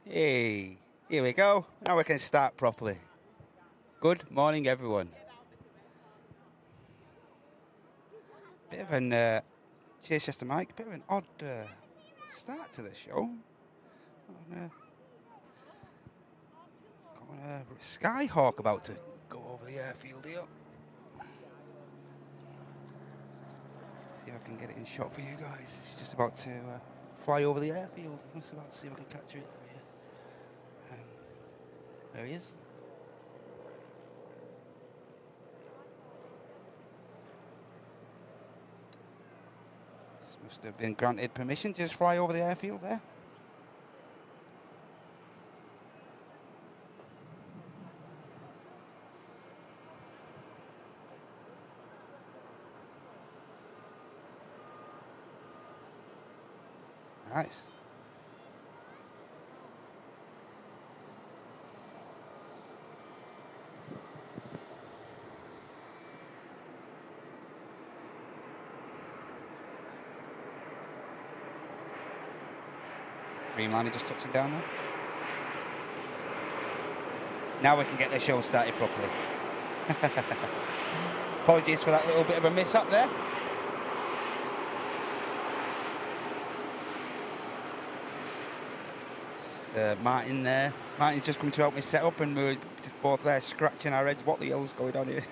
Hey, here we go. Now we can start properly. Good morning, everyone. Bit of an cheers, Chester Mike. Bit of an odd start to the show. Got a Skyhawk about to go over the airfield here. See if I can get it in shot for you guys. It's just about to fly over the airfield. I'm just about to see if I can capture it. There he is. Must have been granted permission to just fly over the airfield there. Nice. Dreamliner just touching down there. Now we can get the show started properly. Apologies for that little bit of a miss-up there. Martin there. Martin's just coming to help me set up, and we're just both there scratching our heads. What the hell's going on here?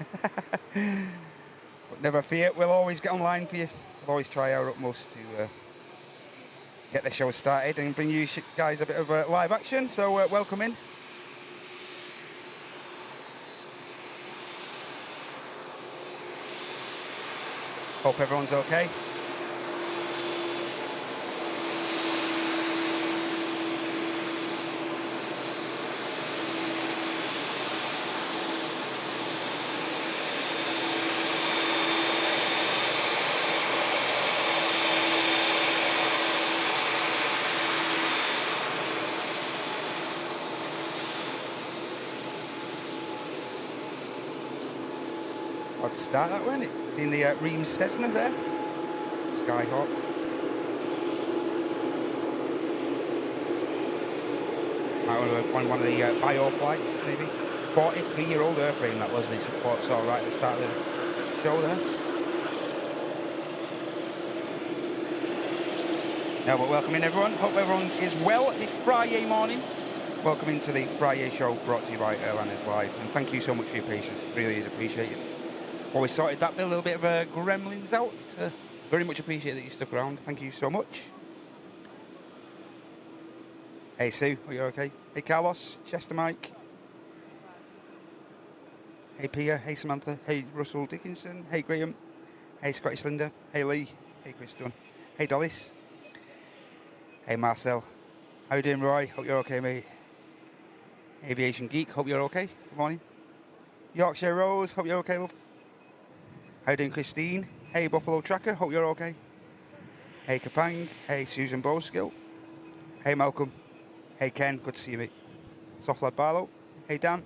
But never fear, we'll always get online for you. We'll always try our utmost to get the show started and bring you guys a bit of live action. So welcome in. Hope everyone's okay. Odd start that one. Seen the Reams Cessna there. Skyhawk. On one of the bio flights, maybe. 43-year-old airframe that was. We support saw right at the start of the show there. No, but welcome in, everyone. Hope everyone is well this FriYAY morning. Welcome into the FriYAY show brought to you by Airliners Live. And thank you so much for your patience. It really is appreciated. Well, we sorted that bit, a little bit of gremlins out. Very much appreciate that you stuck around. Thank you so much. Hey, Sue, are you okay? Hey, Carlos, Chester Mike. Hey, Pia. Hey, Samantha. Hey, Russell Dickinson. Hey, Graham. Hey, Scottish Linda. Hey, Lee. Hey, Chris Dunn. Hey, Dollis. Hey, Marcel. How you doing, Roy? Hope you're okay, mate. Aviation Geek. Hope you're okay. Good morning. Yorkshire Rose. Hope you're okay, love. How you doing, Christine? Hey, Buffalo Tracker. Hope you're okay. Hey, Kapang. Hey, Susan Bowskill. Hey, Malcolm. Hey, Ken. Good to see you, mate. Soft Lad Barlow. Hey, Dan.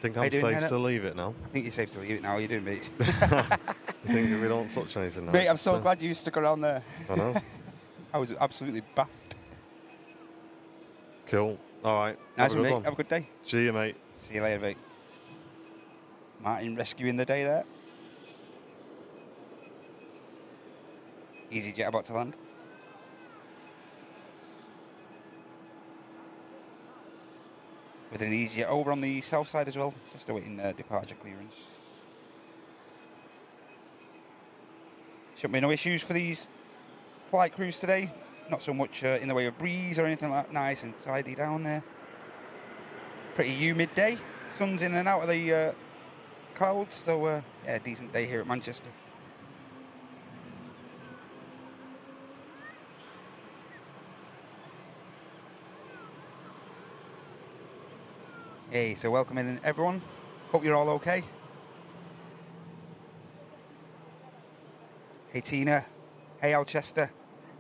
Think I'm safe to leave it now? I think you're safe to leave it now. How you doing, mate? You think that we don't touch anything now? Mate, I'm so glad you stuck around there. I know. I was absolutely baffed. Cool. All right. Nice one, mate. Have a good day. See you, mate. See you later, mate. Martin rescuing the day there. EasyJet about to land. With an EasyJet over on the south side as well, just awaiting departure clearance. Shouldn't be no issues for these flight crews today. Not so much in the way of breeze or anything like that. Nice and tidy down there. Pretty humid day. Sun's in and out of the clouds, so yeah, decent day here at Manchester. Hey, so welcome in, everyone. Hope you're all okay. Hey, Tina. Hey, Alchester.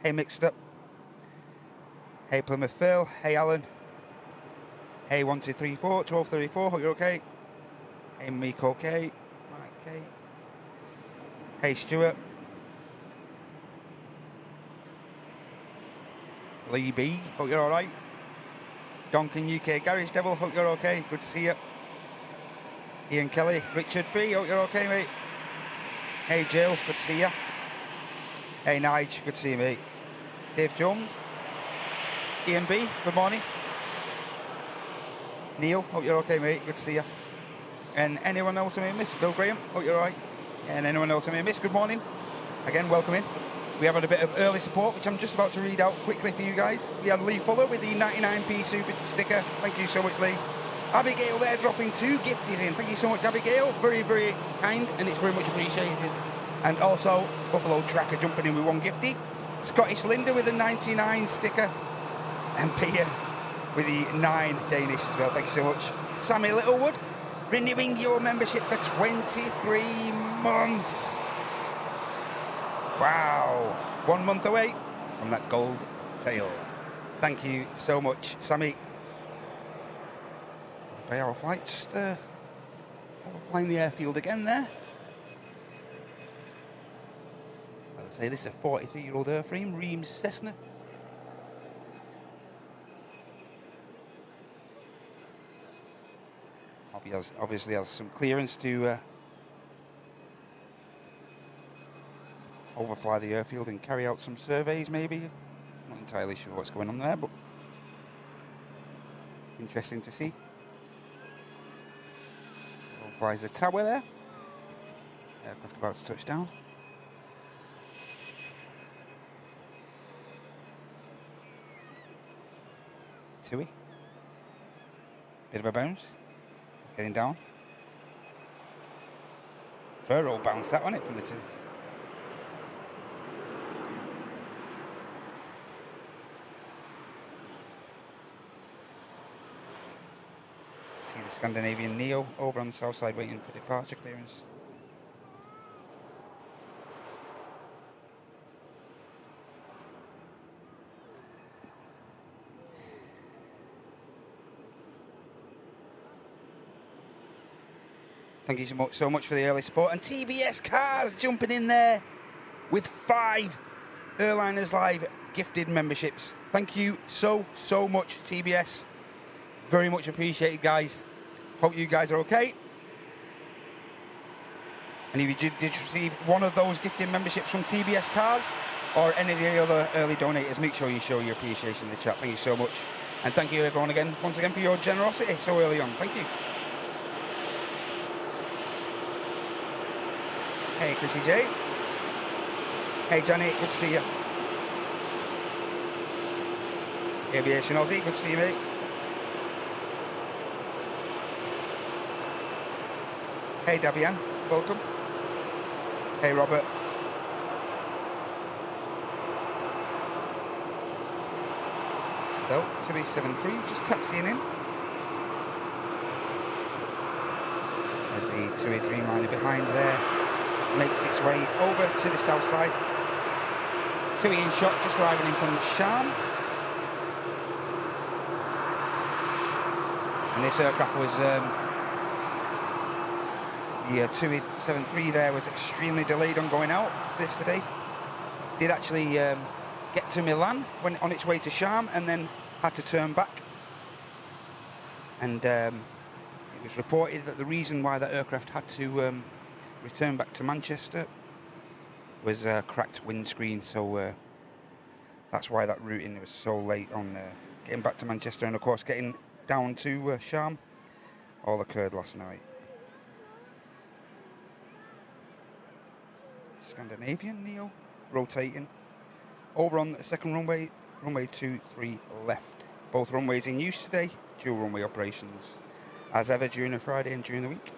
Hey, Mixed Up. Hey, Plymouth Phil. Hey, Alan. Hey, 1234, 1234. Hope you're okay. Hey, Miko K. Mike K. Hey, Stuart. Lee B, hope you're all right. Donkin UK Garage Devil, hope you're okay. Good to see you. Ian Kelly, Richard B, hope you're okay, mate. Hey, Jill, good to see you. Hey, Nige, good to see you, mate. Dave Jones. Ian B, good morning. Neil, hope you're okay, mate. Good to see you. And anyone else I may miss? Bill Graham, hope you're all right. And anyone else I may miss, good morning. Again, welcome in. We have had a bit of early support, which I'm just about to read out quickly for you guys. We had Lee Fuller with the 99p super sticker. Thank you so much, Lee. Abigail there dropping 2 gifties in. Thank you so much, Abigail. Very, very kind, and it's very much appreciated. And also, Buffalo Tracker jumping in with 1 giftie. Scottish Linda with a 99 sticker. And Peter with the 9 Danish as well. Thank you so much. Sammy Littlewood, renewing your membership for 23 months. Wow. 1 month away from that gold tail. Thank you so much, Sammy. By our flight, just overflying the airfield again there. As I say, this is a 43-year-old airframe, Reims Cessna. Obviously has some clearance to overfly the airfield and carry out some surveys, maybe. Not entirely sure what's going on there, but interesting to see. Overflies the tower there. Aircraft about to touch down. Tui. Bit of a bounce. Getting down. Furrow bounced that on it from the 2. See the Scandinavian Neo over on the south side waiting for departure clearance. Thank you so much for the early support. And TBS Cars jumping in there with 5 Airliners Live gifted memberships. Thank you so much, TBS. Very much appreciated, guys. Hope you guys are okay. And if you did receive one of those gifted memberships from TBS Cars or any of the other early donators, make sure you show your appreciation in the chat. Thank you so much. And thank you everyone again, once again, for your generosity so early on. Thank you. Hey, Chrissy J. Hey, Johnny, good to see you. Aviation Aussie, good to see you, mate. Hey, Dabian, welcome. Hey, Robert. So, 273, just taxiing in. There's the 283 Dreamliner behind there. Makes its way over to the south side. 2 in shot, just arriving in from Sham. And this aircraft was, the 273 there was extremely delayed on going out yesterday. Did actually get to Milan when on its way to Sham and then had to turn back. And it was reported that the reason why that aircraft had to return back to Manchester was cracked windscreen, so that's why that routing was so late on getting back to Manchester, and of course getting down to Sham all occurred last night. Scandinavian Neo rotating over on the second runway, runway 23 left. Both runways in use today, dual runway operations as ever during the Friday and during the week.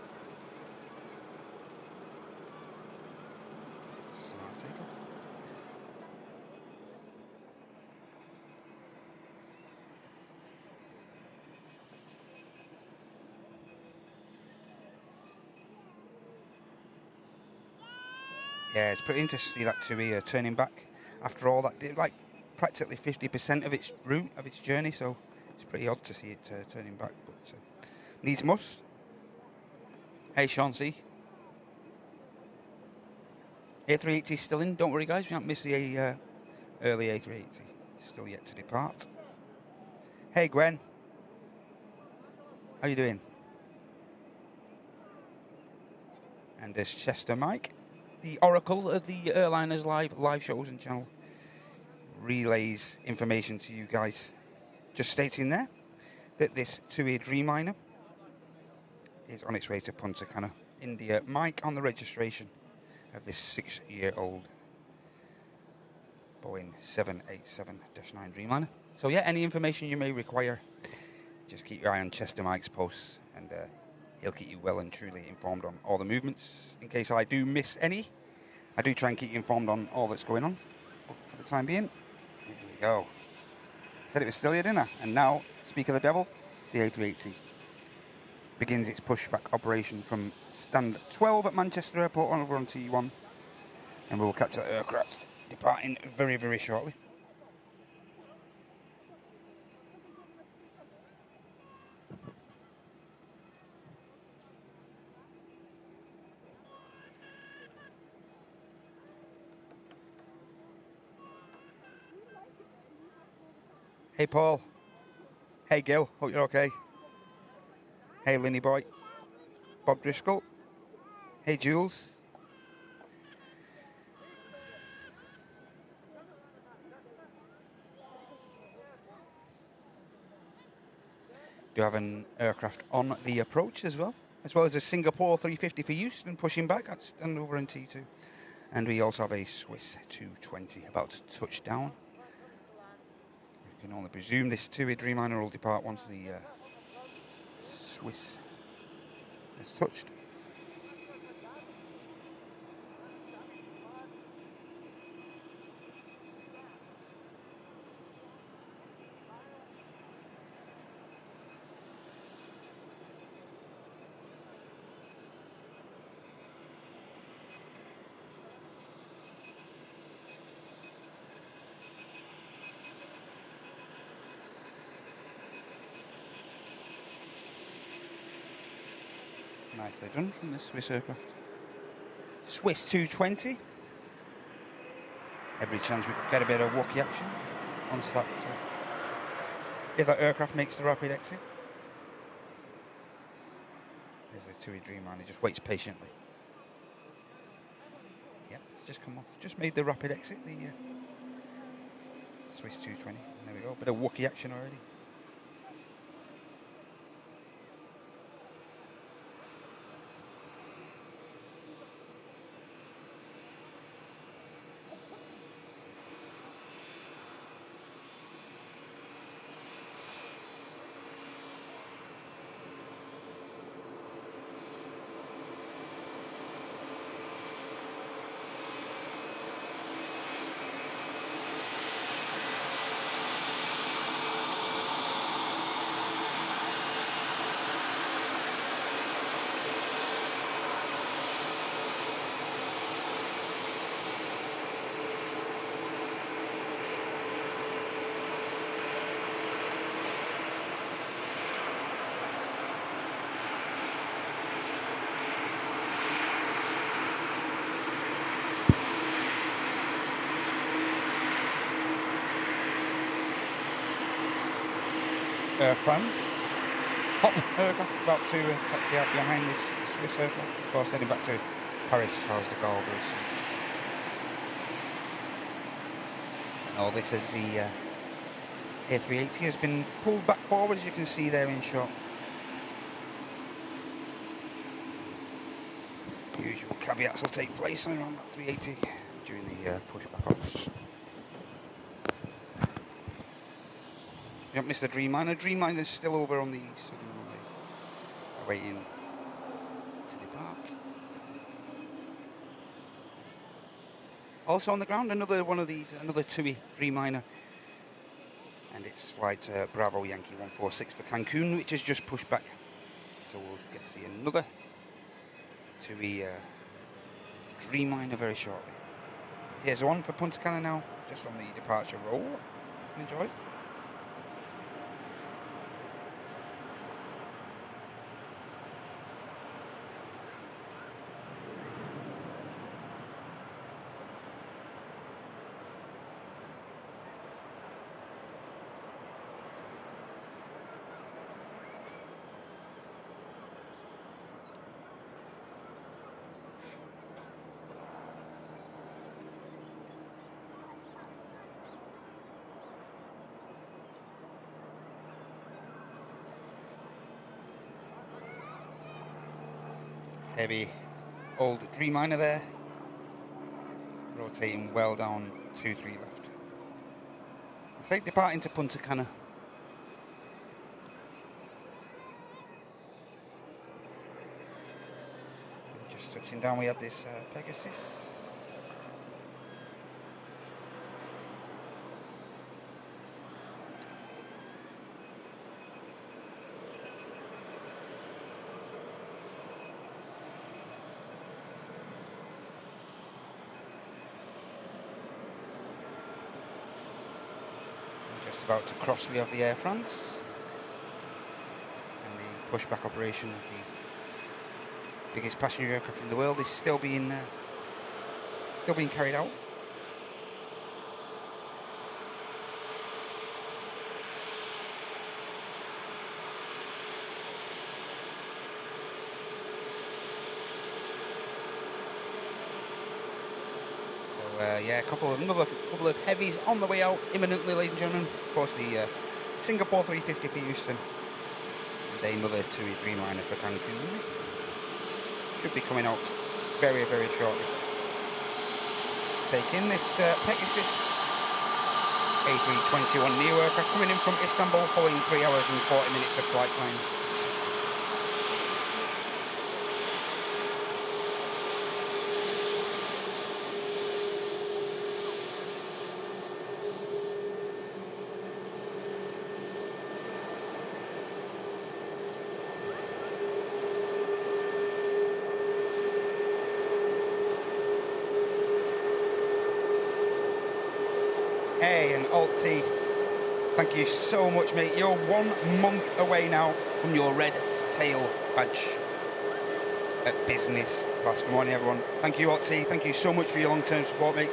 Yeah, it's pretty interesting to see that TUI turning back after all that, did like practically 50% of its route, of its journey, so it's pretty odd to see it turning back, but needs must. Hey, Sean C. A380 still in, don't worry guys, we don't miss the early A380. still yet to depart. Hey Gwen, how you doing? And there's Chester Mike, the oracle of the airliners live shows and channel, relays information to you guys. Just stating there that this TUI Dreamliner is on its way to Punta Cana, India. Mike on the registration of this 6-year-old Boeing 787-9 Dreamliner. So yeah, any information you may require, just keep your eye on Chester Mike's posts, and he'll keep you well and truly informed on all the movements. In case I do miss any, I do try and keep you informed on all that's going on. But for the time being, here we go. Said it was still here, didn't I? And now, speak of the devil, the A380 begins its pushback operation from stand 12 at Manchester Airport over on T1, and we will catch that aircraft departing very, very shortly. Hey Paul. Hey Gil, hope you're okay. Hey Linny Boy. Bob Driscoll. Hey Jules. Do have an aircraft on the approach as well as a Singapore 350 for Houston pushing back at stand over in T2. And we also have a Swiss 220 about to touch down. We can only presume this TUI Dreamliner will depart once the Swiss has touched. Nicely done from the Swiss aircraft. Swiss 220. Every chance we could get a bit of walkie action once that, if that aircraft makes the rapid exit. There's the TUI Dreamliner, just waits patiently. Yep, it's just come off, just made the rapid exit, the Swiss 220. And there we go, bit of walkie action already. Air France. Hot aircraft about to taxi out behind this Swiss aircraft. Of course, heading back to Paris, Charles de Gaulle. And all this as the A380 has been pulled back forward, as you can see there in shot. The usual caveats will take place around that 380 during the pushback offs. You don't miss the Dreamliner. Dreamliner is still over on the southern runway, waiting to depart. Also on the ground, another one of these, another TUI Dreamliner, and it's flight Bravo Yankee 146 for Cancun, which has just pushed back. So we'll get to see another TUI Dreamliner very shortly. Here's one for Punta Cana now, just on the departure roll. Enjoy. heavy old Dreamliner there. Rotating well down 2-3 left. I think departing to Punta Cana. And just touching down, we had this Pegasus. Just about to cross, we have the Air France and the pushback operation of the biggest passenger aircraft in the world is still being carried out. Yeah, another couple of heavies on the way out imminently, ladies and gentlemen. Of course, the Singapore 350 for Houston, and another TUI Dreamliner for Cancun. Should be coming out very, very shortly. Let's take in this Pegasus A321neo aircraft coming in from Istanbul following 3 hours and 40 minutes of flight time. Hey, and Alt T, thank you so much, mate. You're 1 month away now from your red tail badge at business class. Good morning, everyone. Thank you, Alt T. Thank you so much for your long-term support, mate.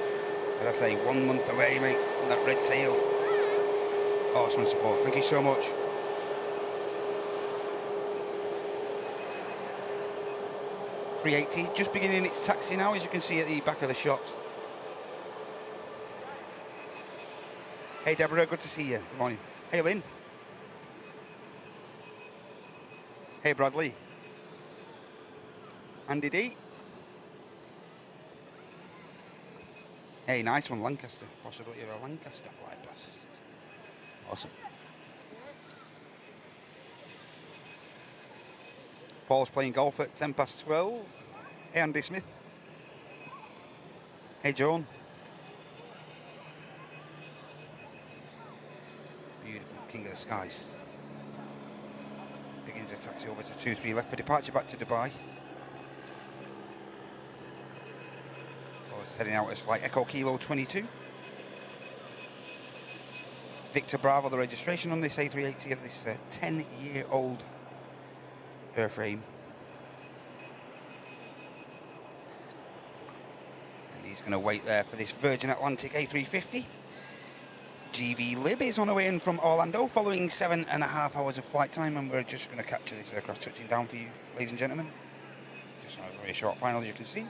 As I say, 1 month away, mate, from that red tail. Awesome support. Thank you so much. FriYAY just beginning its taxi now, as you can see at the back of the shops. Hey Deborah, good to see you. Good morning. Hey Lynn. Hey Bradley. Andy D. Hey, nice one, Lancaster. Possibility of a Lancaster flight past. Awesome. Paul's playing golf at 12:10. Hey Andy Smith. Hey Joan. Beautiful King of the Skies. Begins a taxi over to 2-3 left for departure back to Dubai. Of course, heading out as flight Echo Kilo 22. Victor Bravo, the registration on this A380 of this 10-year-old airframe. And he's going to wait there for this Virgin Atlantic A350. GV Lib is on her way in from Orlando following 7.5 hours of flight time, and we're just going to capture this aircraft touching down for you, ladies and gentlemen. Just on a very short final, as you can see.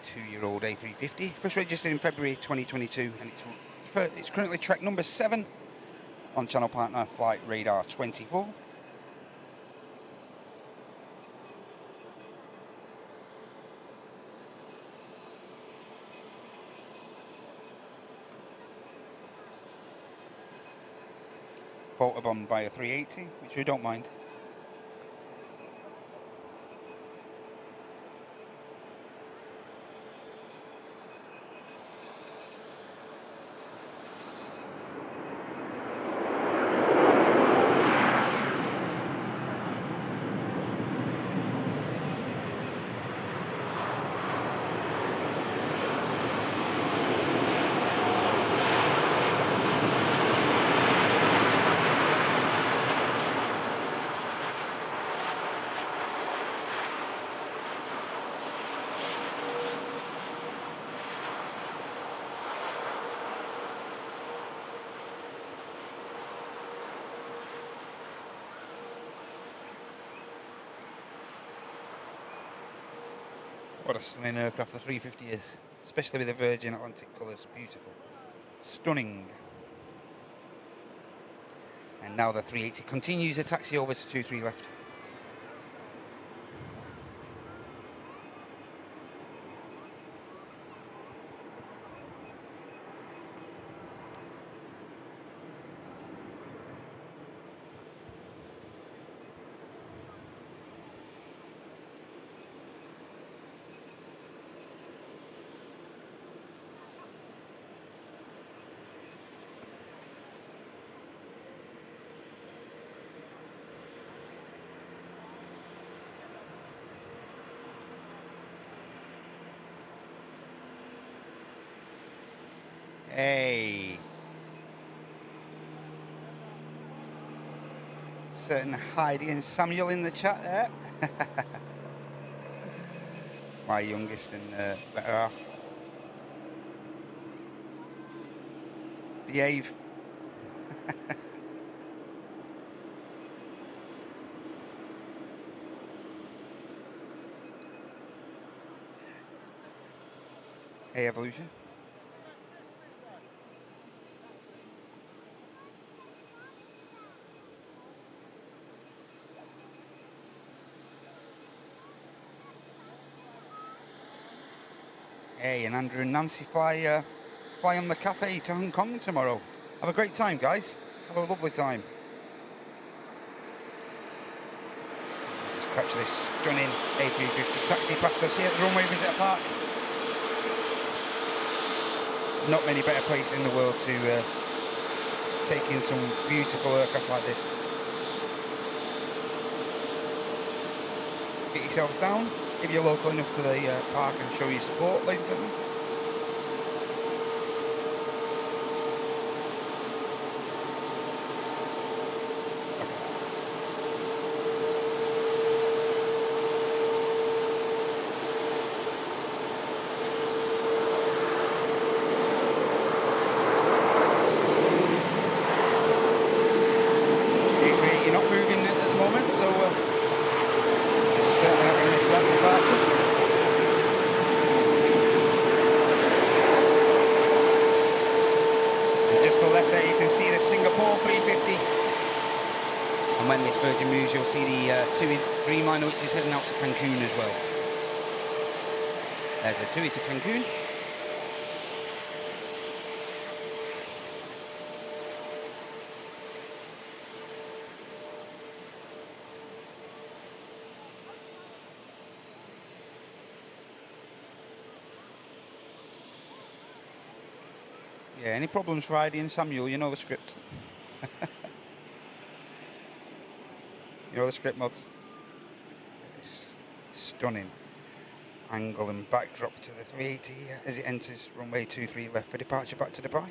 Two-year-old A350, first registered in February 2022, and it's currently track number 7 on channel partner Flight Radar 24. Photobombed by a 380, which we don't mind. What a stunning aircraft the 350 is, especially with the Virgin Atlantic colours. Beautiful. Stunning. And now the 380 continues the taxi over to 23 left. Hey. Certain Heidi and Samuel in the chat there. My youngest and better half. Behave. Hey, Evolution. Hey, and Andrew and Nancy fly on the cafe to Hong Kong tomorrow. Have a great time, guys. Have a lovely time. Just catch this stunning A350 taxi past us here at the runway visitor park. Not many better places in the world to take in some beautiful aircraft like this. Get yourselves down. If you're local enough to the park and show your support, ladies and gentlemen. You're not moving at the moment, so certainly not going to miss that departure. And just to the left there, you can see the Singapore 350. And when this Virgin moves, you'll see the TUI Dreamliner, which is heading out to Cancun as well. There's the TUI to Cancun. Yeah, any problems for Heidi and Samuel, you know the script. You know the script, mods. Stunning angle and backdrop to the 380 as it enters runway 23 left for departure back to Dubai.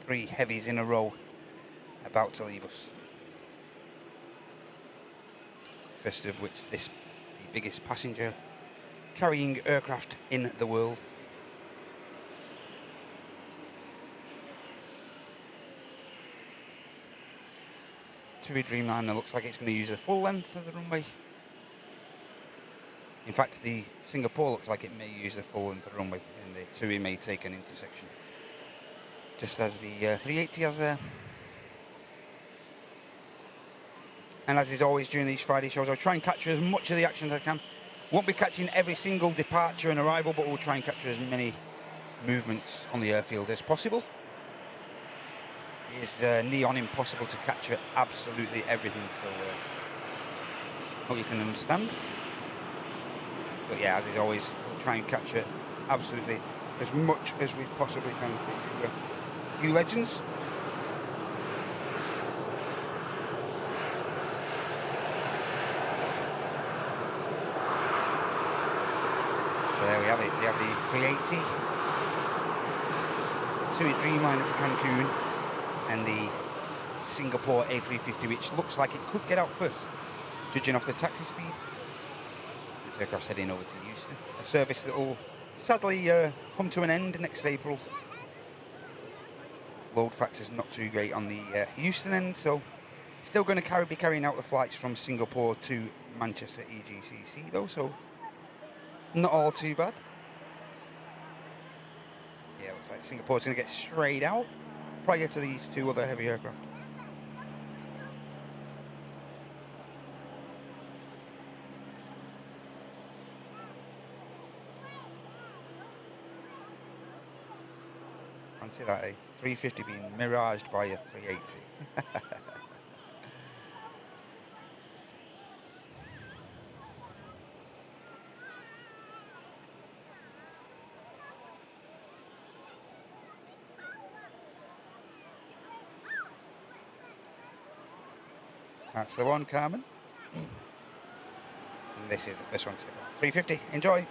3 heavies in a row about to leave us. First of which the biggest passenger carrying aircraft in the world. TUI Dreamliner looks like it's going to use the full length of the runway. In fact, the Singapore looks like it may use the full length of the runway, and the TUI may take an intersection. Just as the 380 has there. And as is always during these Friday shows, I'll try and capture as much of the action as I can. Won't be catching every single departure and arrival, but we'll try and capture as many movements on the airfield as possible. It is neon impossible to capture absolutely everything, so hope you can understand. But yeah, as is always, we'll try and capture absolutely as much as we possibly can for you legends. So there we have it. We have the 380, the TUI Dreamliner for Cancun, and the Singapore A350, which looks like it could get out first, judging off the taxi speed. This aircraft's heading over to Houston, a service that will sadly come to an end next April. Load factor's not too great on the Houston end, so still going to be carrying out the flights from Singapore to Manchester EGCC though, so not all too bad. Yeah, looks like Singapore's going to get straight out. prior to these two other heavy aircraft. Fancy that, eh? 350 being miraged by a 380. That's the one, Carmen. And this is the first one to depart. 350, enjoy.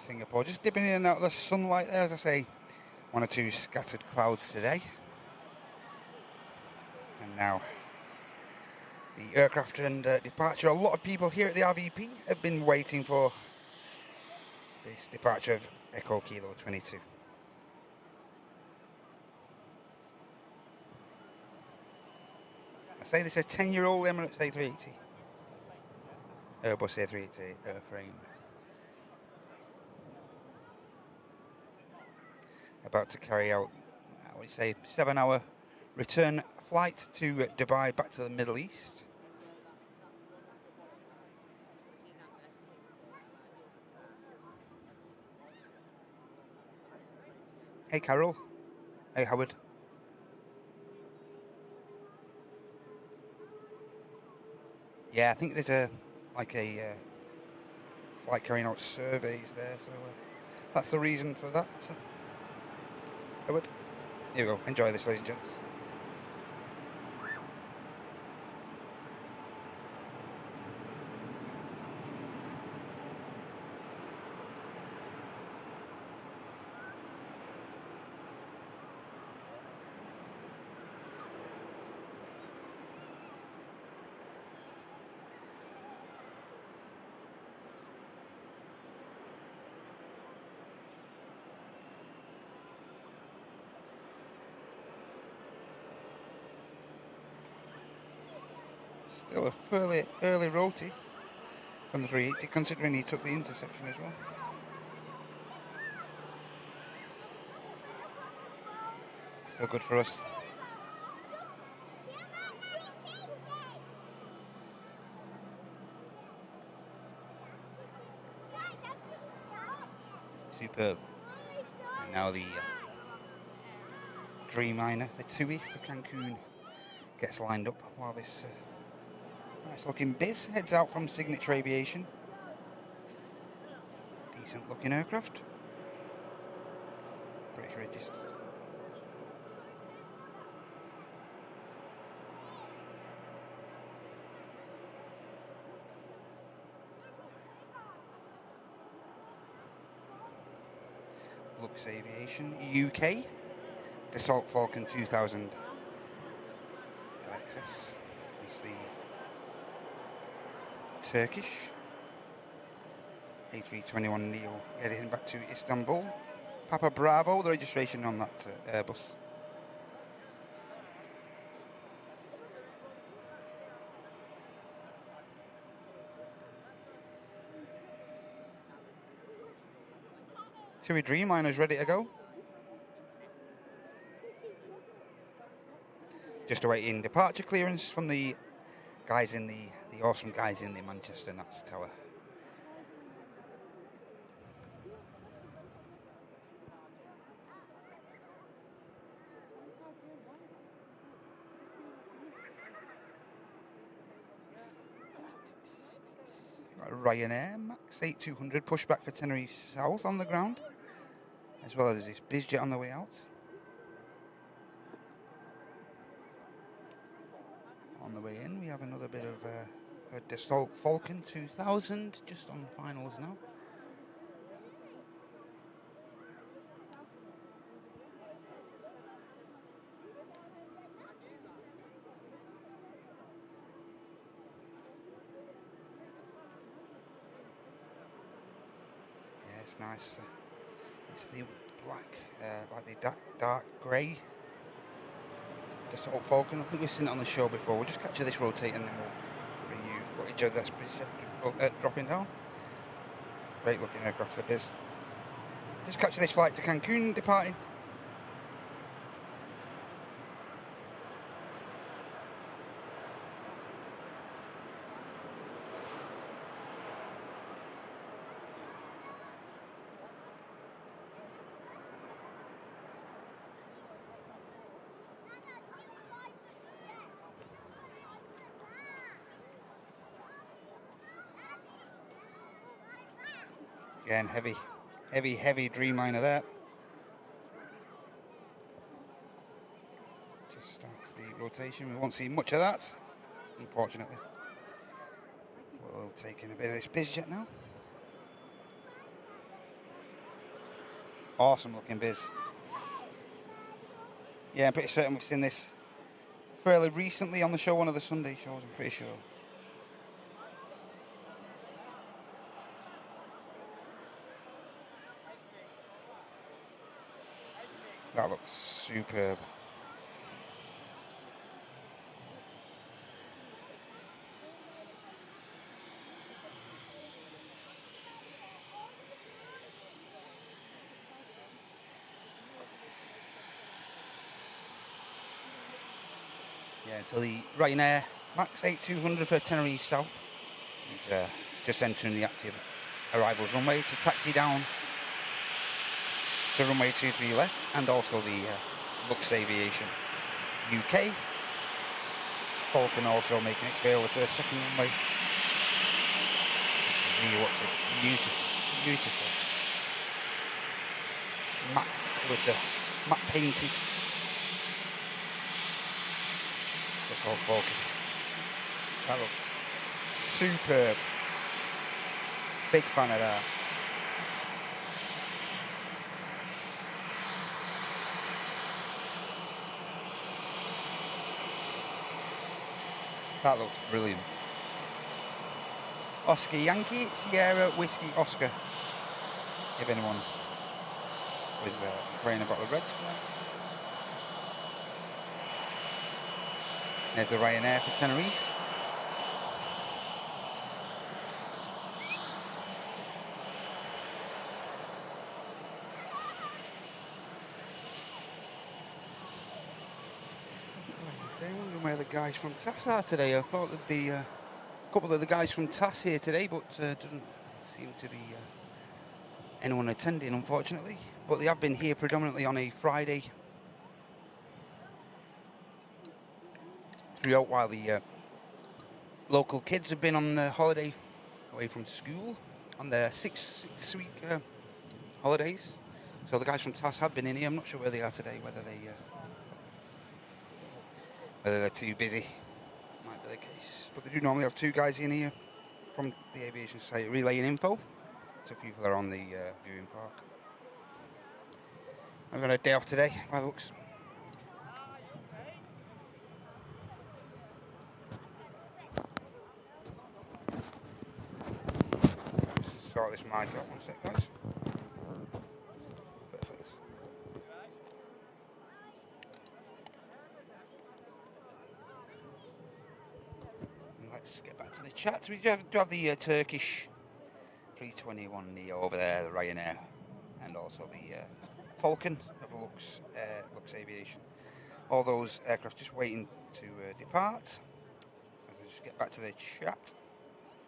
Singapore just dipping in and out of the sunlight there, as I say. One or two scattered clouds today. And now the aircraft and departure. A lot of people here at the RVP have been waiting for this departure of Echo Kilo 22. I say this is a 10-year-old Emirates A380. Airbus A380 airframe. About to carry out, I would say, 7-hour return flight to Dubai, back to the Middle East. Hey Carol. Hey Howard. Yeah, I think there's a flight carrying out surveys there, so that's the reason for that. Howard, here we go. Enjoy this, ladies and gents. Still a fairly early roti from the 380, considering he took the intersection as well. Still good for us. Superb. And now the Dreamliner, the TUI for Cancun, gets lined up while this nice looking Biz heads out from Signature Aviation. Decent looking aircraft. British registered. Lux Aviation UK. Dassault Falcon 2000 Alexis is the Turkish A321neo heading back to Istanbul. Papa Bravo, the registration on that Airbus. TUI Dreamliner's ready to go. Just awaiting departure clearance from the guys in the awesome guys in the Manchester Nats Tower. Got a Ryanair Max 8200 pushback for Tenerife South on the ground, as well as this BizJet on the way out. on the way in. We have another bit of a Dassault Falcon 2000 just on finals now. Yeah, it's nice. It's the black, like the dark grey Dassault Falcon. I think we've seen it on the show before. We'll just capture this rotate and then we'll bring you footage of this dropping down. Great looking aircraft for the biz. Just capture this flight to Cancun departing. Again, heavy Dreamliner there. Just starts the rotation. We won't see much of that, unfortunately. We'll take in a bit of this BizJet now. Awesome looking biz. Yeah, I'm pretty certain we've seen this fairly recently on the show, one of the Sunday shows, I'm pretty sure. That looks superb. Yeah, so the Ryanair Max 8200 for Tenerife South is just entering the active arrivals runway to taxi down to runway 23 left, and also the Lux Aviation UK. Falcon also making its way over to the second runway. This is really what's this beautiful matte coloured, matte painted Dassault Falcon. That looks superb. Big fan of that. That looks brilliant. Oscar Yankee, Sierra Whiskey Oscar. If anyone was worrying about the reds there. There's the Ryanair for Tenerife. I wonder where the guys from TAS are today. I thought there'd be a couple of the guys from TAS here today, but doesn't seem to be anyone attending, unfortunately. But they have been here predominantly on a Friday throughout, while the local kids have been on the holiday away from school on their six-week holidays. So the guys from TAS have been in here. I'm not sure where they are today, whether they're too busy. Might be the case. But they do normally have two guys in here from the Aviation Society relaying info to people that are on the viewing park. I've got a day off today, by the looks. Sort this mic out one sec, guys. Perfect. And let's get back to the chat. We do have the Turkish 321 Neo over there, the Ryanair, and also the Falcon of Lux Aviation. All those aircraft just waiting to depart. Let's just get back to the chat.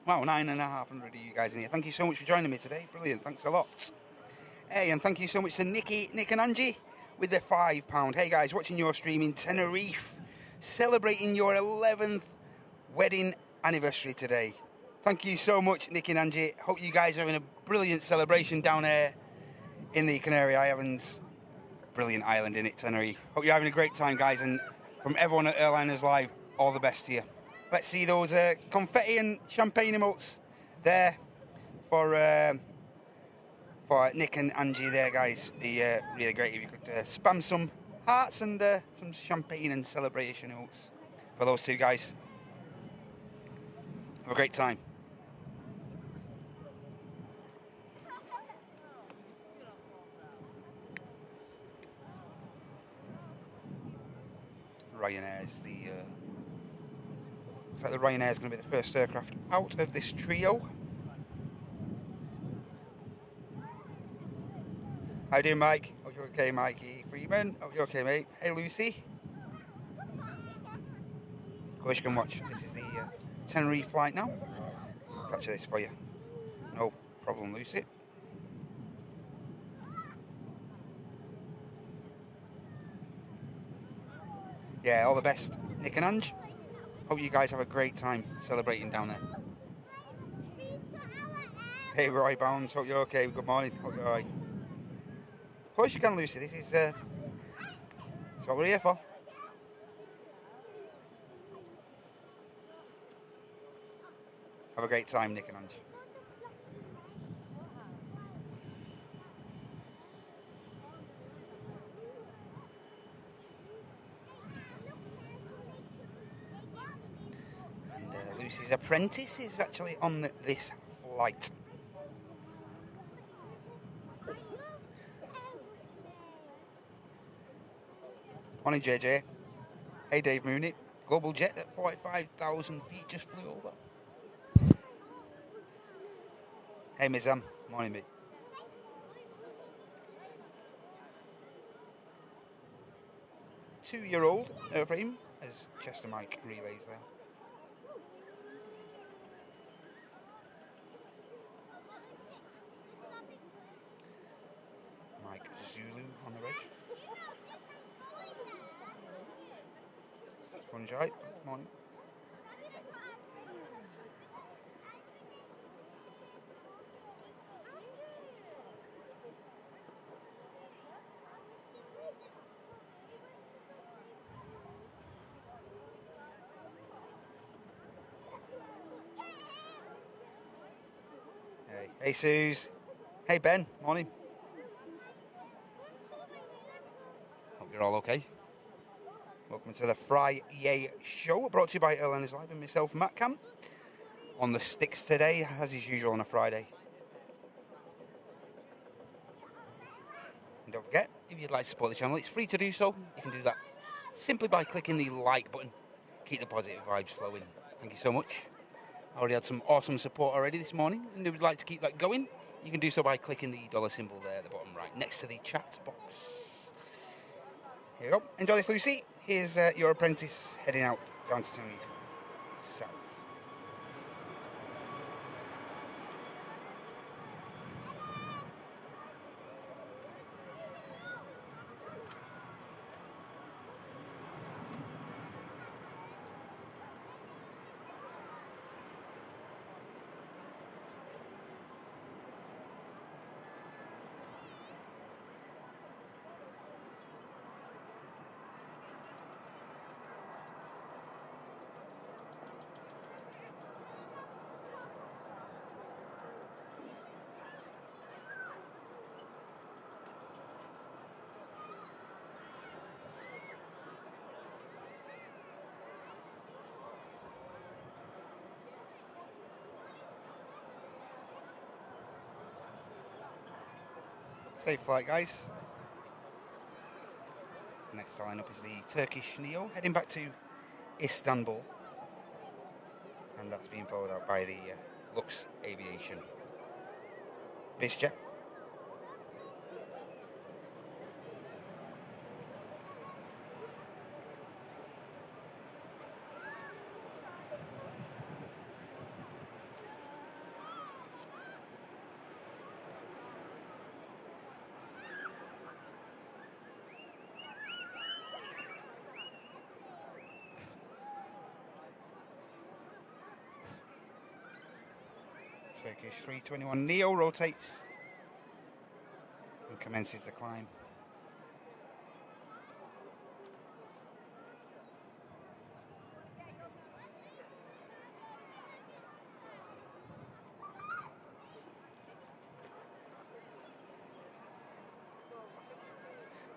Wow, 9,500 of you guys in here. Thank you so much for joining me today. Brilliant, thanks a lot. Hey, and thank you so much to Nick and Angie with the £5. Hey guys, watching your stream in Tenerife, celebrating your 11th wedding anniversary today. Thank you so much, Nick and Angie. Hope you guys are having a brilliant celebration down there in the Canary Islands. Brilliant island in it, Tenerife. Hope you're having a great time, guys. And from everyone at Airliners Live, All the best to you. Let's see those confetti and champagne emotes there for Nick and Angie there, guys. Be really great if you could spam some hearts and some champagne and celebration emotes for those two guys. Have a great time. Ryanair's looks like the Ryanair is going to be the first aircraft out of this trio. How you doing, Mike? Hope you're okay, Mikey Freeman. Hope you're okay, mate. Hey, Lucy. Of course you can watch. This is the Tenerife flight now. I'll capture this for you. No problem, Lucy. Yeah, all the best, Nick and Ange. Hope you guys have a great time celebrating down there. Hey, Roy Bounds. Hope you're okay. Good morning. Hope you're alright. Of course you can, Lucy. This is that's what we're here for. Have a great time, Nick and Ange. And Lucy's apprentice is actually on this flight. Morning, JJ. Hey, Dave Mooney. Global jet at 45,000 feet just flew over. Hey, Mizam. Morning, mate. Two-year-old airframe as Chester Mike relays there. Mike Zulu on the ridge. Fungi. Morning. Hey, Suze. Hey, Ben. Morning. Hope you're all okay. Welcome to the FriYAY show, brought to you by Airliners Live and myself, Matt Camp. On the sticks today, as is usual on a Friday. And don't forget, if you'd like to support the channel, it's free to do so. You can do that simply by clicking the like button. Keep the positive vibes flowing. Thank you so much. I already had some awesome support already this morning, and if you'd like to keep that going, you can do so by clicking the dollar symbol there at the bottom right, next to the chat box. Here you go. Enjoy this, Lucy. Here's your apprentice heading out down to Tenerife South. Safe flight, guys. Next lineup is the Turkish Neo, heading back to Istanbul. And that's being followed out by the Lux Aviation BizJet. Turkish 321 Neo rotates and commences the climb.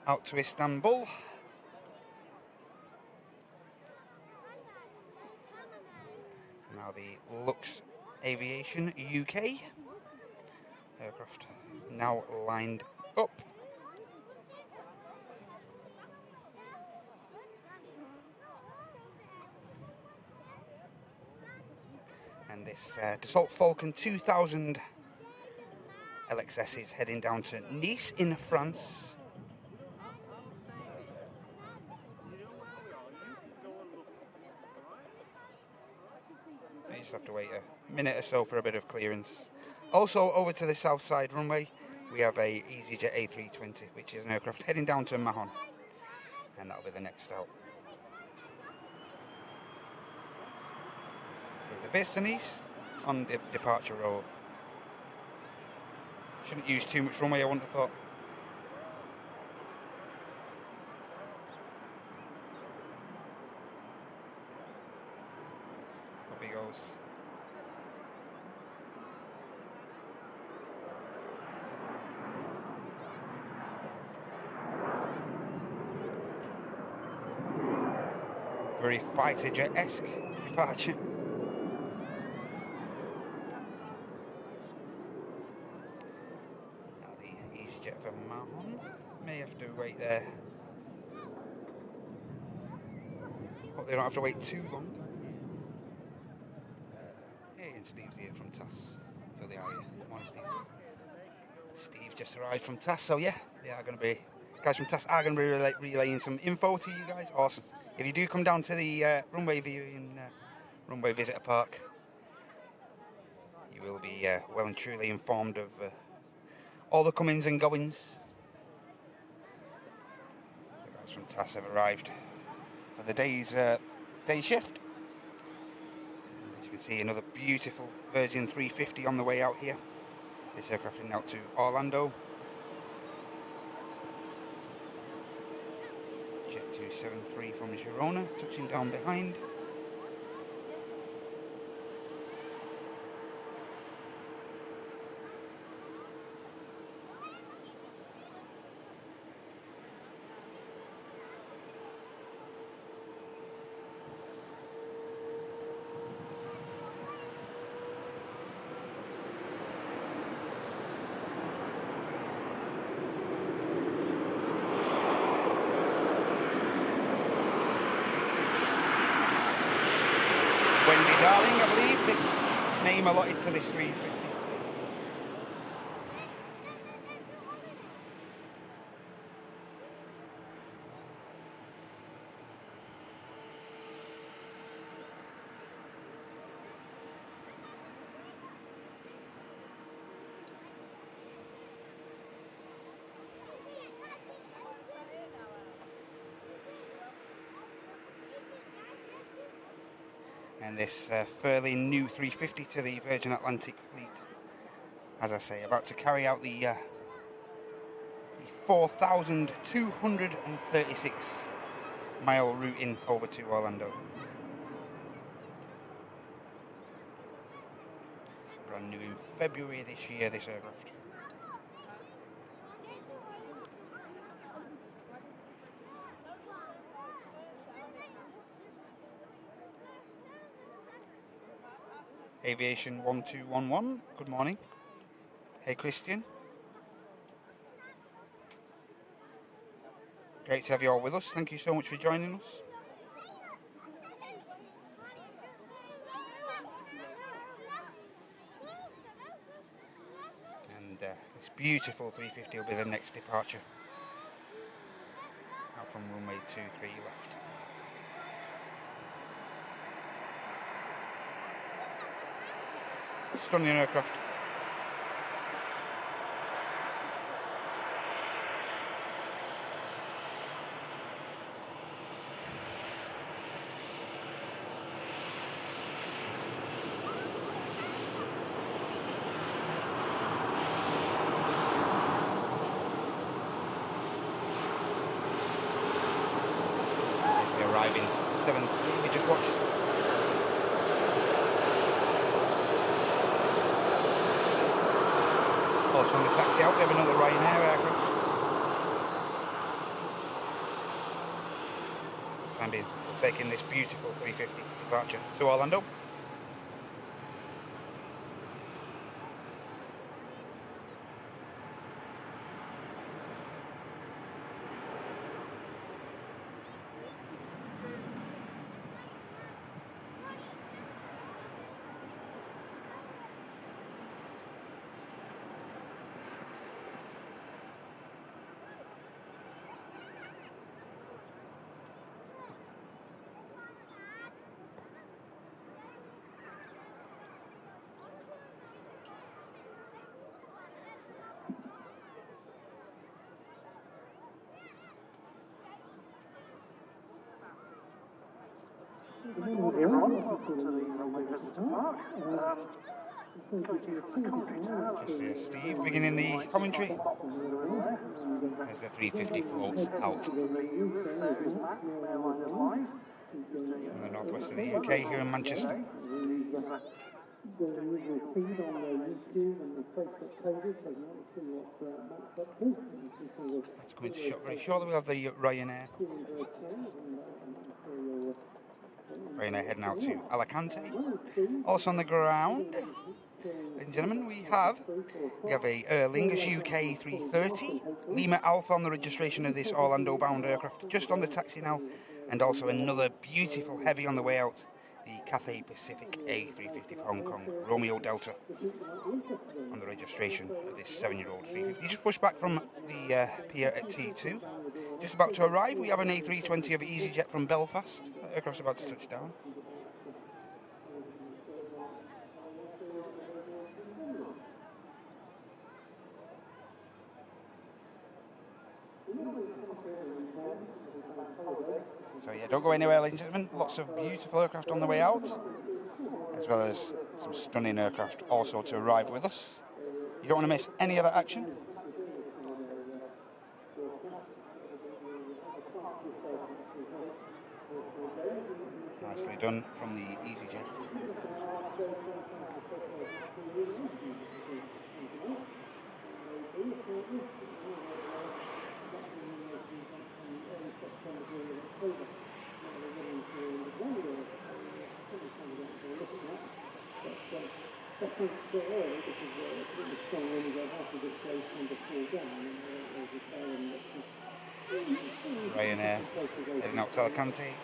out to Istanbul. Now the Lux Aviation UK aircraft now lined up. And this Dassault Falcon 2000 LXS is heading down to Nice in France. You just have to wait a minute or so for a bit of clearance. Also over to the south side runway we have a EasyJet A320, which is an aircraft heading down to Mahon, and that'll be the next stop. There's the base to Nice on the departure roll. Shouldn't use too much runway, I wouldn't have thought. Up he goes. Very fighter jet-esque departure. Now the EasyJet for Mahon. May have to wait there. Hope they don't have to wait too long. Hey, and Steve's here from TAS. So they are here. Morning, Steve. Steve just arrived from TAS, so yeah, they are going to be, guys from TAS are going to be relaying some info to you guys. Awesome. If you do come down to the runway view in runway visitor park, you will be well and truly informed of all the comings and goings. The guys from TAS have arrived for the day shift. And as you can see, another beautiful Virgin 350 on the way out here. This aircraft is out to Orlando. Jet 273 from Girona, touching down behind. Darling, I believe this name allotted to this 350. And this fairly new 350 to the Virgin Atlantic fleet, as I say, about to carry out the 4,236 mile route in over to Orlando. Brand new in February this year, this aircraft. Aviation 1211, good morning. Hey Christian. Great to have you all with us. Thank you so much for joining us. And this beautiful 350 will be the next departure. Out from runway 23 left. Stunning aircraft. It's arriving 7-3, we just watched. Also on the taxi out, we have another Ryanair aircraft. time being. We're taking this beautiful 350 departure to Orlando. Good morning, everyone. Welcome to the runway visitor park. Just there, Steve, beginning the commentary as the 350 floats out from the northwest of the UK here in Manchester. That's coming to shot very shortly. We have the Ryanair heading out to Alicante. Also on the ground, ladies and gentlemen, we have a Aer Lingus UK 330 Lima Alpha on the registration of this Orlando bound aircraft, just on the taxi now, and also another beautiful heavy on the way out, the Cathay Pacific A350 Hong Kong Romeo Delta on the registration of this 7-year-old 350. Just pushed back from the pier at T2. Just about to arrive, we have an A320 of EasyJet from Belfast. That aircraft's about to touch down. So yeah, don't go anywhere, ladies and gentlemen. Lots of beautiful aircraft on the way out, as well as some stunning aircraft also to arrive with us. You don't want to miss any of that action. Nicely done from the EasyJet. Ryanair heading out to Alicante.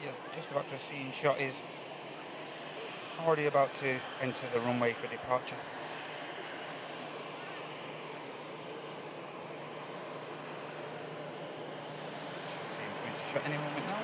You're just about to see in shot is already about to enter the runway for departure. Should see him going to shot any moment now.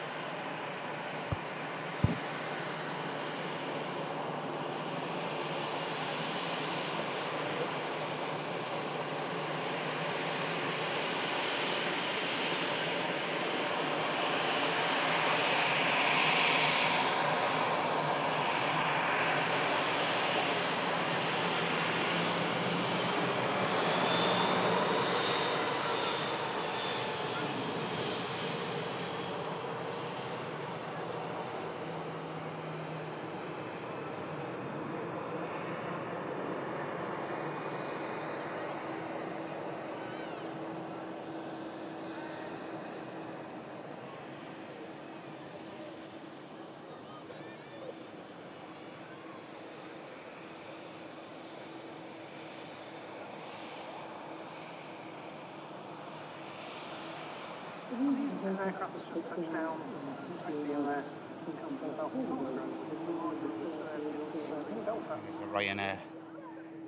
There's a Ryanair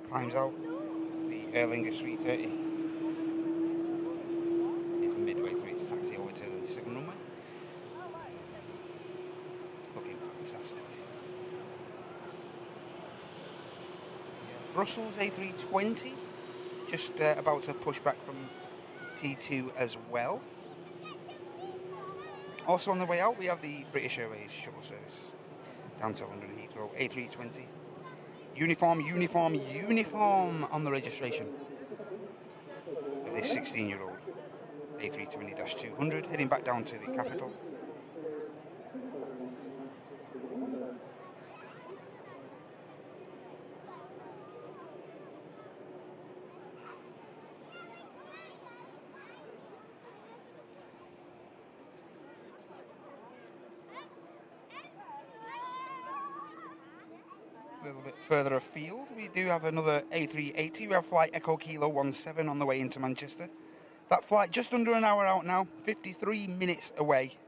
climbs out. The Aer Lingus 330 is midway through its taxi over to the second runway. Looking fantastic. Yeah, Brussels A320 just about to push back from T2 as well. Also on the way out, we have the British Airways shuttle service down to London Heathrow, A320. Uniform on the registration of this 16-year-old A320-200, heading back down to the capital. little bit further afield, we do have another A380. We have flight Echo Kilo 17 on the way into Manchester. That flight just under an hour out now, 53 minutes away.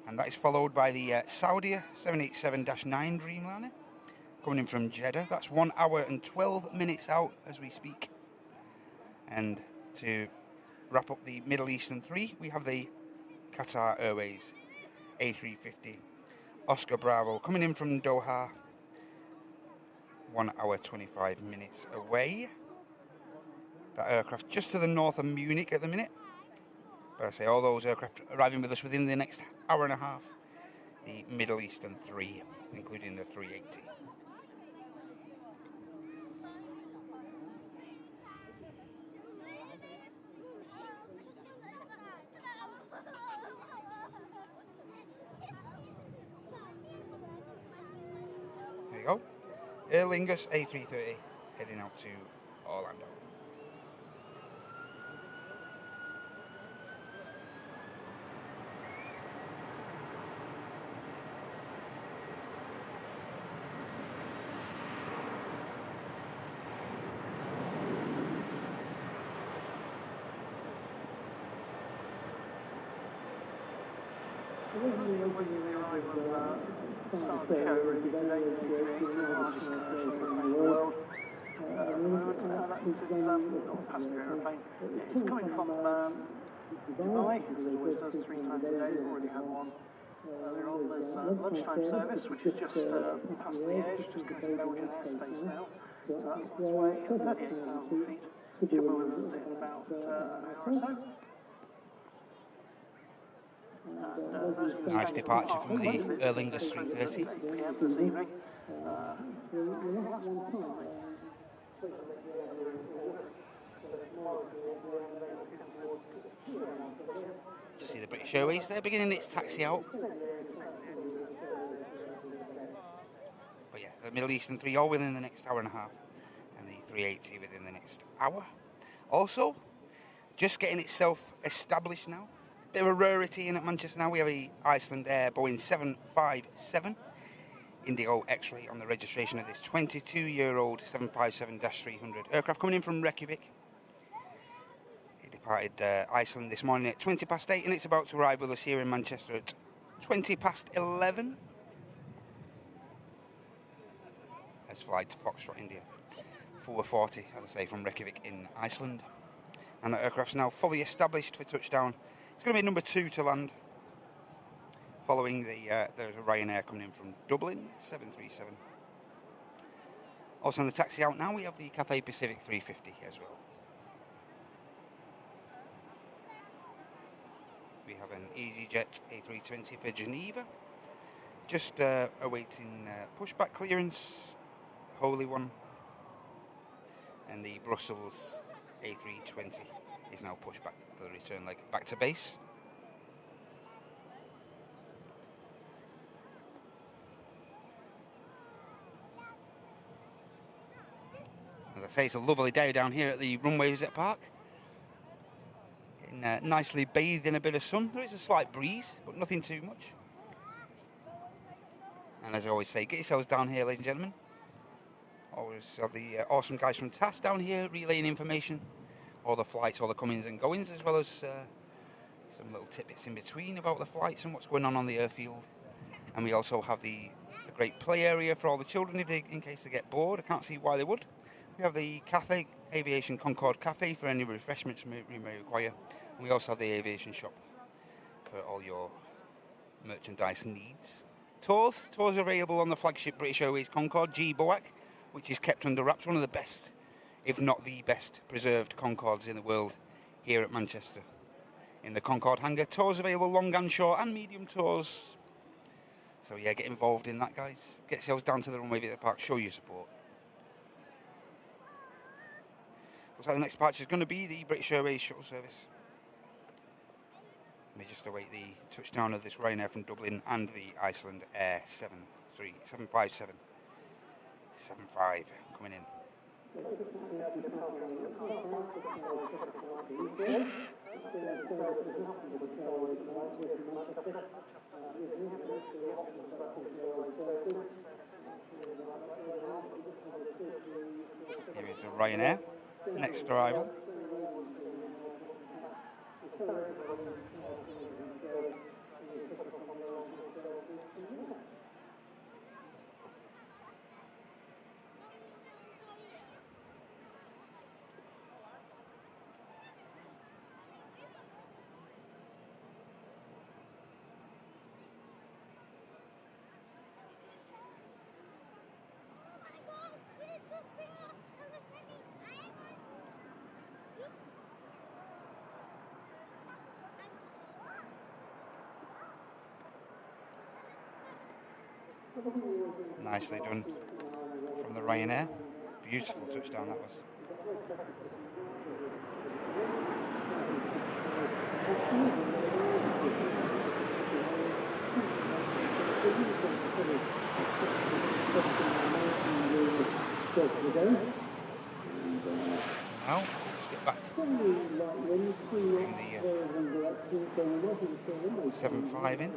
And that is followed by the Saudia 787-9 Dreamliner coming in from Jeddah. That's 1 hour and 12 minutes out as we speak. And to wrap up the Middle Eastern 3, we have the Qatar Airways A350 Oscar Bravo coming in from Doha, 1 hour 25 minutes away. That aircraft just to the north of Munich at the minute. But I say all those aircraft arriving with us within the next hour and a half. The Middle Eastern 3, including the 380. There you go. Aer Lingus A330 heading out to Orlando. Originally the arrival of Star Carrier today, the largest commercial airplane in the world. That is not a passenger airplane. It's coming from Dubai, as it always does 3 times a day. We've already had one earlier on. There's lunchtime service, which is just past the edge, just going to Belgian airspace now. So that's on its way at 38,000 feet. Should be with us in about an hour or so. Nice departure from the Aer Lingus 330. This evening. Just see the British Airways there beginning its taxi out. But yeah, the Middle Eastern 3 all within the next hour and a half, and the 380 within the next hour. Also, just getting itself established now. Bit of a rarity in at Manchester now. We have a Iceland Air Boeing 757 Indigo X-ray on the registration of this 22-year-old 757-300 aircraft coming in from Reykjavik. It departed Iceland this morning at 20 past 8 and it's about to arrive with us here in Manchester at 20 past 11. Let's fly to Foxtrot, India. 4:40, as I say, from Reykjavik in Iceland. And the aircraft's now fully established for touchdown. It's going to be number 2 to land. Following there's a Ryanair coming in from Dublin, 737. Also on the taxi out now, we have the Cathay Pacific 350 as well. We have an EasyJet A320 for Geneva. Just awaiting pushback clearance, the Holy One. And the Brussels A320 is now pushed back for the return leg back to base. As I say, it's a lovely day down here at the runway visit park. Getting nicely bathed in a bit of sun. There is a slight breeze, but nothing too much. And as I always say, get yourselves down here, ladies and gentlemen. Always have the awesome guys from TAS down here relaying information. All the flights, all the comings and goings, as well as some little tidbits in between about the flights and what's going on the airfield. And we also have a great play area for all the children in case they get bored. I can't see why they would. We have the Cathay Aviation Concord Cafe for any refreshments you may require. And we also have the aviation shop for all your merchandise needs. Tours are available on the flagship British Airways Concorde G Boac, which is kept under wraps, one of the best, if not the best, preserved Concordes in the world here at Manchester. In the Concorde hangar, tours available long and short and medium tours. So yeah, get involved in that, guys. Get yourselves down to the runway visit park, show your support. Looks like the next departure is going to be the British Airways shuttle service. Let me just await the touchdown of this Ryanair from Dublin and the Iceland Air 757 coming in. Here is the Ryanair, next arrival. Nicely done from the Ryanair. Beautiful touchdown that was. Now, let's get back. Bring the 7.5 in.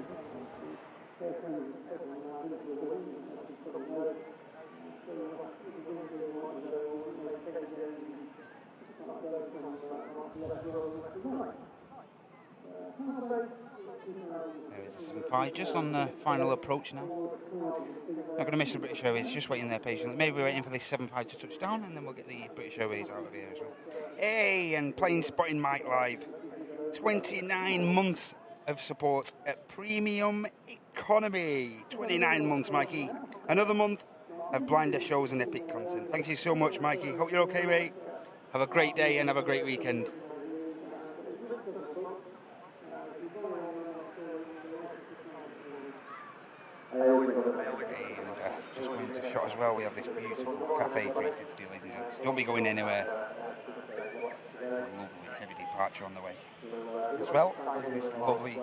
There's a 7.5 just on the final approach now. Not going to miss the British Airways, just waiting there patiently. Maybe we're waiting for this 7.5 to touch down and then we'll get the British Airways out of here as well. Hey, and Plane Spotting Mike Live. 29 months of support at Premium Economy. 29 months, Mikey. Another month of blinder shows and epic content. Thank you so much, Mikey. Hope you're okay, mate. Have a great day and have a great weekend. And just going into shot as well, we have this beautiful Cathay 350, ladies and gents. Don't be going anywhere. A lovely heavy departure on the way. As well as this lovely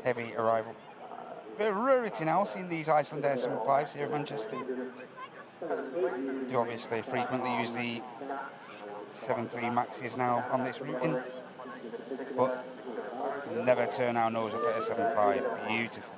heavy arrival. Bit of rarity now, seeing these Icelandair 7.5s here at Manchester. They obviously frequently use the 7.3 Maxes now on this routing, but we'll never turn our nose up at a 7.5. Beautiful.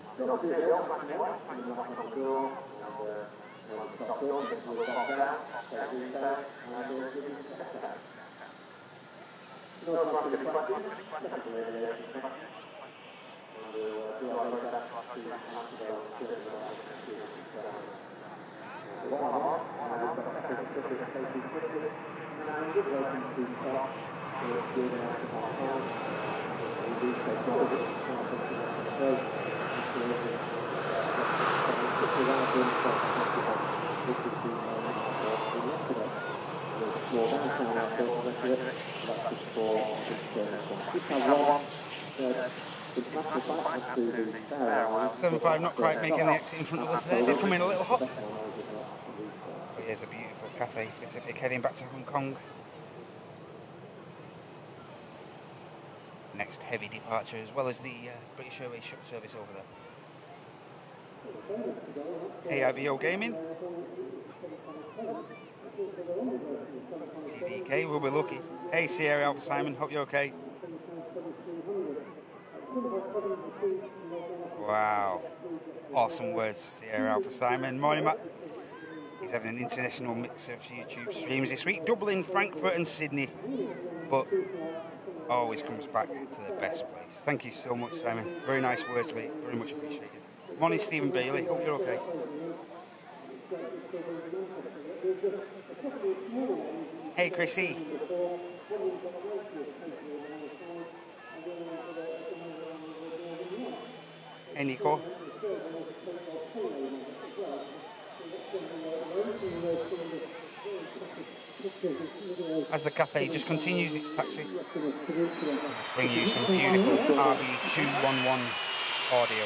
$7.5 not quite making the exit in front of us there. Did come in a little hot. But here's a beautiful Cathay Pacific heading back to Hong Kong. Next heavy departure, as well as the British Airways shuttle service over there. Hey, Avio Gaming. TDK, we'll be lucky. Hey, Sierra Alpha Simon, hope you're okay. Wow. Awesome words, Sierra Alpha Simon. Morning, Matt. He's had an international mix of YouTube streams this week. Dublin, Frankfurt and Sydney. But always comes back to the best place. Thank you so much, Simon. Very nice words, mate. Very much appreciated. Morning, Stephen Bailey. Hope you're okay. Hey, Chrissy. Hey, Nico. As the Cathay just continues its taxi, let's bring you some beautiful RB211 audio.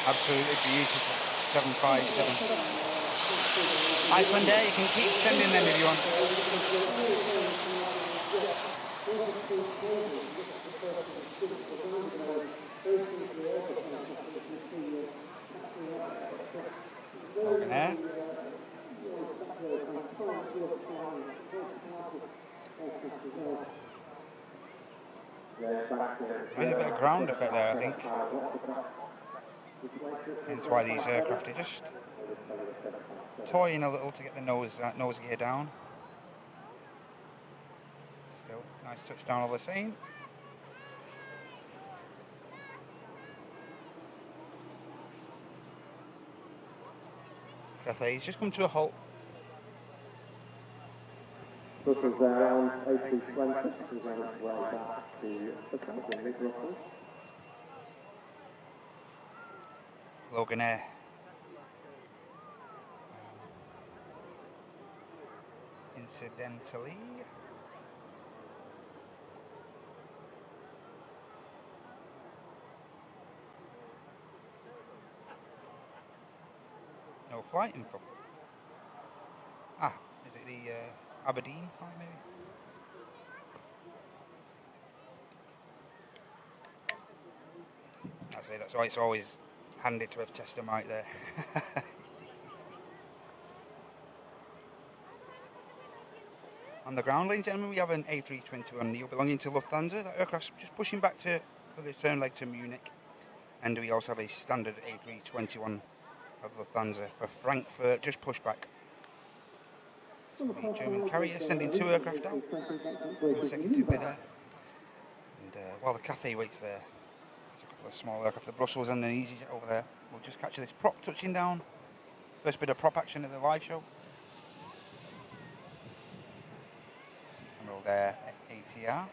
Absolutely beautiful. 757. Icelander, you can keep sending them if you want. Logan Air. There is a bit of ground effect there, I think. Hence why these aircraft are just toying a little to get the nose gear down. Still, nice touchdown all the same. Cathay's just come to a halt. Brussels Airlines A320 is on its way back to the Southern Brussels. Logan Air. Incidentally, no flight info. Ah, is it the Aberdeen flight maybe? I say that's why it's always handy to have Chester Mike there. On the ground, ladies and gentlemen, we have an A321 Neo belonging to Lufthansa. That aircraft's just pushing back for the return leg to Munich. And we also have a standard A321 of Lufthansa for Frankfurt, just push back. So the German carrier sending 2 aircraft out consecutively there. And while the Cathay waits there, there's a couple of small aircraft, the Brussels and an EasyJet over there. We'll just capture this prop touching down. First bit of prop action of the live show. Emerald Air ATR.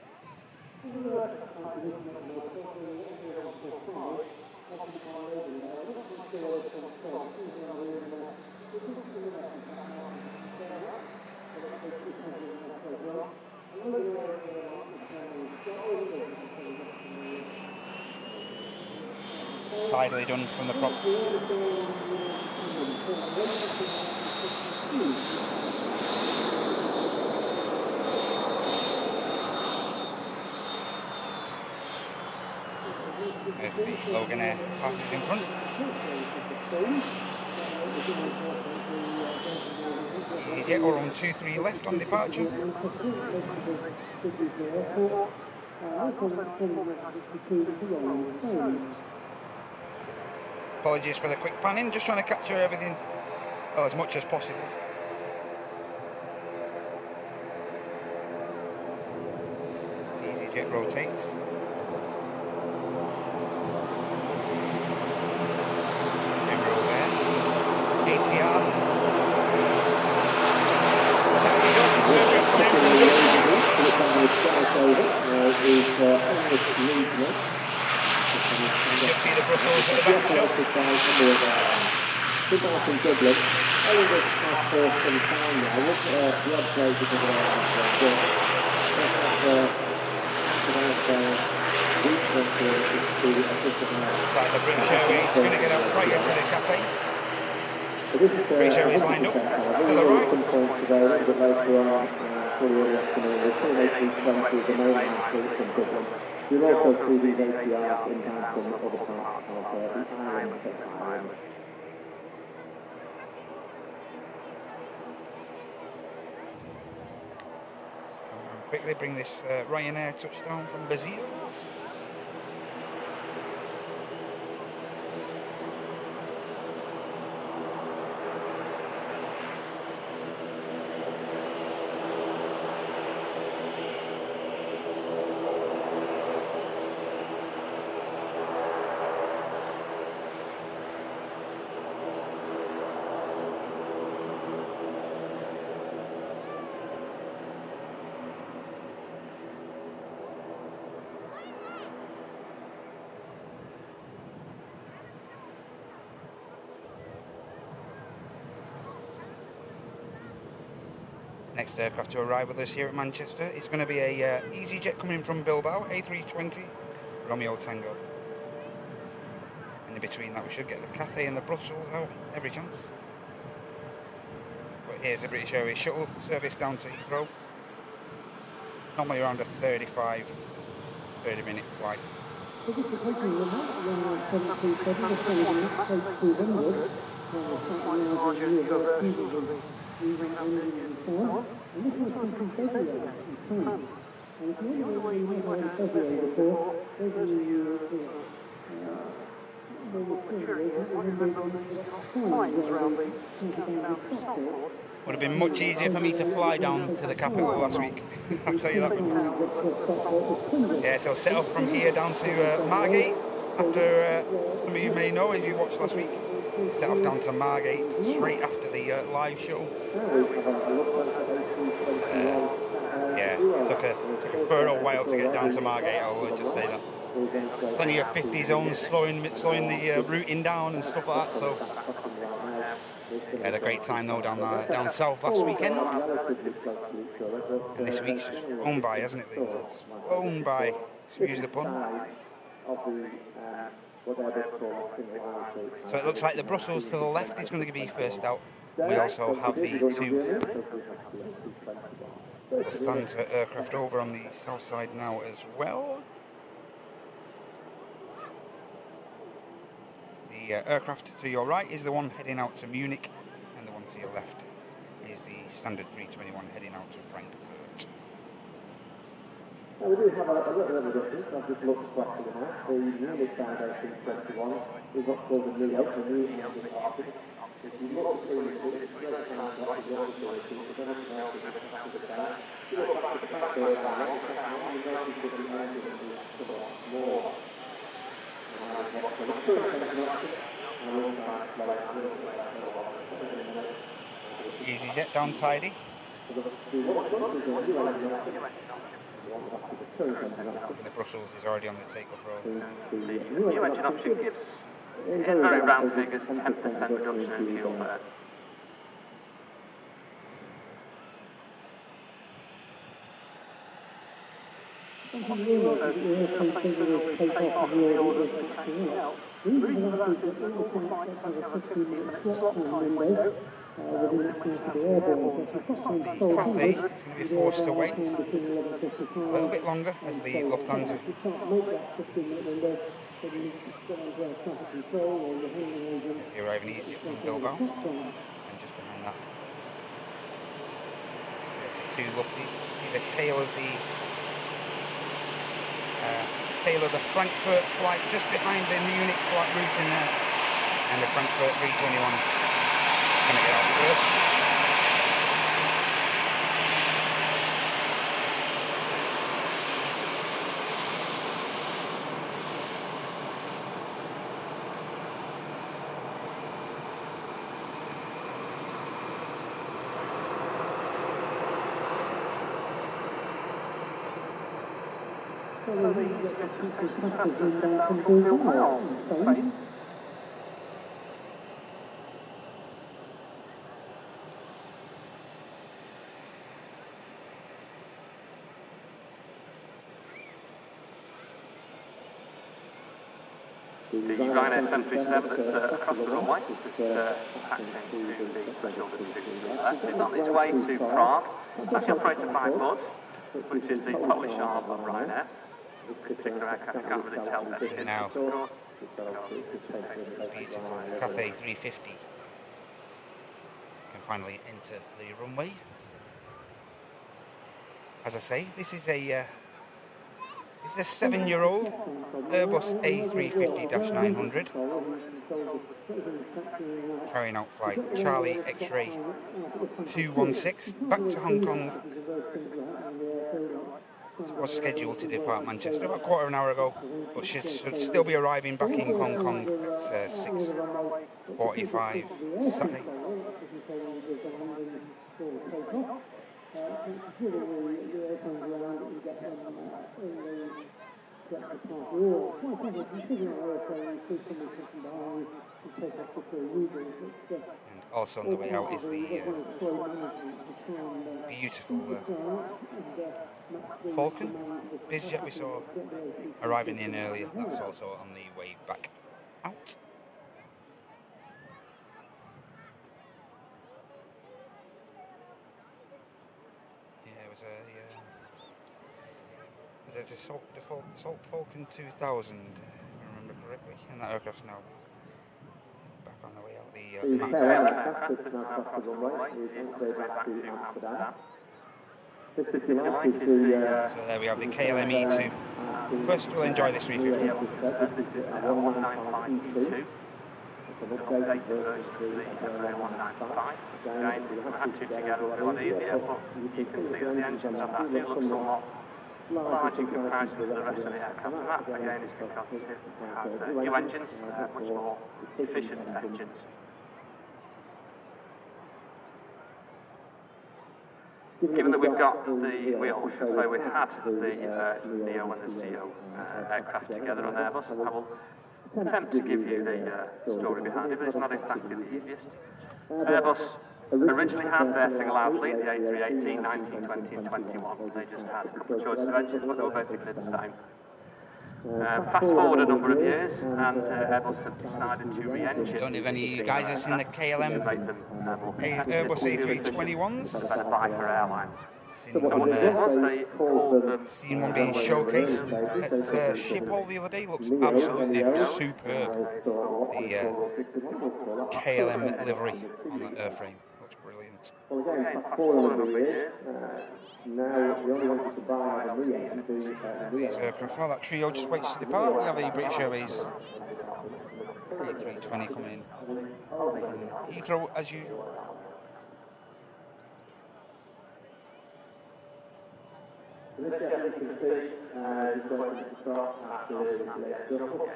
Tidally done from the prop. There's the Logan Air passes in front. EasyJet are on 2-3 left on departure. Apologies for the quick panning, just trying to capture everything, well, as much as possible. EasyJet rotates. Emerald there. ATR. Taxis up. You just see the Brussels at the back of the show. From Dublin, only this past some time now, the odd place because of Like the British Airways going to get up prior to the Cathay. British Airways lined up to the right. You'll also see these ATRs inbound from other parts of Ireland. Quickly bring this Ryanair touchdown from Brazil. Next aircraft to arrive with us here at Manchester is going to be a EasyJet coming from Bilbao, A320 Romeo Tango. in between that we should get the Cathay and the Brussels out, every chance. But here's the British Airways shuttle service down to Heathrow. Normally around a 30 minute flight. Would have been much easier for me to fly down to the capital last week, I'll tell you that. Yeah, so set off from here down to Margate, after some of you may know if you watched last week. Set off down to Margate straight after the live show. Yeah, took a thorough while to get down to Margate, I will just say that. Plenty of 50 zones slowing the routing down and stuff like that, so had a great time though down south last weekend. And this week's just flown by, hasn't it? It's flown by, excuse the pun. So it looks like the Brussels to the left is going to be first out. We also have the two Lufthansa aircraft over on the south side now as well. The aircraft to your right is the one heading out to Munich, and the one to your left is the standard 321 heading out to Frankfurt. Now we do have a little bit of a difference. I've just looked back to the map. The Munich Foundation 21 is what's called the NEO, the New England Department. If you look through the straight down to the operations, the benefit now is just after the down. If you look back to the back there, you notice that the engine is somewhat more. Easy jet down tidy. The Brussels is already on the takeoff roll. The new engine option gives, in very round figures, 10% reduction in fuel burn. The airplanes will take off in the order of the taking out. The reason for that is that local flights only have a 15-minute slot time window within the airborne. The Cathay is going to be forced to wait a little bit longer as the Lufthansa. You can't make that 15-minute window, so you need to get onto air traffic control or your handling agent. As the arriving easy from Bilbao, and just behind that, the two Lufties. See the tail of the Frankfurt flight just behind the Munich flight route in there, and the Frankfurt 321 is going to get out first. So the passengers in from Bilbao in Spain. The Ryanair 737 that's across the runway is just attaching to the shoulder to the left. It's on its way to Prague. It's actually operated by Buzz, which is the Polish arm of Ryanair. This particular aircraft, you can't really tell that it is. Now, beautiful Cathay 350 can finally enter the runway. As I say, this is a 7-year-old Airbus A350-900 carrying out flight Charlie X-ray 216 back to Hong Kong. Was scheduled to depart Manchester about a quarter of an hour ago, but should still be arriving back in Hong Kong at 6:45 Saturday. And also on the way out is the beautiful Falcon BizJet we saw arriving in earlier. That's also on the way back out. was a Dassault Falcon 2000, if I remember correctly, and that aircraft's now back on the way out. The Mac. So there we have the KLM E2. First, we'll enjoy this 350. This is 195E2. It's an updated version of the FriYAY 195. Again, we had two together a lot easier, but you can see that the engines on that do look somewhat large in comparison to the rest of the aircraft. And that, again, is because it has new engines, much more efficient engines. Given that we've got the wheels, so we had the NEO and the CO aircraft together on Airbus, I will attempt to give you the story behind it, but it's not exactly the easiest. Airbus originally had their single-aisle fleet, the A318, 19, 20 and 21. They just had a couple of choices of engines, but they were basically the same. Fast forward a number of years, and Airbus have decided to re-engine. Don't know if any of you guys have seen the KLM Airbus A321s. Better buy for airlines. Seen one being showcased at Schiphol the other day. Looks absolutely superb. The KLM livery on that airframe looks brilliant. Well, again, fast forward a number of years. Now, we only wanted to buy the These aircraft, well, that trio just waits to depart. We have a British Airways A320 coming in from Heathrow as usual. This gentleman can see is going to start after the shuffle.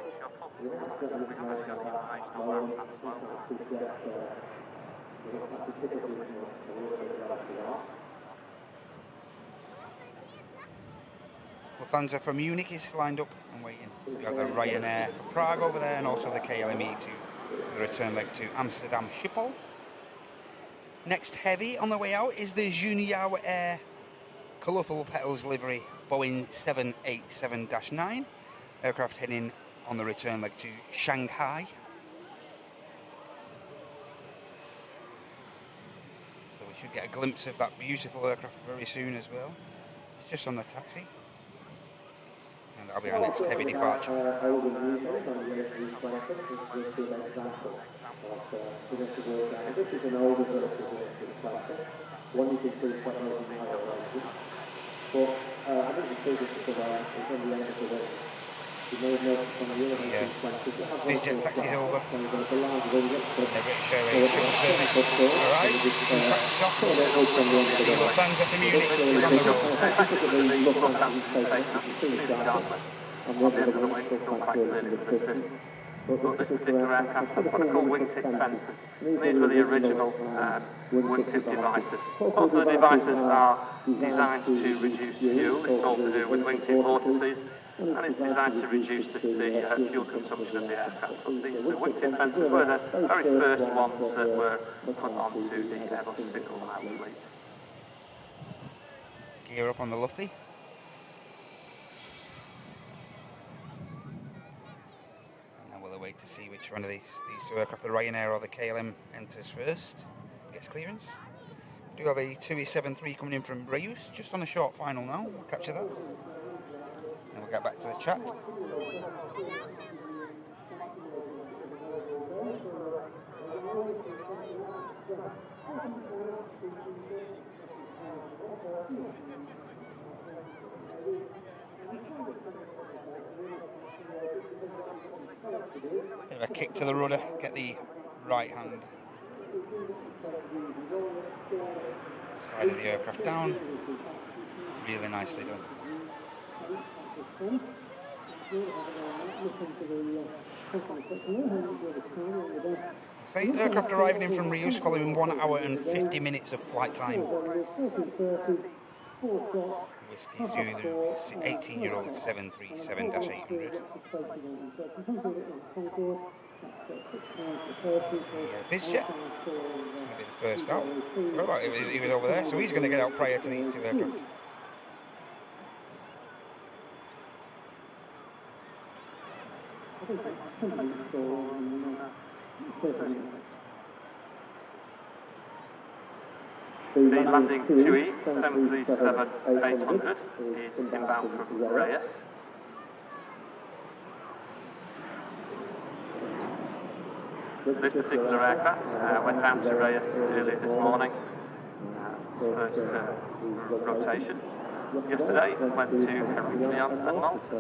Lufthansa from Munich is lined up and waiting. We have the Ryanair for Prague over there, and also the KLM E2 for the return leg to Amsterdam Schiphol. Next heavy on the way out is the Junior Air colourful petals livery Boeing 787-9 aircraft heading on the return leg to Shanghai. So we should get a glimpse of that beautiful aircraft very soon as well. It's just on the taxi. And that'll be our next heavy departure. This is an older version of the classic. One you can see quite over the higher ranges. But I think the biggest is around is on the end of the way. You may have noticed on the other hand, BizJet taxi's over. the The British Airways shuttle service arrived in taxi shop. The Lufthansa to Munich is on the road. And the other one still quite clearly in the distance. But this particular aircraft has what are called wingtip fences. These were the original wingtip devices. Both of the devices are designed to reduce fuel. It's all to do with wingtip vortices, and it's designed to reduce the fuel consumption of the aircraft. So the wingtip fences were the very first ones that were put onto the Airbus single-aisle fleet. Gear up on the Luffy. Wait to see which one of these two aircraft, the Ryanair or the KLM, enters first, gets clearance. We do have a 2E73 coming in from Reus, just on a short final now. We'll capture that. And we'll get back to the chat. Bit of a kick to the rudder, get the right hand side of the aircraft down. Really nicely done. So aircraft arriving in from Reus following 1 hour and 50 minutes of flight time. Whiskey Zulu 18-year-old 737-800. BizJet is going to be the first out. Oh, he was over there, so he's going to get out prior to these two aircraft. The landing 2E 737-800 is inbound from Reyes. This particular aircraft went down to Reyes earlier this morning. First rotation. Yesterday went to Heraklion and Malta, so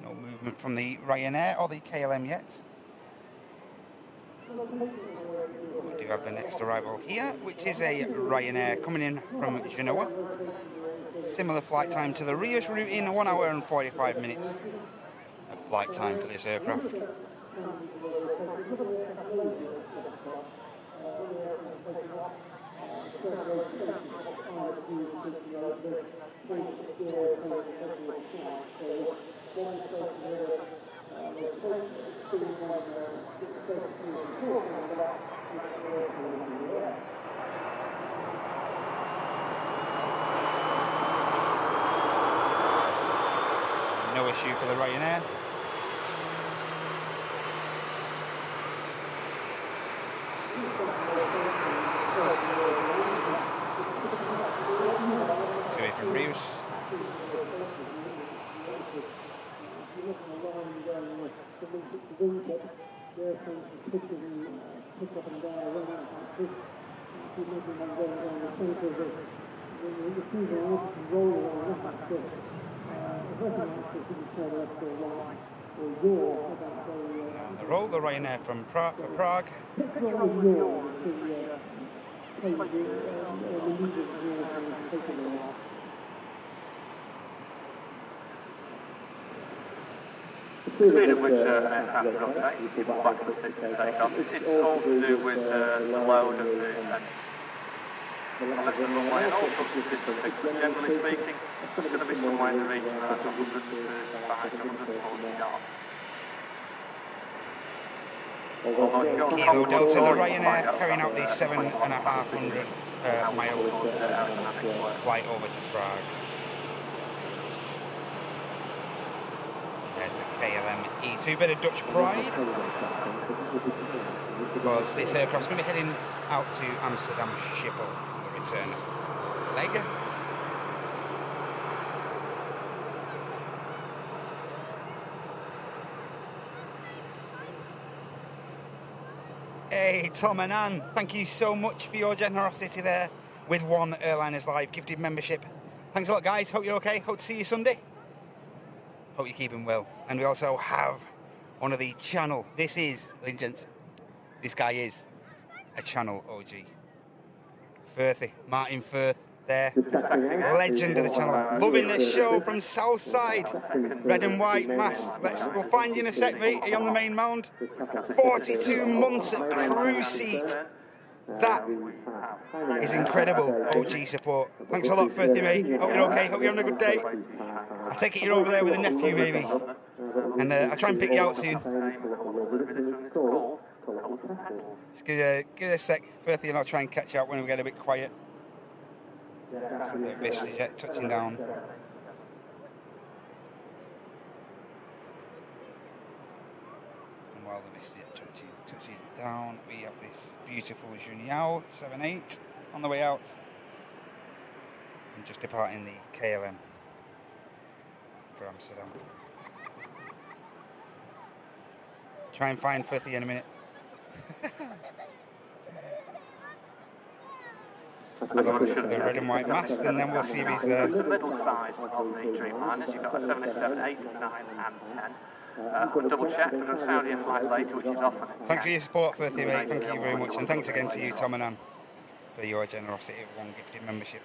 no movement from the Ryanair or the KLM yet. We do have the next arrival here, which is a Ryanair coming in from Genoa. Similar flight time to the Rios route in 1 hour and 45 minutes of flight time for this aircraft. No issue for the Ryanair. Two from Rios. On the roll, the Ryanair from Prague for Prague. The speed at which an aircraft rotates, people back to the stick to take off, it's all to do with the load of the lift and runway and all sorts of different things. But generally speaking, it's going to be somewhere in the region of 135 to 140 knots. Kilo Delta, the Ryanair carrying out the 7,500 mile flight over to Prague. There's the KLM E2, bit of Dutch pride, because this aircraft's going to be heading out to Amsterdam Schiphol on the return leg. Hey, Tom and Anne, thank you so much for your generosity there with One Airliners Live gifted membership. Thanks a lot, guys. Hope you're okay. Hope to see you Sunday. Hope you're keeping well. And we also have one of the channel. This is, ladies and gents, this guy is a channel OG. Firthy, Martin Firth there. Legend of the channel. Loving the show from Southside. Red and white mast. We'll find you in a sec, mate. Are you on the main mound? 42 months at crew seat. That is incredible OG support. Thanks a lot, Firthy, mate. Hope you're okay. Hope you're having a good day. I take it you're over there with a nephew, maybe. And I'll try and pick you out soon. Just give it a sec, Firthy, and I'll try and catch you out when we get a bit quiet. So the VistaJet touching down. And while the VistaJet touches down, we have this beautiful Juniao 78 on the way out. And just departing the KLM for Amsterdam. Try and find Firthy in a minute. We'll have a look at the red and white mast, and then we'll see if he's there. The middle size on the Dreamliners, you've got a 787, 8, 9 and 10. Double check, we've got a Saudi flight later, which is off. Thanks for your support, Firthy, mate. Thank you very much. And thanks again to you, Tom and Anne, for your generosity of one gifted membership.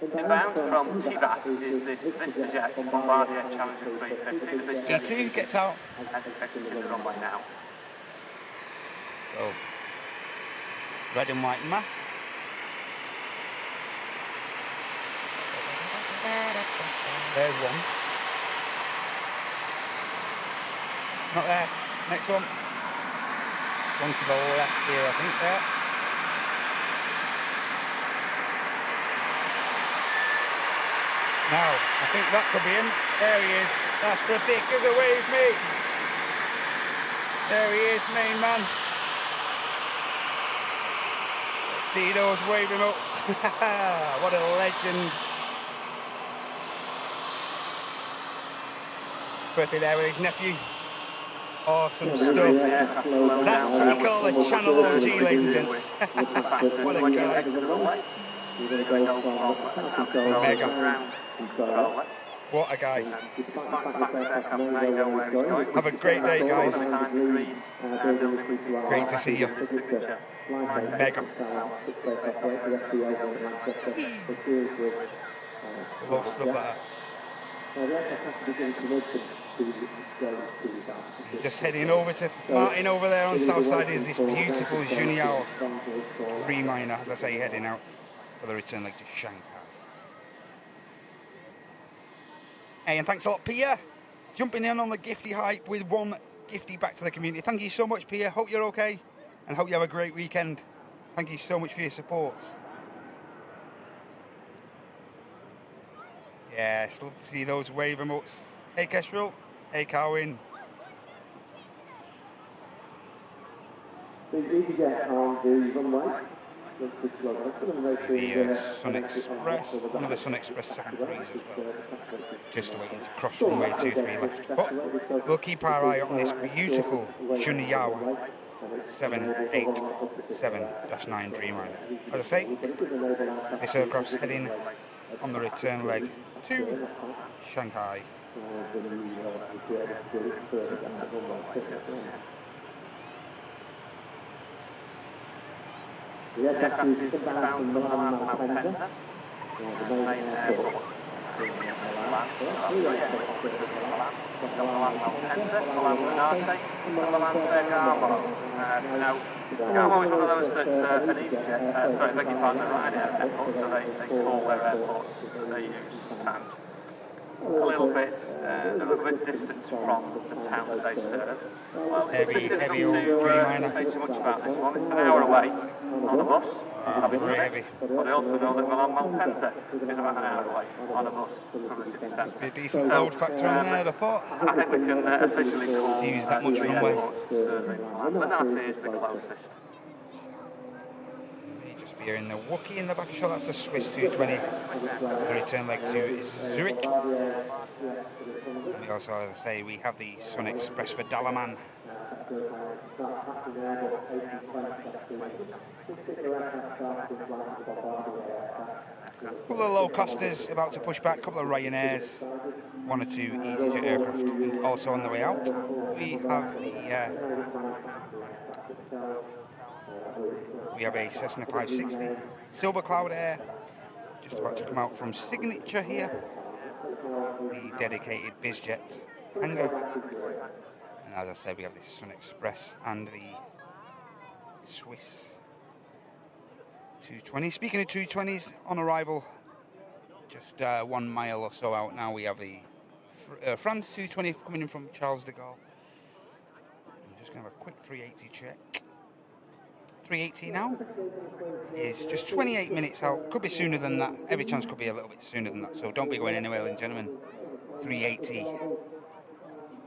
Inbound from Tivat is this VistaJet Bombardier Challenger 350. E2 gets out. And expected to the runway now. So, red and white mast. There's one. Not there. Next one. One to the left here, I think, there. Now, I think that could be him. There he is. That's the thick as a wave, mate. There he is, main man. Let's see those wave remotes. What a legend. Birthday there with his nephew. Awesome stuff. That's what you call a channel OG, ladies and gents. What a guy. Mega. What a guy. Have a great day, guys. Great to see you. Mega. Love stuff like that. Just heading over to Martin over there on south side is this beautiful Junior Dreamliner, as I say, heading out for the return leg to Shanghai. Hey, and thanks a lot, Pia, jumping in on the gifty hype with one gifty back to the community. Thank you so much, Pia. Hope you're okay and hope you have a great weekend. Thank you so much for your support. Yes, love to see those wave emotes. Hey, Kestrel. Hey, Carwin. The Sun Express, one of the Sun Express 7.3s as well. Just waiting to cross runway 23 left. But we'll keep our eye on this beautiful Junior 787-9 Dreamliner. As I say, this aircraft's heading on the return leg to Shanghai. The aircraft is bound from Milan Malpensa, the main airport. Garmo is one of those that's an EasyJet, sorry, beg your pardon, Ryanair airport, so they call their airports that they use and a little bit distant from the town that they serve. Well, heavy old Dreamliner. Say too much about this one. It's an hour away on a bus. Very heavy. But I also know that Milan Malpensa is about an hour away on a bus from the city centre. Be a decent load factor on there, I thought. I think we can officially call to use that much runway. But that is the closest. Just be in the Wookiee in the back of shot. That's the Swiss 220. The return leg to Zurich. And we also, as I say, we have the Sun Express for Dalaman. Couple of low costers about to push back, couple of Ryanairs, one or two EasyJet aircraft, and also on the way out we have a Cessna 560 Silver Cloud Air, just about to come out from Signature here, the dedicated BizJet hangar. And as I said, we have the Sun Express and the Swiss 220. Speaking of 220s, on arrival, just 1 mile or so out now, we have the France 220 coming in from Charles de Gaulle. I'm just going to have a quick 380 check. 380 now is just 28 minutes out. Could be sooner than that. Every chance could be a little bit sooner than that. So don't be going anywhere, ladies and gentlemen. 380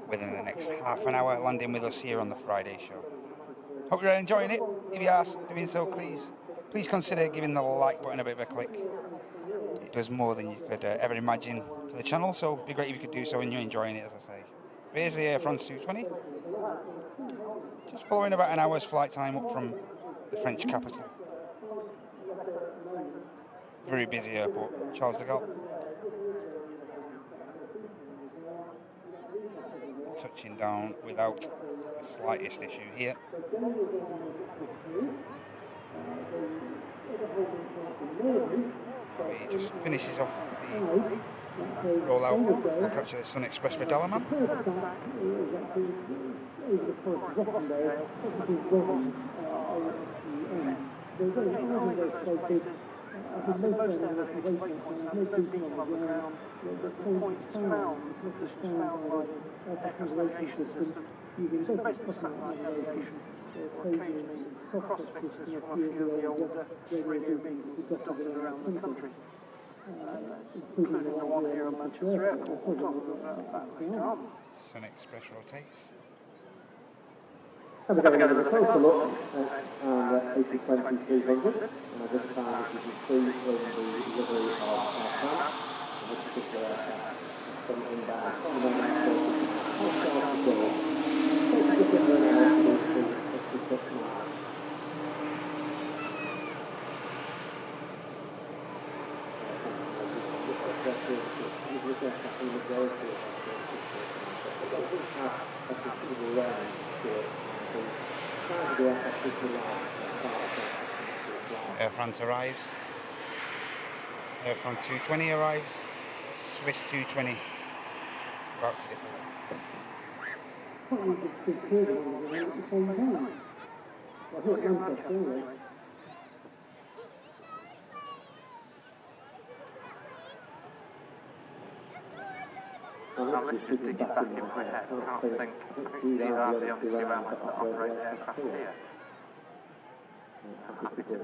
within the next half an hour, landing with us here on the Friday show. Hope you're enjoying it. If you are doing so, please consider giving the like button a bit of a click. It does more than you could ever imagine for the channel, so it'd be great if you could do so and you're enjoying it, as I say. Here's the Air France 220. Just following about an hour's flight time up from the French capital. Very busy airport, Charles de Gaulle. Touching down without the slightest issue here. He just finishes off the rollout. We'll capture the Sun Express for Dalaman. I think most waypoints have no people on the ground. The points found by the aircraft navigation system using basically satellite navigation, occasionally cross-fixes from a few of the older radio beams dotted around the country, including the one here at Manchester Airport. We'll talk about that later on. Sun Express rotates. Have a go with a closer look at A320-300, this time this is free from the delivery of aircraft, and this particular aircraft from inbound from the takes just over an hour to do 66 miles. Air France arrives. Air France 220 arrives. Swiss 220 about to depart. Now let's just dig it back in my head. I can't think these are the only two airlines that operate the aircraft here. I'm happy to be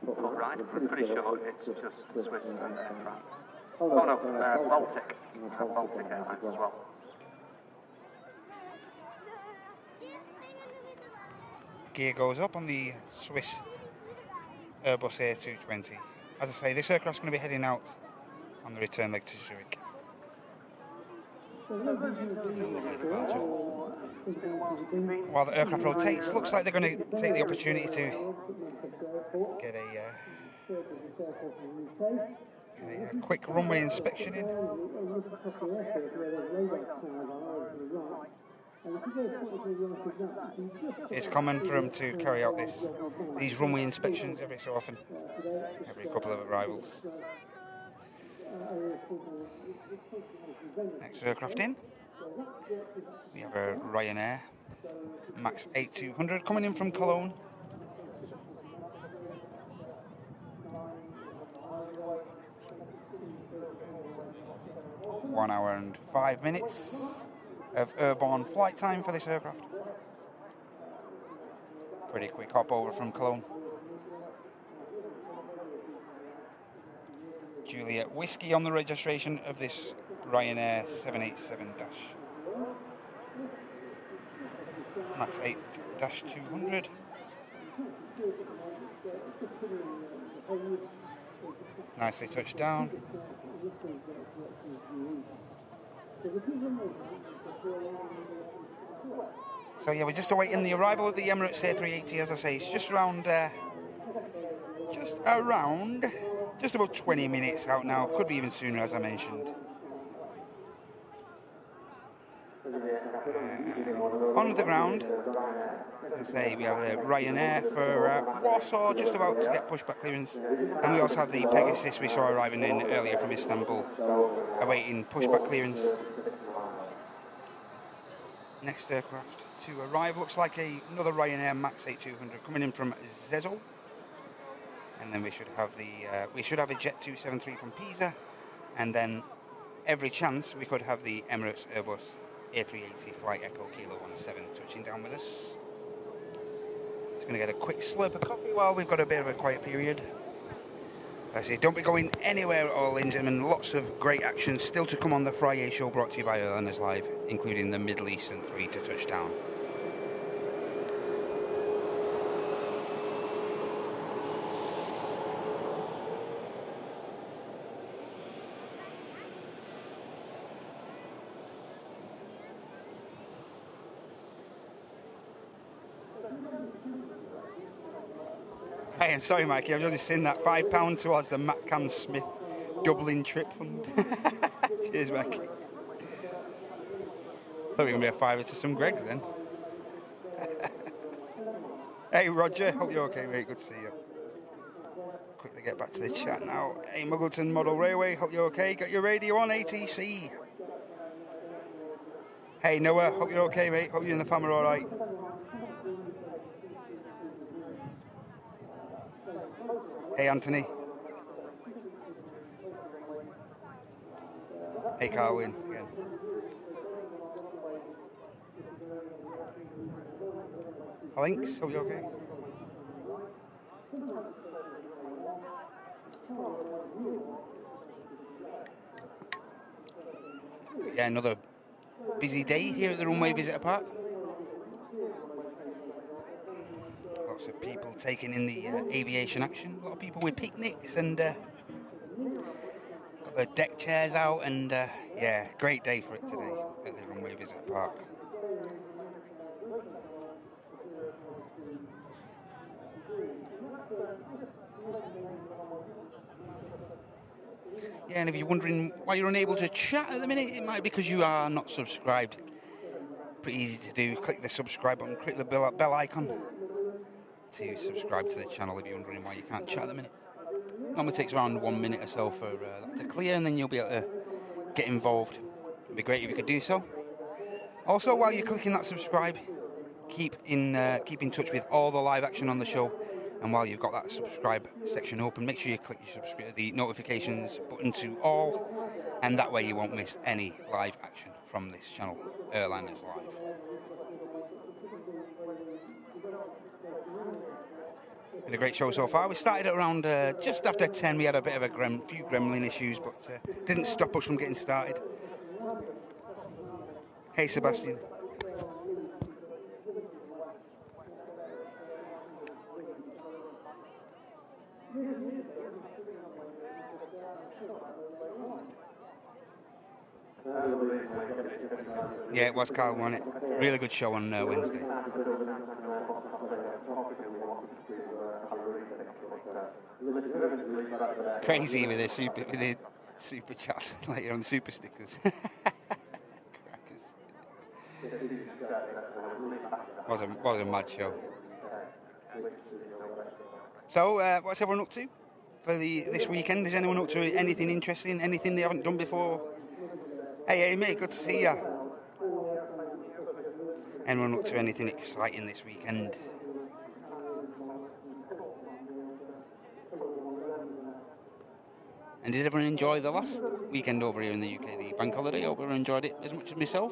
put right. I'm pretty sure it's just Swiss and Air France. Oh no, Baltic. Baltic Airlines as well. Gear goes up on the Swiss Airbus A220. As I say, this aircraft's going to be heading out on the return leg to Zurich. While the aircraft rotates, looks like they're going to take the opportunity to get a quick runway inspection in. It's common for them to carry out these runway inspections every so often, every couple of arrivals. Next aircraft in, we have a Ryanair Max 8200 coming in from Cologne. One hour and 5 minutes of airborne flight time for this aircraft. Pretty quick hop over from Cologne. Juliet Whiskey on the registration of this Ryanair 787 Max 8-200. Nicely touched down. So yeah, we're just awaiting the arrival of the Emirates A380. As I say, it's just about 20 minutes out now. Could be even sooner, as I mentioned. On the ground, as I say, we have the Ryanair for Warsaw, just about to get pushback clearance, and we also have the Pegasus we saw arriving in earlier from Istanbul, awaiting pushback clearance. Next aircraft to arrive looks like another Ryanair Max 8200 coming in from Zezo, and then we should have a Jet 273 from Pisa, and then every chance we could have the Emirates Airbus A380 Flight Echo Kilo 17 touching down with us. Just going to get a quick slurp of coffee while we've got a bit of a quiet period. I say, don't be going anywhere at all, ladies and gentlemen. Lots of great action still to come on the FriYAY show, brought to you by Airliners Live, including the Middle Eastern 3 to touchdown. Hey, and sorry, Mikey, I've just seen that £5 towards the Matt Cam Smith Dublin trip fund. Cheers, Mikey. Thought we were going to be a fiver to some Gregs then. Hey, Roger, hope you're okay, mate. Good to see you. Quickly get back to the chat now. Hey, Muggleton Model Railway, hope you're okay. Got your radio on, ATC. Hey, Noah, hope you're okay, mate. Hope you and the fam are all right. Hey, Anthony. Hey, Carwin, again. Links, hope you're okay. Yeah, another busy day here at the Runway Visitor Park. lots of people taking in the aviation action. A lot of people with picnics and got their deck chairs out, and yeah, great day for it today at the Runway Visitor Park. Yeah, and if you're wondering why you're unable to chat at the minute, it might be because you are not subscribed. Pretty easy to do. Click the subscribe button, click the bell icon to subscribe to the channel if you're wondering why you can't chat at the minute. Normally takes around 1 minute or so for that to clear, and then you'll be able to get involved. It'd be great if you could do so. Also, while you're clicking that subscribe, keep in touch with all the live action on the show. And while you've got that subscribe section open, make sure you click the notifications button to all, and that way you won't miss any live action from this channel, Airliners Live. Been a great show so far. We started at around just after 10. We had a bit of a few gremlin issues, but didn't stop us from getting started. Hey, Sebastian. Yeah, it was Carl, wasn't it? Really good show on Wednesday. Crazy with the super chats later on the super stickers. Crackers. Was a mad show. So, what's everyone up to for this weekend? Is anyone up to anything interesting? Anything they haven't done before? Hey, mate, good to see ya. Anyone up to anything exciting this weekend? And did everyone enjoy the last weekend over here in the UK, the bank holiday? I hope everyone enjoyed it as much as myself.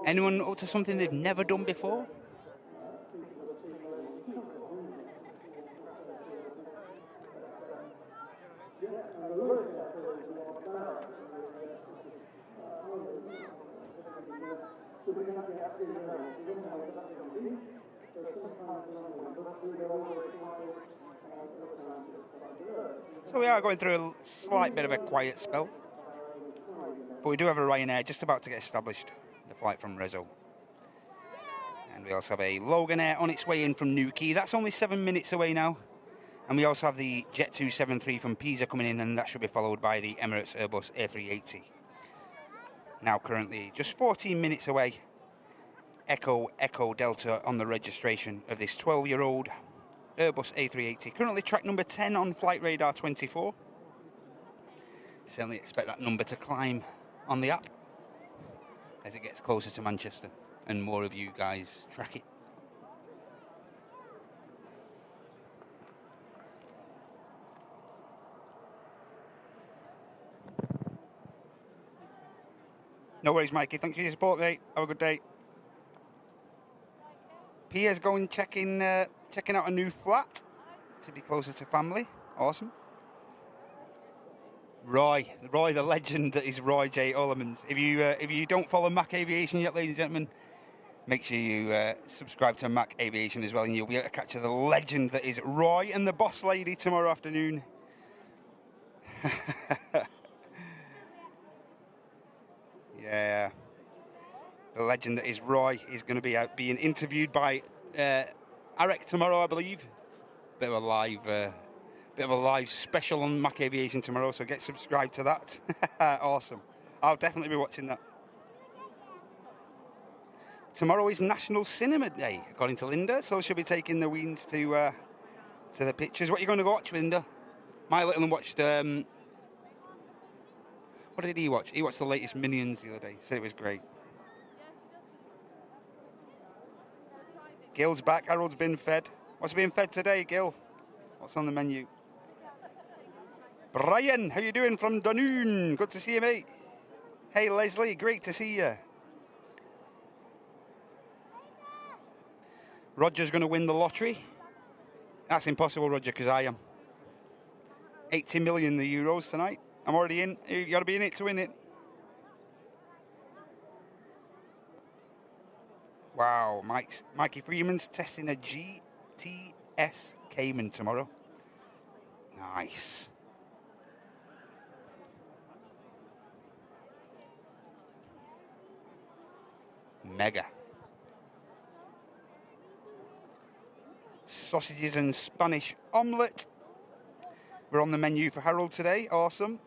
Anyone up to something they've never done before? So we are going through a slight bit of a quiet spell, but we do have a Ryanair just about to get established, the flight from Rezo. And we also have a Logan Air on its way in from Newquay. That's only 7 minutes away now. And we also have the Jet 273 from Pisa coming in, and that should be followed by the Emirates Airbus A380. Now currently just 14 minutes away. Echo Delta on the registration of this 12-year-old Airbus A380. Currently track number 10 on Flight Radar 24. Certainly expect that number to climb on the app as it gets closer to Manchester and more of you guys track it. No worries, Mikey. Thanks for your support, mate. Have a good day. Pia's going checking out a new flat to be closer to family. Awesome. Roy, the legend that is Roy J. Olemans. If you don't follow Mac Aviation yet, ladies and gentlemen, make sure you subscribe to Mac Aviation as well, and you'll be able to capture the legend that is Roy and the boss lady tomorrow afternoon. Yeah. The legend that is Roy is going to be being interviewed by Arek tomorrow, I believe. Bit of a live special on Mac Aviation tomorrow, so get subscribed to that. Awesome. I'll definitely be watching that. Tomorrow is National Cinema Day, according to Linda, so she'll be taking the weens to the pictures. What are you going to go watch, Linda? My little one watched... what did he watch? He watched the latest Minions the other day. Said it was great. Gil's back. Harold's been fed. What's being fed today, Gil? What's on the menu? Brian, how you doing from Dunoon? Good to see you, mate. Hey, Leslie, great to see you. Roger's going to win the lottery. That's impossible, Roger, because I am. 80 million the euros tonight. I'm already in. You got to be in it to win it. Wow, Mikey Freeman's testing a GTS Cayman tomorrow. Nice. Mega. Sausages and Spanish omelette. We're on the menu for Harold today. Awesome.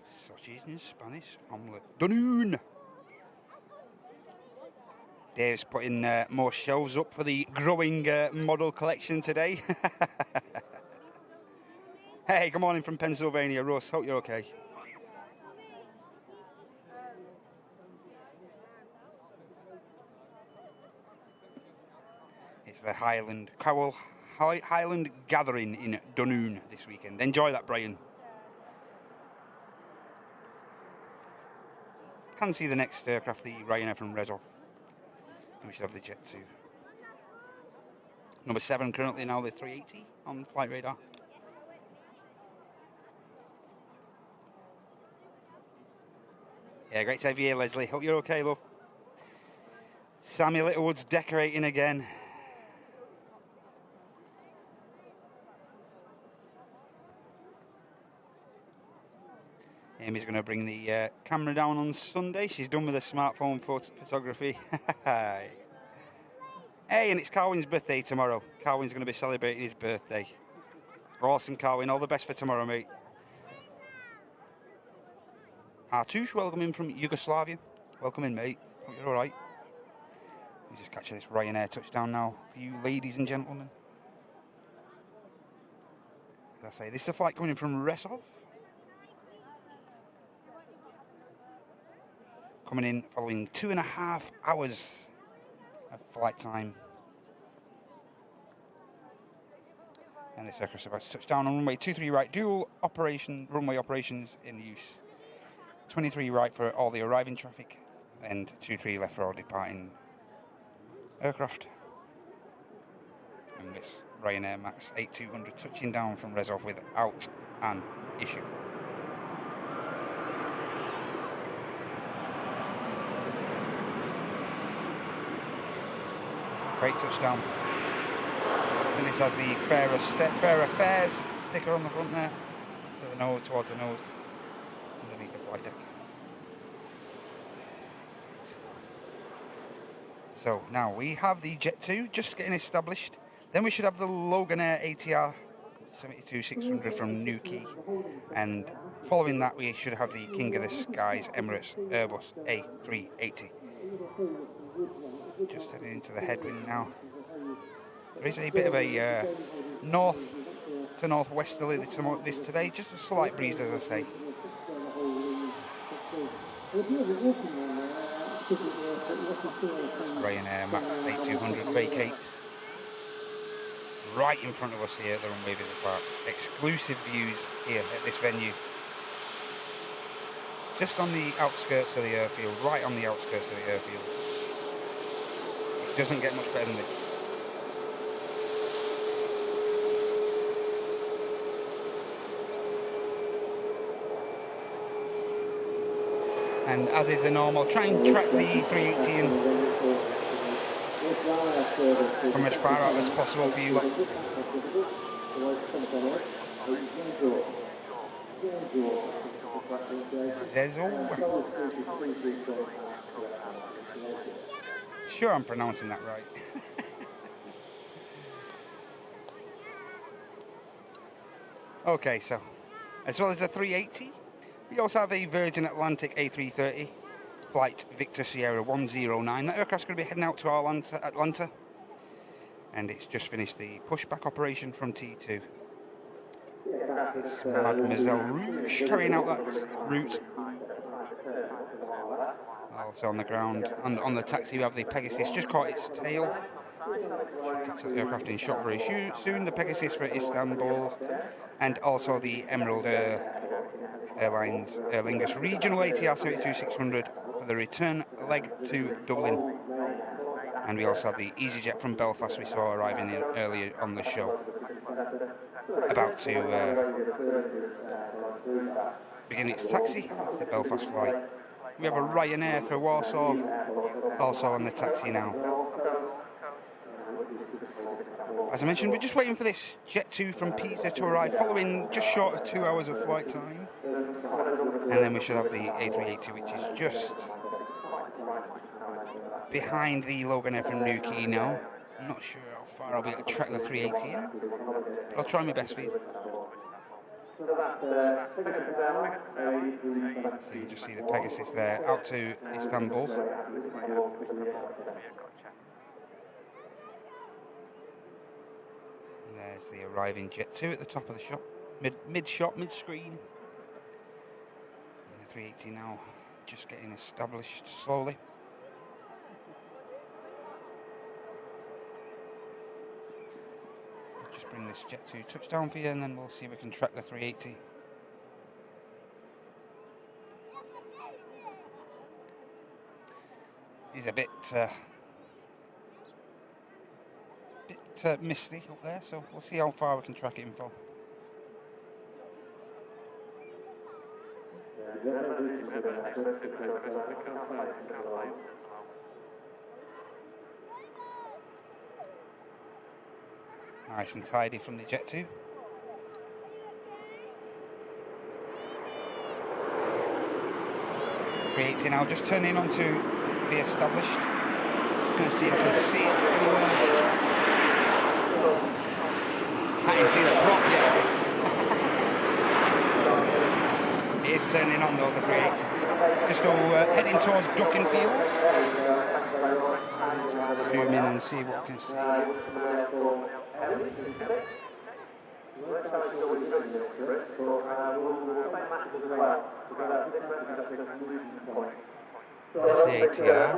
Sausage and Spanish omelette. Dunoon. Dave's putting more shelves up for the growing model collection today. Hey, good morning from Pennsylvania, Russ. Hope you're okay. It's the Highland Gathering in Dunoon this weekend. Enjoy that, Brian. Can see the next aircraft, the Ryanair from Rezov. And we should have the Jet 2. Number 7 currently now the 380 on flight radar. Yeah, great to have you here, Leslie. Hope you're okay, love. Sammy Littlewood's decorating again. Amy's going to bring the camera down on Sunday. She's done with the smartphone photography. Hey, and it's Carwin's birthday tomorrow. Carwin's going to be celebrating his birthday. Awesome, Carwin. All the best for tomorrow, mate. Artush, welcome in from Yugoslavia. Welcome in, mate. Hope you're all right. Let me just catch this Ryanair touchdown now for you ladies and gentlemen. As I say, this is a flight coming in from Resov. Coming in following 2.5 hours of flight time. And this aircraft is about to touch down on runway 23 right. Dual runway operations in use. 23 right for all the arriving traffic and 23 left for all departing aircraft. And this Ryanair Max 8200 touching down from Rezov without an issue. Great touchdown. And this has the Fairer Fares sticker on the front there. To the nose, towards the nose. Underneath the flight deck. So now we have the Jet 2 just getting established. Then we should have the Loganair ATR 72-600 from Newquay. And following that we should have the King of the Skies Emirates Airbus A380. Just heading into the headwind now. There is a bit of a north to northwesterly this today, just a slight breeze, as I say. Ryanair Max 8200 vacates right in front of us here at the runway visit park. Exclusive views here at this venue. Just on the outskirts of the airfield, right on the outskirts of the airfield. It doesn't get much better than this. And as is the normal, try and track the 380 in from as far out as possible for you. Zezo. Sure I'm pronouncing that right. Okay, so as well as the 380, we also have a Virgin Atlantic A330 flight Victor Sierra 109. That aircraft's going to be heading out to Atlanta, and it's just finished the pushback operation from T2. It's Mademoiselle Rouge carrying out that route. Also on the ground, on the taxi, we have the Pegasus, just caught its tail. Should catch the aircraft in shot very soon. The Pegasus for Istanbul, and also the Emerald Airlines Aer Lingus Regional ATR 72-600 for the return leg to Dublin. And we also have the EasyJet from Belfast we saw arriving in earlier on the show. About to begin its taxi. That's the Belfast flight. We have a Ryanair for Warsaw, also on the taxi now. As I mentioned, we're just waiting for this Jet 2 from Pisa to arrive, following just short of 2 hours of flight time. And then we should have the A380, which is just behind the Logan Air from Newquay now. I'm not sure how far I'll be able to track the 380 in, but I'll try my best for you. So you just see the Pegasus there, out to Istanbul. And there's the arriving Jet 2 at the top of the shot, mid-shot, mid-screen. And the 380 now just getting established slowly. I'll just bring this Jet 2 touchdown for you, and then we'll see if we can track the 380. He's a bit misty up there, so we'll see how far we can track it in for. Nice and tidy from the Jet 2. .380 now, just turning on to be established. Just going to see if I can see it anywhere. Can't even see the prop yet. It is turning on though, the 380. Just heading towards Ducking Field. Let's zoom in and see what we can see. There's the ATR.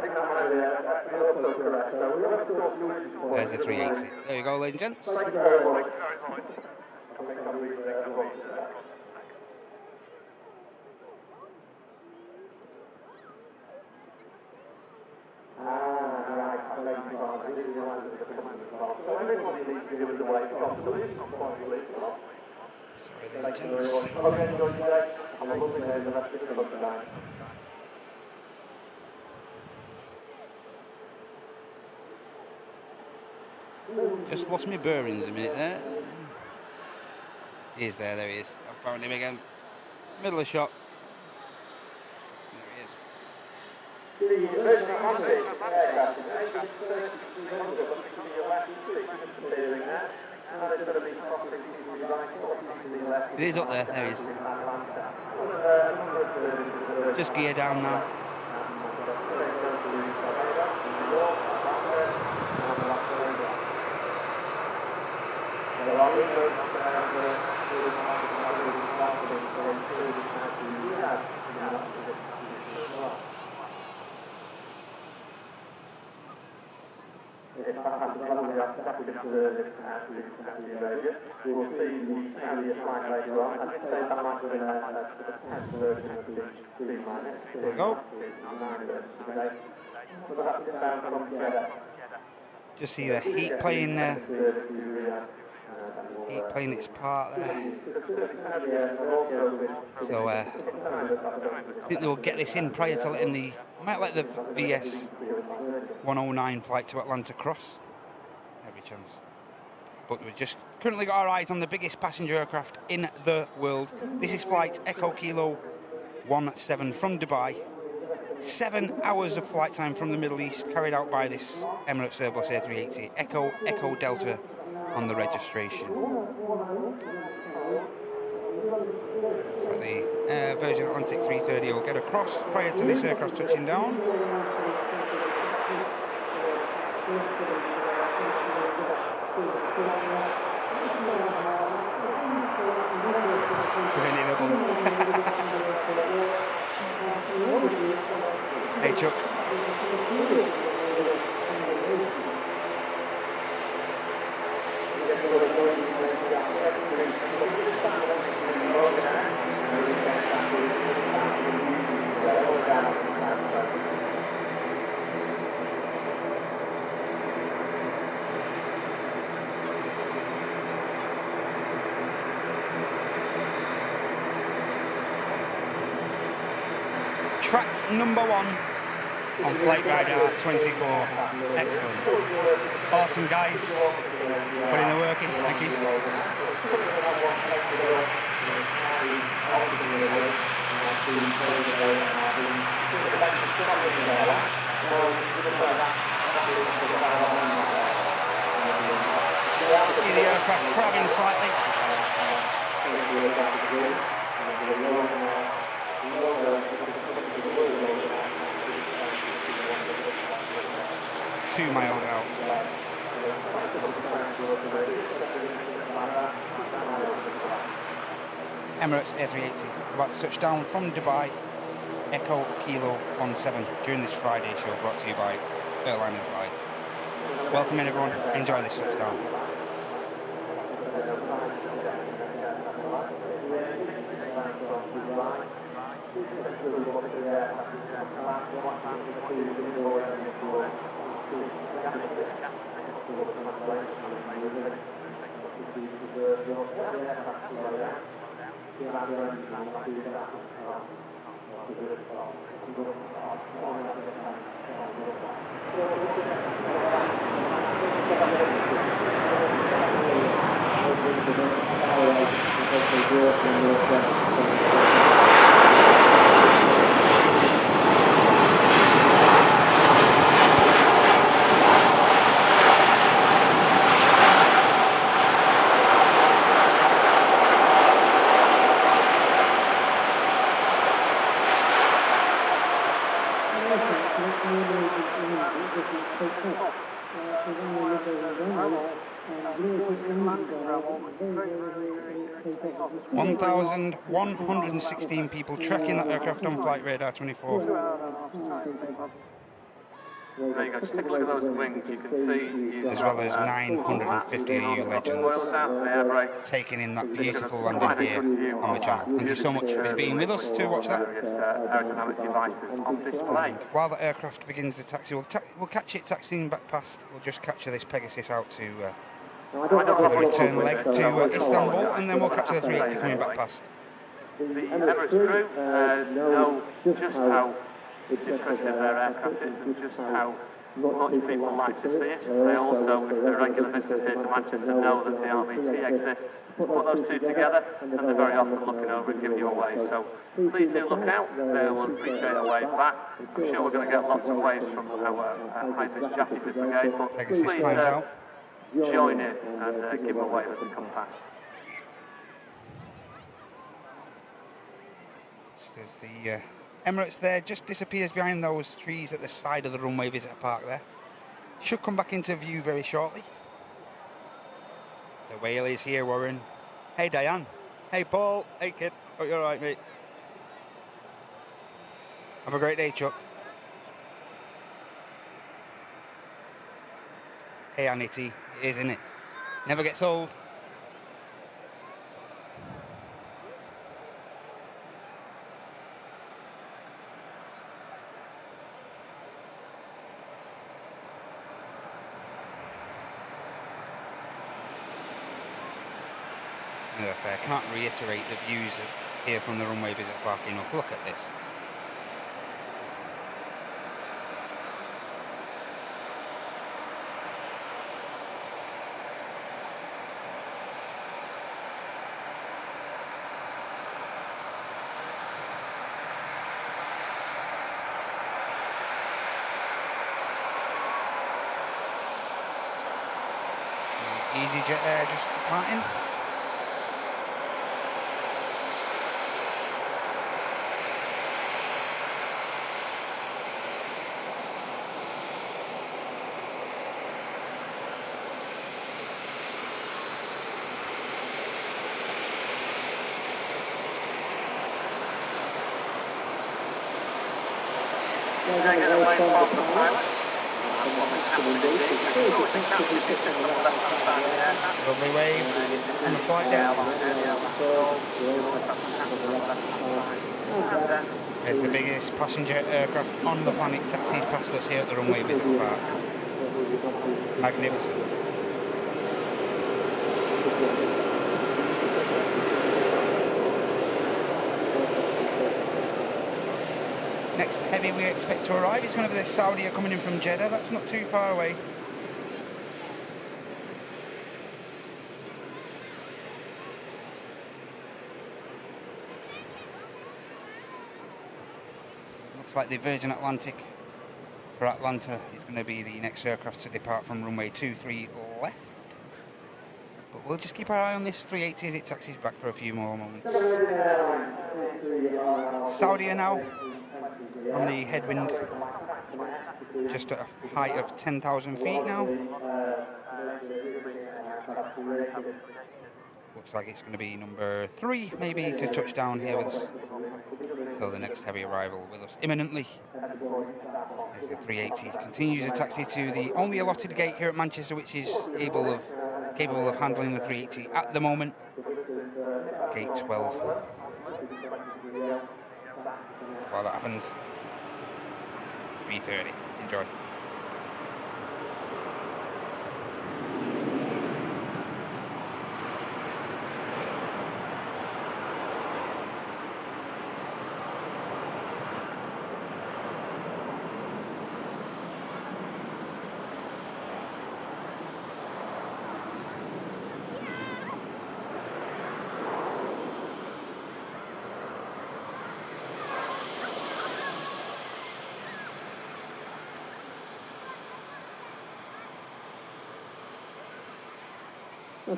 There's the 380. There you go, ladies and gents. Sorry, ladies and gents. Just lost my bearings a minute there. He's there, there he is. I found him again. Middle of shot. There he is. It is up there, there he is. Just gear down now. We will see the Saudi flag later on. I think that might have been a test version of the streamline. There we go. Just see the heat playing there. Heat playing its part there. So I think they will get this in prior to letting the... might let the VS 109 flight to Atlanta cross. Every chance. But we've just currently got our eyes on the biggest passenger aircraft in the world. This is flight Echo Kilo 17 from Dubai. 7 hours of flight time from the Middle East, carried out by this Emirates Airbus A380. Echo Delta on the registration. So the Virgin Atlantic 330 will get across prior to this aircraft touching down. Burning the bum. Hey Chuck. tracked number 1 on Flight Radar 24. Excellent. Awesome, guys. Putting the work in. Thank you. 'See the aircraft crabbing slightly. 2 miles out. Emirates A380 about to touch down from Dubai, Echo Kilo 17 during this Friday show brought to you by Airliners Live. Welcome in everyone, enjoy this touchdown. $1,116 people tracking that aircraft on Flight Radar 24. There you go, just take a look at those wings, you can see... As well as 950 EU legends taking in that beautiful landing here on the channel. Thank you so much for being with us to watch that. Aerodynamic devices on display. And while the aircraft begins to taxi, we'll catch it taxiing back past. We'll just capture this Pegasus out to for the return leg to Istanbul, and then we'll capture the 380 coming back past. The Emirates crew know just how impressive their aircraft is and just how much people like to see it. They also, if they're regular visitors here to Manchester, know that the RBT exists. Put those two together and they're very often looking over and giving you a wave. So please do look out. They will appreciate a wave back. I'm sure we're going to get lots of waves from our high-vis jacketed brigade, but Pegasus please climbs out. join in and give them a wave as they come past. There's the Emirates there, just disappears behind those trees at the side of the runway visitor park there. Should come back into view very shortly. The whale is here, Warren. Hey, Diane. Hey, Paul. Hey, kid. Hope you're alright, mate. Have a great day, Chuck. Hey, Anity. It is, isn't it? Never gets old. As I say, I can't reiterate the views here from the runway visitor park enough. Look at this. EasyJet Air just departing. Lovely wave on the flight deck. There's the biggest passenger aircraft on the planet taxis past us here at the runway visitor park. Magnificent. Next heavy we expect to arrive is going to be the Saudia coming in from Jeddah. That's not too far away. Looks like the Virgin Atlantic for Atlanta is going to be the next aircraft to depart from runway 23 left. But we'll just keep our eye on this 380 as it taxis back for a few more moments. Saudia now on the headwind, just at a height of 10,000 feet now. Looks like it's going to be number 3 maybe to touch down here with us. So the next heavy arrival with us imminently as the 380 continues to taxi to the only allotted gate here at Manchester which is capable of handling the 380 at the moment, gate 12. While that happens, 3:30. Enjoy.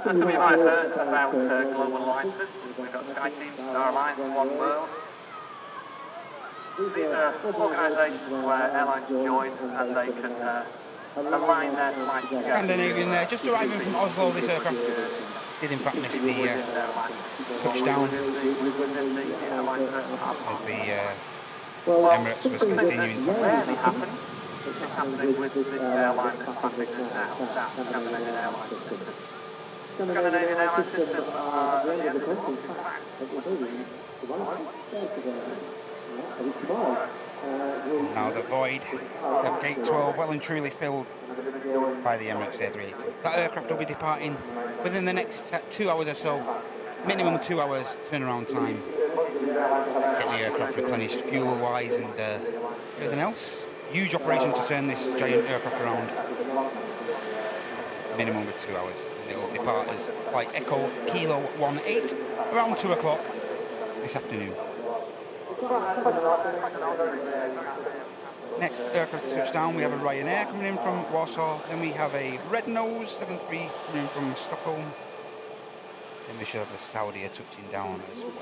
So we might have heard about global alliances. We've got SkyTeam, Star Alliance, One World. These are organisations where airlines join and they can align their flights. Scandinavian there, just arriving from Oslo. This aircraft did in fact miss the touchdown as the Emirates was continuing to rarely happen. It's happening with this airline that's passing us now, that Scandinavian airline system. Scandinavian airline system are at the end of the fact. Now the void of gate 12 well and truly filled by the Emirates A380. That aircraft will be departing within the next 2 hours or so. Minimum 2 hours turnaround time. Get the aircraft replenished fuel-wise and everything else. Huge operation to turn this giant aircraft around. Minimum of 2 hours. And it will depart as flight Echo Kilo 18 around 2 o'clock this afternoon. Next aircraft to touch down, we have a Ryanair coming in from Warsaw. Then we have a Red Nose 73 coming in from Stockholm. Then we should have the Saudia touching down as well.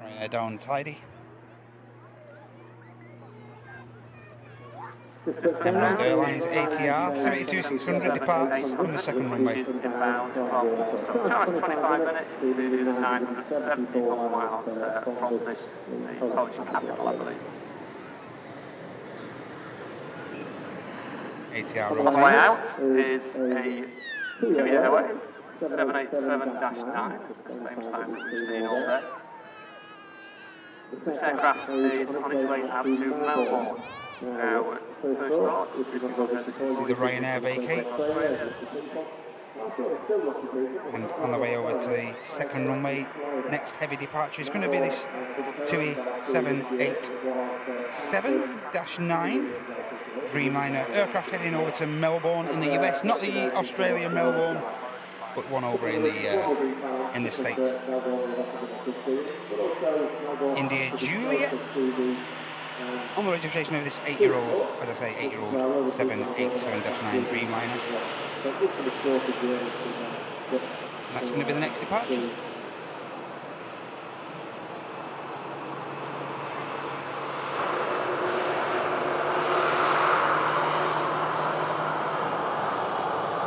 Ryanair down tidy. Emerald Airlines ATR 72600 departs from the second runway. Inbound from 2 hours 25 minutes to 974 miles from this, the Polish capital, I believe. ATR On the way out is a TUI Airways 787-9, the same sign that we've seen all day. This aircraft is on its way out to Melbourne. Now, first of all, see the Ryanair vacate. And on the way over to the second runway, next heavy departure is going to be this TUI 787-9 Dreamliner aircraft heading over to Melbourne in the US, not the Australian Melbourne, but one over in the States. India Juliet on the registration of this 8-year-old, as I say, 8-year-old 787-9 Dreamliner. And that's going to be the next departure.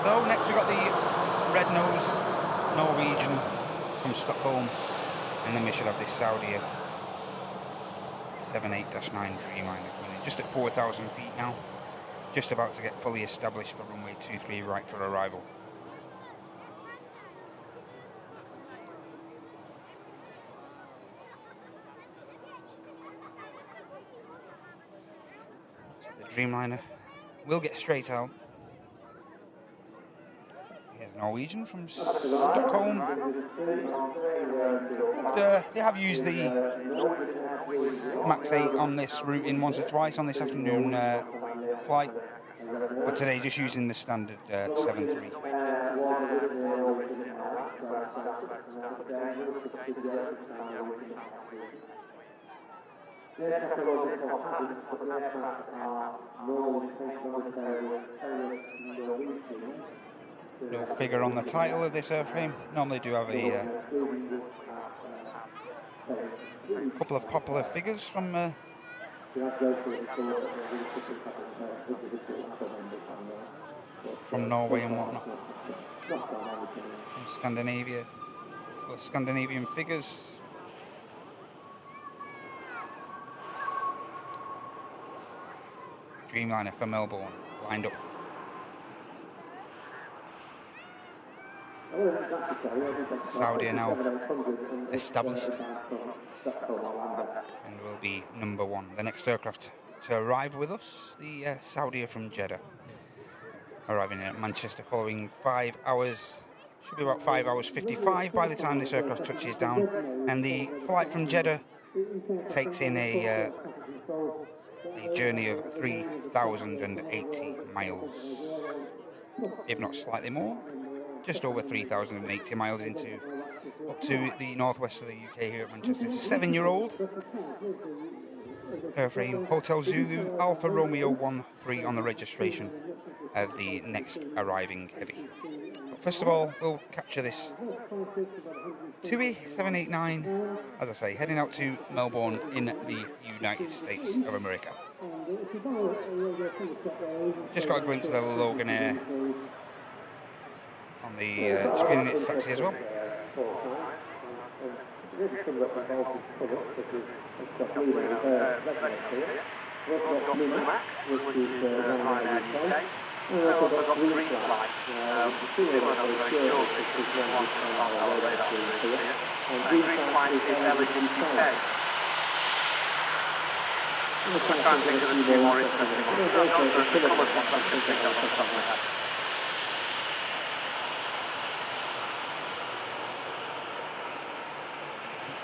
So next we've got the Red Nose Norwegian from Stockholm, and then we should have this Saudia 78-9 Dreamliner coming in just at 4,000 feet now, just about to get fully established for runway 23 right for arrival. Dreamliner will get straight out. Here's a Norwegian from Stockholm. They have used the Max 8 on this route in once or twice on this afternoon flight, but today just using the standard 7.3. No figure on the title of this airframe. Normally do have a couple of popular figures from Norway and whatnot. From Scandinavia. Or Scandinavian figures. Dreamliner for Melbourne, lined up. Saudi are now established and will be number one. The next aircraft to arrive with us, the Saudi from Jeddah, arriving at Manchester following 5 hours. Should be about 5 hours 55 by the time this aircraft touches down, and the flight from Jeddah takes in a journey of 3,080 miles, if not slightly more. Just over 3,080 miles up to the northwest of the UK here at Manchester. It's a 7-year-old airframe, Hotel Zulu Alpha Romeo 13 on the registration of the next arriving heavy. But first of all, we'll capture this TUI 789, as I say, heading out to Melbourne in the United States of America. Just got a glimpse of the Logan Air on the screen in its taxi as well.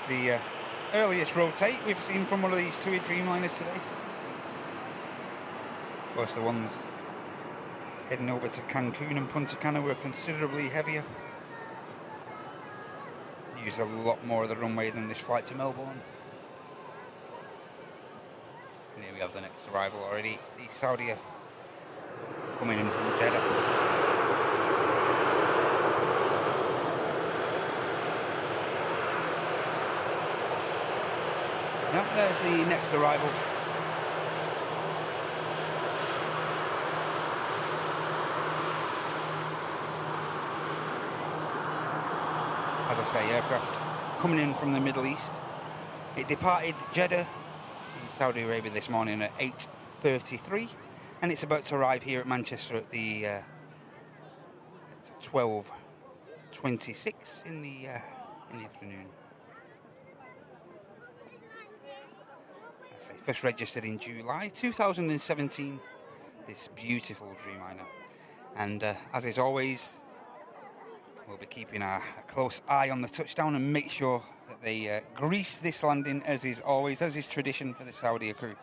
The earliest rotate we've seen from one of these TUI Dreamliners today. Of course, the ones heading over to Cancun and Punta Cana were considerably heavier. Use a lot more of the runway than this flight to Melbourne. And here we have the next arrival already. The Saudi coming in from Jeddah. Yep, there's the next arrival. As I say, aircraft coming in from the Middle East. It departed Jeddah in Saudi Arabia this morning at 8:33, and it's about to arrive here at Manchester at the 12:26 in the afternoon. First registered in July 2017, this beautiful Dreamliner. And as is always, we'll be keeping a close eye on the touchdown and make sure that they grease this landing, as is always, as is tradition for the Saudi crew.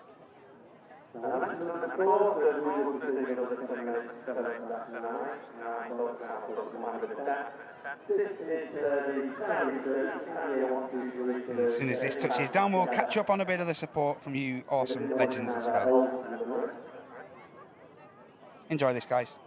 And as soon as this touches down, we'll catch up on a bit of the support from you awesome legends as well. Enjoy this, guys.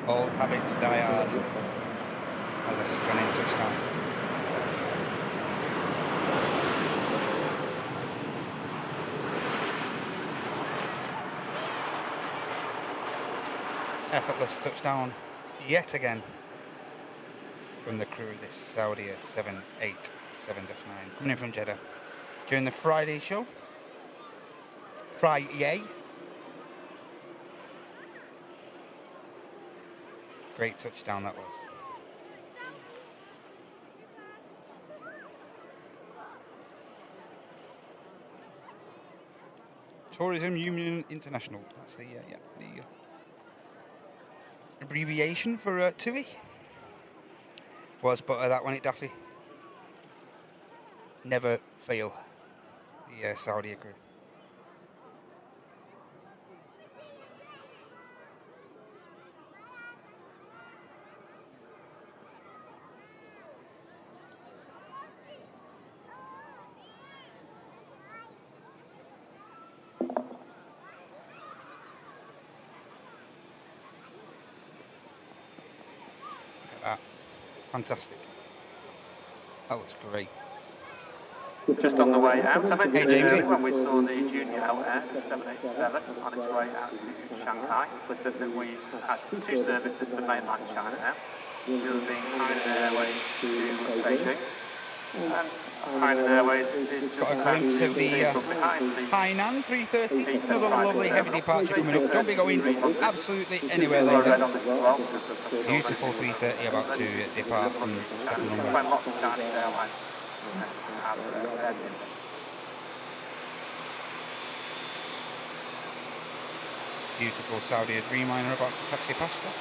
Old habits die hard. As a stunning touchdown. effortless touchdown yet again from the crew of this Saudi 787-9 coming in from Jeddah during the Friday show. FriYAY. Great touchdown that was. Tourism Union International. That's the abbreviation for TUI. Was but that one, it Daffy. Never fail. The Saudi crew. Fantastic. That looks great. Just on the way out, I mentioned Jamesy. when we saw the Junior Air, the 787, on its way out to Shanghai. We said that we had two services to mainland China now. The other being Hainan Airways to Beijing. And Hainan Airways is got a glimpse of the Hainan 330. Another lovely heavy departure coming up. Don't be going absolutely anywhere, ladies and gentlemen. Beautiful 330 about to depart from the second runway. Lots of Chinese airlines have their Beautiful Saudi Dreamliner about to taxi past us.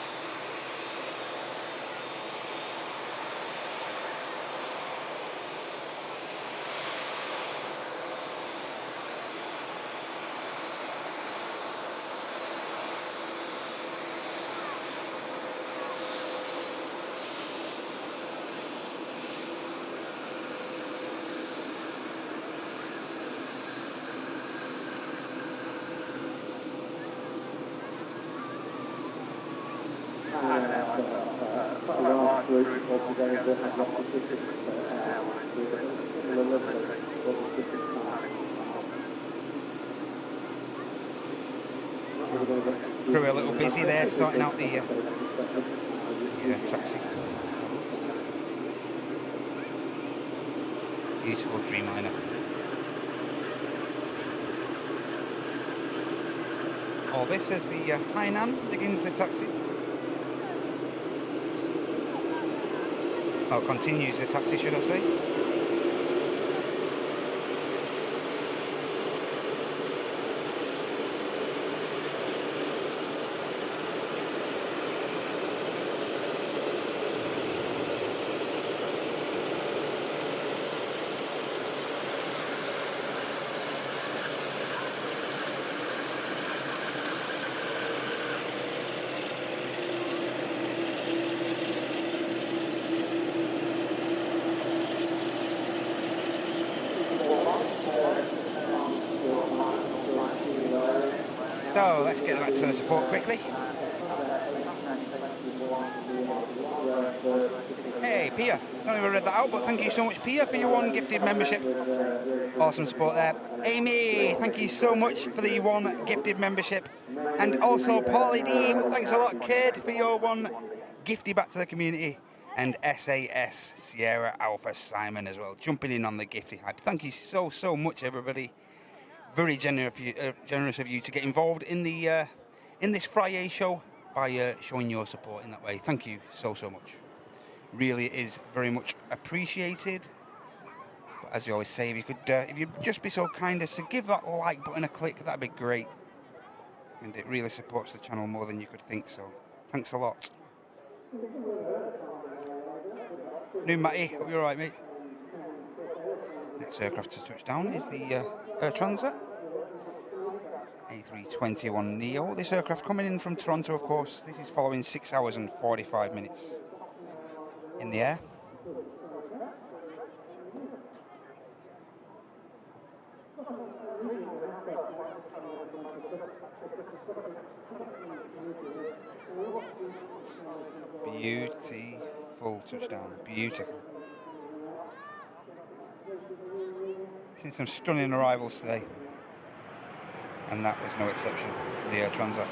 Crew a little busy there, sorting out the taxi. Beautiful Dreamliner. Orbit as the Hainan begins the taxi. Well, continues the taxi, should I say. So let's get back to the support quickly. Hey, Pia. Don't even read that out, but thank you so much, Pia, for your one gifted membership. Awesome support there. Amy, thank you so much for the one gifted membership. And also Paulie D, thanks a lot, kid, for your one gifted back to the community. And SAS Sierra Alpha Simon as well, jumping in on the gifty hype. Thank you so much, everybody. Very generous of you to get involved in the in this FriYAY show by showing your support in that way. Thank you so much. Really is very much appreciated. But as you always say, if you could, if you'd just be so kind as to give that like button a click, that'd be great. And it really supports the channel more than you could think. So thanks a lot. New Matty, hope you're alright, mate. Next aircraft to touch down is the Air Transat A321neo. This aircraft coming in from Toronto, of course. This is following 6 hours and 45 minutes in the air. Beautiful touchdown, beautiful. Seen some stunning arrivals today, and that was no exception. The Air Transat.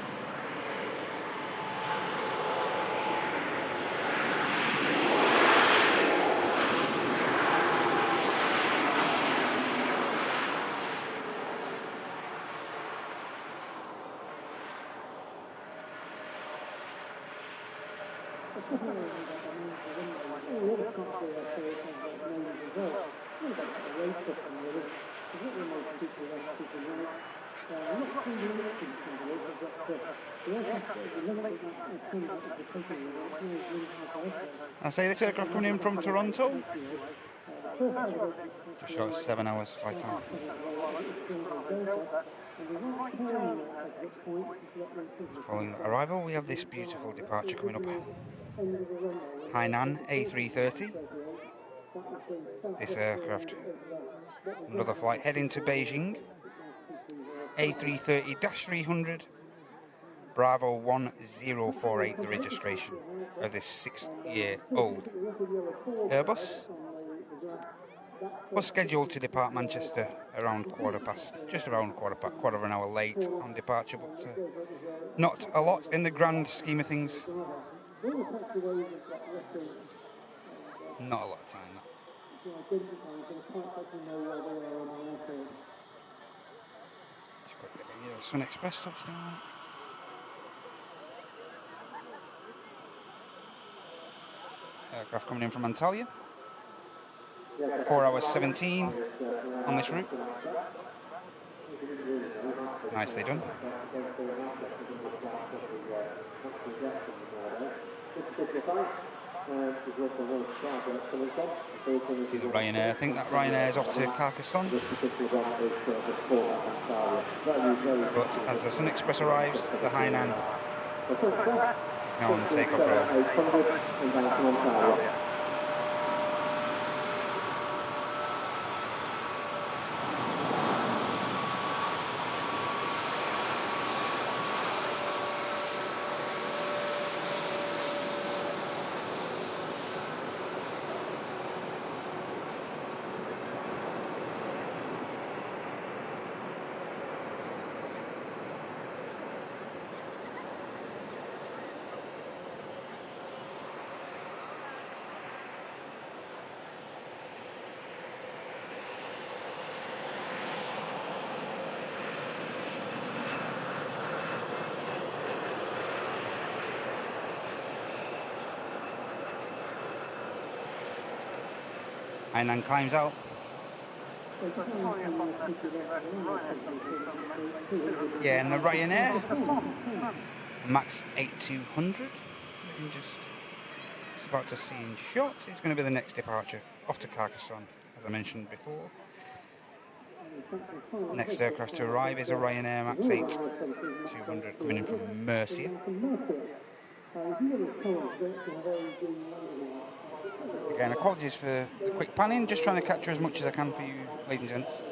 I say this aircraft coming in from Toronto. Just short of 7 hours flight time. Following that arrival, we have this beautiful departure coming up. Hainan A330. This aircraft, another flight heading to Beijing. A330-300. Bravo 1048, the registration of this 6-year-old Airbus. Was scheduled to depart Manchester around just around quarter of an hour late on departure, but not a lot in the grand scheme of things. Not a lot of time, that. Just quickly bring you the Sun Express touchdown. Aircraft coming in from Antalya. 4 hours 17 on this route. Nicely done. See the Ryanair. I think that Ryanair is off to Carcassonne. But as the Sun Express arrives, the Hainan is now on the takeoff roll. Hainan climbs out. Yeah, and the Ryanair Max 8200. You can just, it's about to see in shot. It's going to be the next departure off to Carcassonne, as I mentioned before. Next aircraft to arrive is a Ryanair Max 8200 coming in from Murcia. Again, apologies for the quick panning, just trying to capture as much as I can for you, ladies and gents.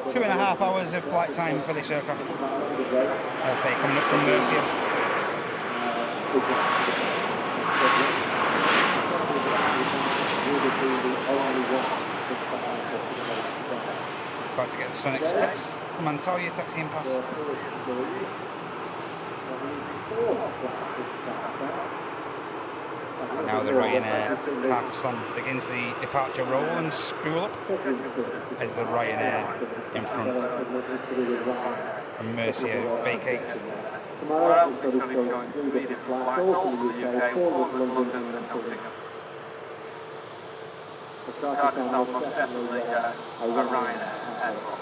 Two and a half hours of flight time for this aircraft. As I say, coming up from Murcia. It's about to get the Sun Express from Antalya taxiing past. Now the Ryanair Carcassonne begins the departure roll and spool up as the Ryanair in front from Murcia vacates. Tomorrow, it's going to immediate flight all to the UK, London and Nottingham. Carcassonne was definitely a Ryanair airport.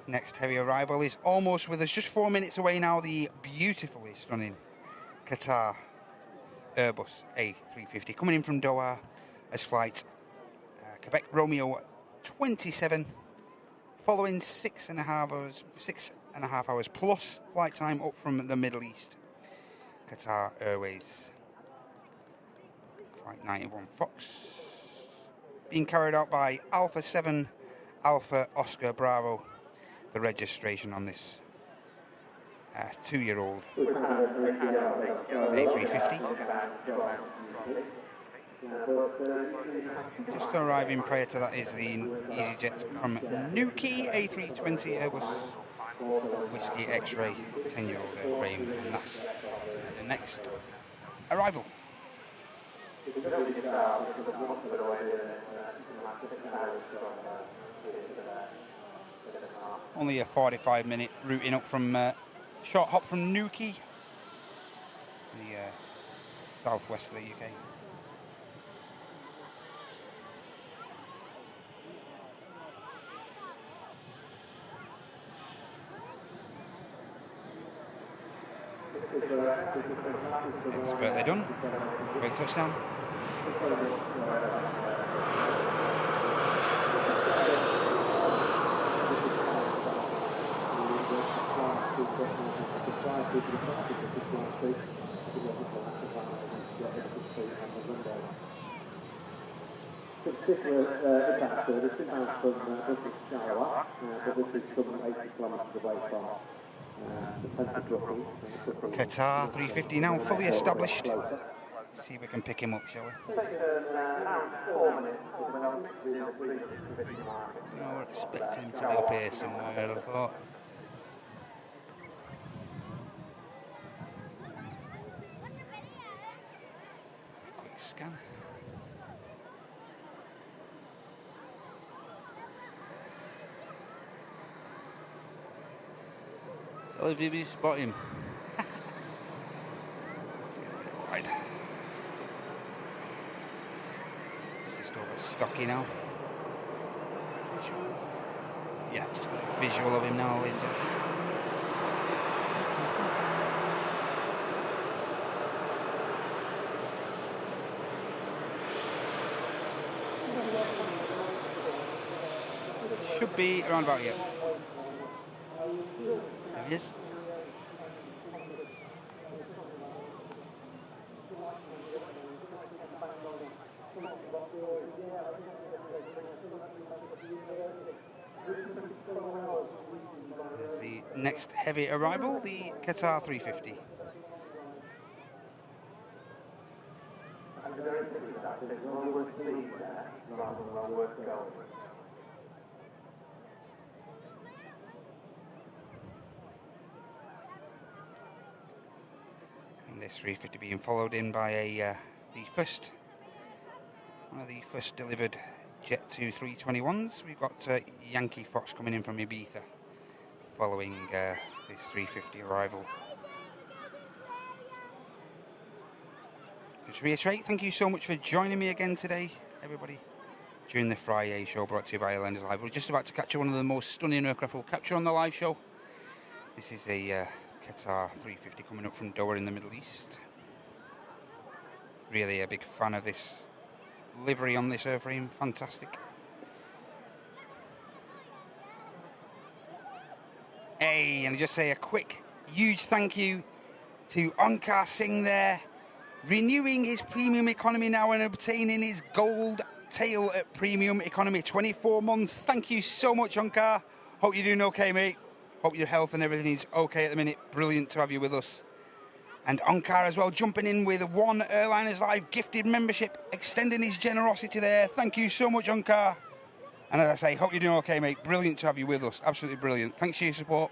Next heavy arrival is almost with us, just 4 minutes away now, the beautifully stunning Qatar Airbus A350 coming in from Doha as flight Quebec Romeo 27, following 6.5 hours plus flight time up from the Middle East. Qatar Airways Flight 91 Fox, being carried out by Alpha 7 Alpha Oscar Bravo. The registration on this 2-year-old A350. Just arriving prior to that is the EasyJet from Nuki A320 Airbus Whiskey X-Ray 10-year-old airframe, and that's the next arrival. Only a 45-minute routing up from short hop from Nuki, the southwest of the UK. Expertly done. Great touchdown. Qatar 350 now fully established. See if we can pick him up, shall we? No, we're expecting him to be up here somewhere, I thought. Quick scan. Tell if you spot him. Let's get a bit wide. It's just over stocky now. Visual. Yeah, just got a visual of him now, ladies and gents. So it should be around about here. There he is. There's the next heavy arrival, the Qatar 350. And this 350 being followed in by a one of the first delivered Jet 2 321s. We've got Yankee Fox coming in from Ibiza, following this 350 arrival. Just reiterate, thank you so much for joining me again today, everybody, during the FriYAY show brought to you by Airline Live. We're just about to capture one of the most stunning aircraft we'll capture on the live show. This is a Qatar 350 coming up from Doha in the Middle East. Really a big fan of this livery on this airframe, fantastic. Hey, and just say a quick, huge thank you to Onkar Singh there, renewing his premium economy now and obtaining his gold tail at premium economy, 24 months. Thank you so much, Onkar. Hope you're doing okay, mate. Hope your health and everything is okay at the minute. Brilliant to have you with us. And Onkar as well, jumping in with one Airliners Live gifted membership, extending his generosity there. Thank you so much, Onkar. And as I say, hope you're doing okay, mate. Brilliant to have you with us. Absolutely brilliant. Thanks for your support,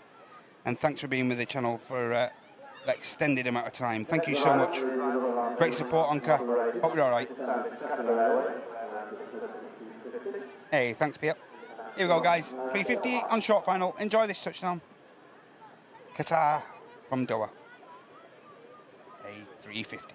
and thanks for being with the channel for the extended amount of time. Thank you so much. Great support, Anka. Hope you're all right. Hey, thanks, Pierre. Here we go, guys. 350 on short final. Enjoy this touchdown. Qatar from Doha. Hey, 350.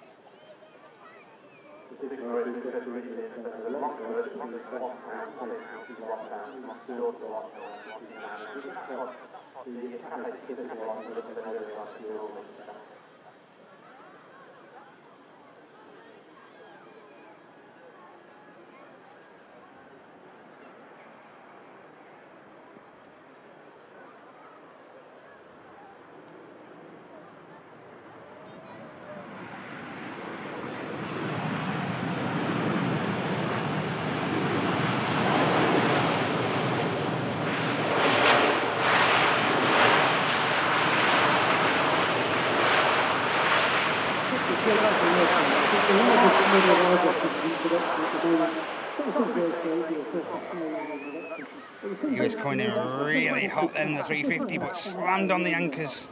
He was coming in really hot then, the 350, but slammed on the anchors.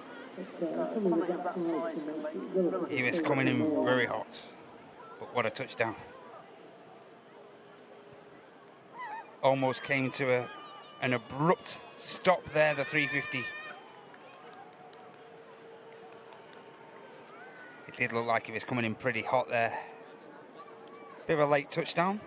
He was coming in very hot, but what a touchdown. Almost came to an abrupt stop there, the 350. It did look like it was coming in pretty hot there. Bit of a late touchdown.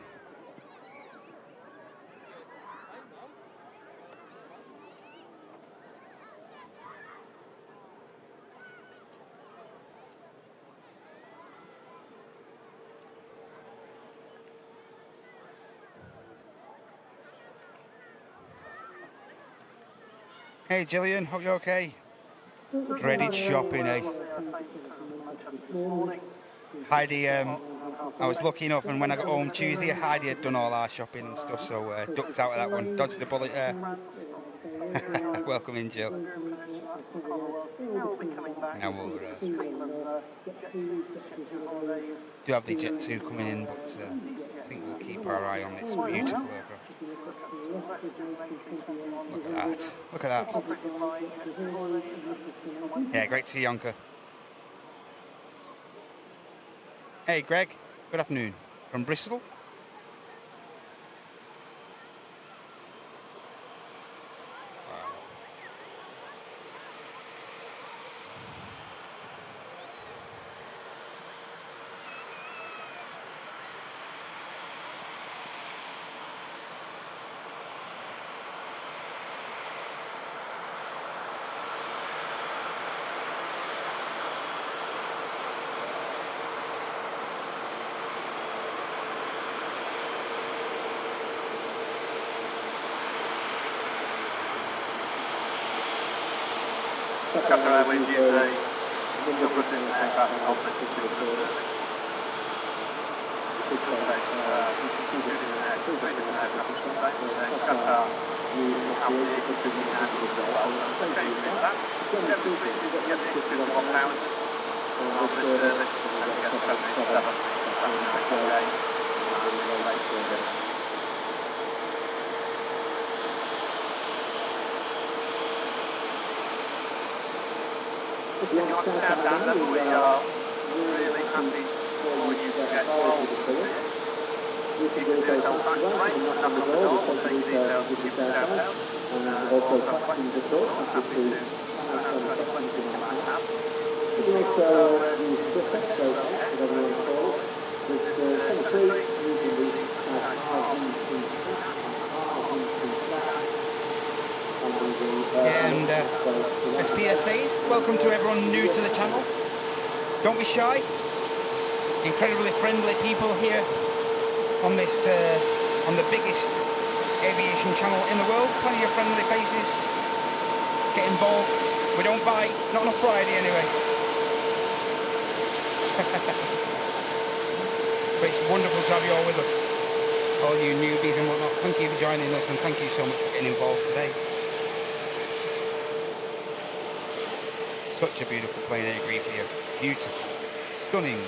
Hey Gillian, hope you're okay. Dreaded shopping, eh? Heidi, I was lucky enough, and when I got home Tuesday, Heidi had done all our shopping and stuff, so ducked out of that one, dodged the bullet there. Welcome in, Jill. Now we'll do have the Jet 2 coming in, but I think we'll keep our eye on this beautiful aircraft. Look at that. Yeah, great to see you, Yonka. Hey, Greg. Good afternoon. From Bristol. Captain Airways is a number of different aircraft and conflicts into the service. This affects two different aircraft suspects. Qatar have the A350 handles as well. Occasionally that. Generally speaking, you get the A351 pounds on the service and you get the 787 FriYAY. If you want to step down, then we are really happy for you to get involved with this. You can do it on time tonight, knock on the door, we'll take details with you shout out, and also questions at all, I'm happy to answer any questions you might have. You can also use Twitter, so whatever you want to call it, with 23 using the RVC And as PSAs, welcome to everyone new to the channel. Don't be shy. Incredibly friendly people here on this, on the biggest aviation channel in the world. Plenty of friendly faces. Get involved. We don't bite, not on a Friday anyway. But it's wonderful to have you all with us. All you newbies and whatnot. Thank you for joining us, and thank you so much for getting involved today. Such a beautiful plein air green here. Beautiful. Stunning.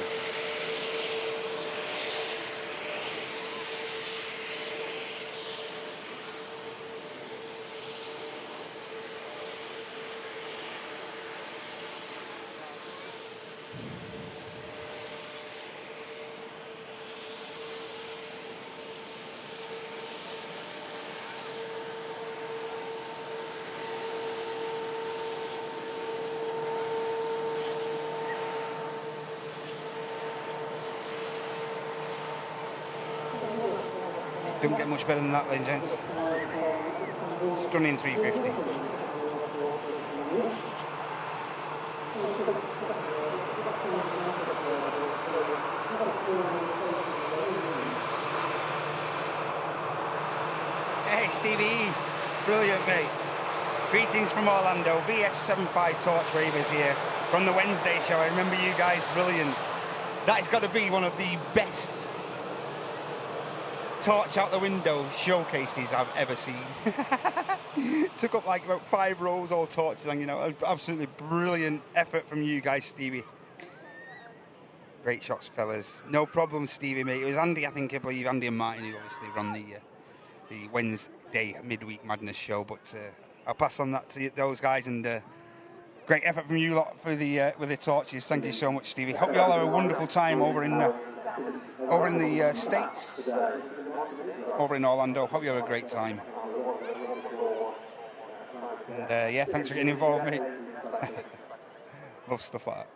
Don't get much better than that then, gents. Stunning 350. Hey Stevie, brilliant mate. Greetings from Orlando, VS75 Torch Ravers here from the Wednesday show. I remember you guys, brilliant. That's got to be one of the best torch out the window showcases I've ever seen. Took up like about 5 rows, all torches hanging out. Absolutely brilliant effort from you guys, Stevie. Great shots, fellas. No problem, Stevie, mate. It was Andy, I believe, Andy and Martin who obviously run the Wednesday Midweek Madness show, but I'll pass on that to those guys, and great effort from you lot for the with the torches. Thank you so much, Stevie. Hope you all have a wonderful time over in the States, over in Orlando. Hope you have a great time. And yeah, thanks for getting involved, mate. Love stuff like that.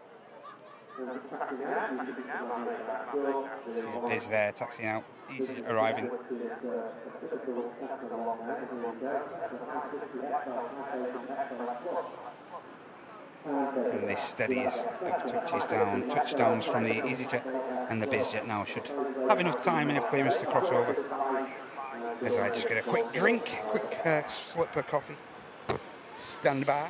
See Biz there, taxiing out. He's arriving. And the steadiest of touchdowns from the EasyJet and the BizJet now should have enough time, enough clearance to cross over. As I just get a quick drink, quick slip of coffee. Stand by.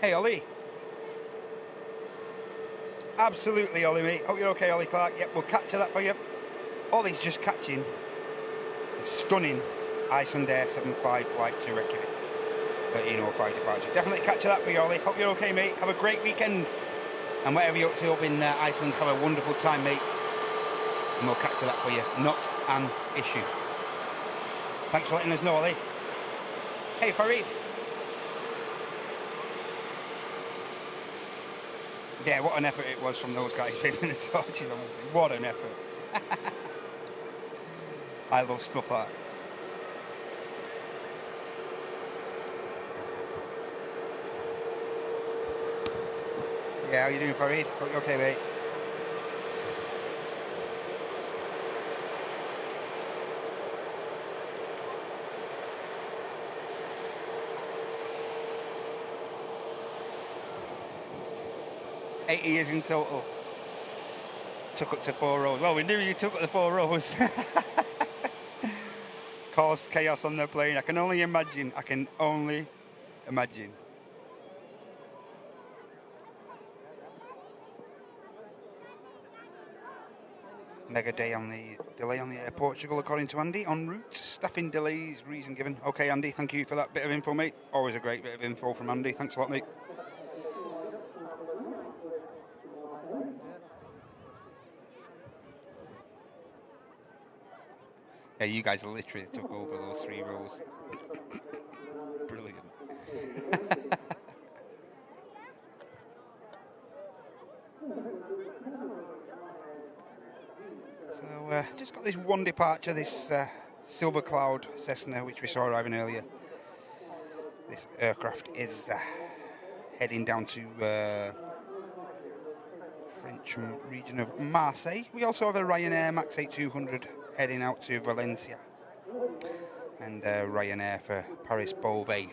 Hey, Ollie. Absolutely, Ollie, mate. Hope you're okay, Ollie Clark. Yep, we'll capture that for you. Ollie's just catching a stunning Icelandair 75 flight to Reykjavik. 13:05 departure. Definitely capture that for you, Ollie. Hope you're okay, mate. Have a great weekend. And whatever you're up to up in Iceland, have a wonderful time, mate. And we'll capture that for you. Not an issue. Thanks for letting us know, Ollie. Hey, Farid. Yeah, what an effort it was from those guys waving the torches, honestly. What an effort. I love stuff like that. Yeah, how you doing, Farid? Hope you're okay, mate. Eight years in total. Took up to 4 rows. Well, we knew you took up the 4 rows. Caused chaos on the plane. I can only imagine. Mega delay on the Air Portugal, according to Andy, en route. Staffing delays, reason given. Okay, Andy, thank you for that bit of info, mate. Always a great bit of info from Andy. Thanks a lot, mate. Yeah, you guys literally took over those 3 rows. Brilliant. So, just got this one departure, this Silver Cloud Cessna, which we saw arriving earlier. This aircraft is heading down to French region of Marseille. We also have a Ryanair Max 8200 heading out to Valencia, and Ryanair for Paris Beauvais.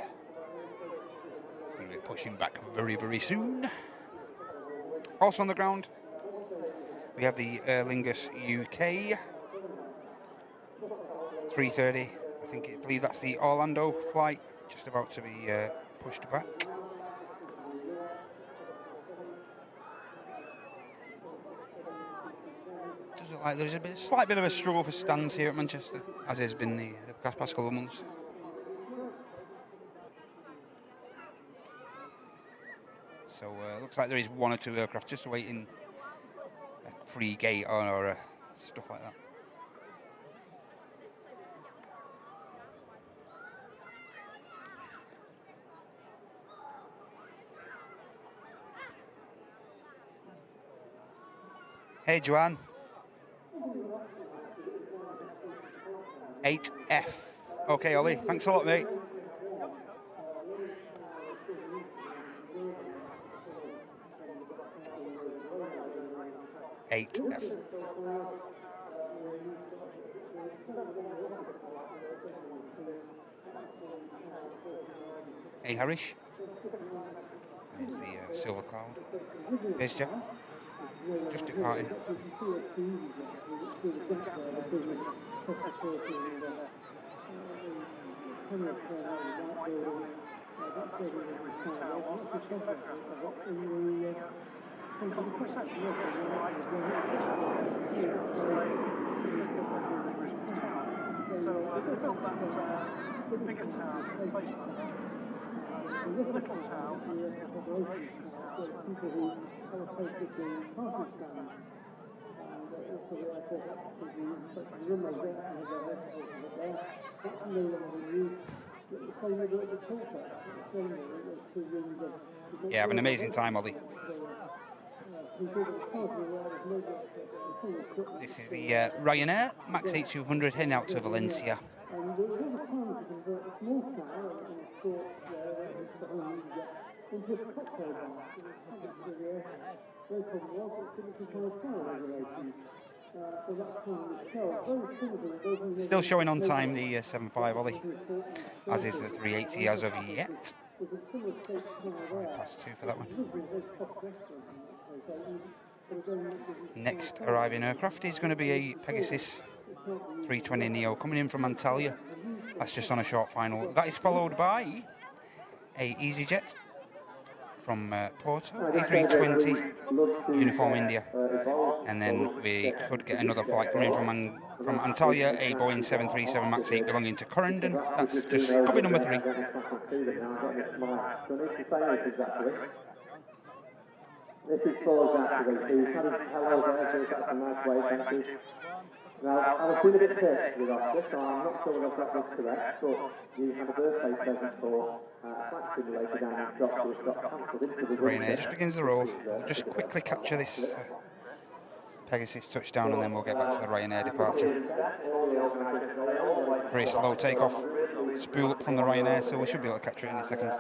We'll be pushing back very, very soon. Also on the ground, we have the Aer Lingus UK 330. I believe that's the Orlando flight, just about to be pushed back. Like there's a slight bit of a struggle for stands here at Manchester, as has been the past couple of months. So looks like there is 1 or 2 aircraft just awaiting a free gate or stuff like that. Hey, Joanne. 8F. Okay, Ollie. Thanks a lot, mate. Eight F. Hey, Harish. There's the Silver Cloud. There's Jack. Just departing. So they built that bigger town based on that. The little town under the operations house where people who allocated the parking stands and also the airport the runway there and the headquarters up there. That's no longer used. The same with the filter. The same with the two rooms of. Yeah, have an amazing time, Ollie. This is the Ryanair Max 8200 heading out to Valencia. Still showing on time the 7.5 Ollie, as is the 380 as of yet. 2:05 for that one. Next arriving aircraft is going to be a Pegasus 320 Neo coming in from Antalya. That's just on a short final. That is followed by a EasyJet from Porto, A320 Uniform India, and then we could get another flight coming in from Antalya, a Boeing 737 MAX 8 belonging to Corendon. That's just copy number 3. This is Paul's actually. Hello there, so that's a nice way, thank you. Now, I was being a bit thirsty with Oscar, so I'm not sure whether that was correct, but you had a birthday present for a flight simulator down in Scotland, which got cancelled into the Ryanair just begins the roll. We'll just quickly capture this Pegasus touchdown and then we'll get back to the Ryanair departure. Very slow takeoff, spool up from the Ryanair, so we should be able to capture it in a second.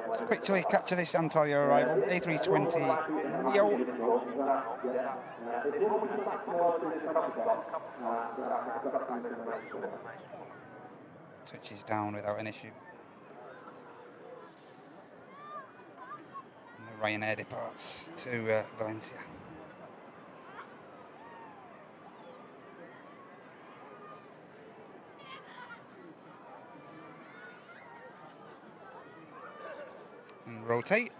Let's quickly capture this Antalya arrival, A320 Neo. Touches down without an issue. And the Ryanair departs to Valencia. And rotate.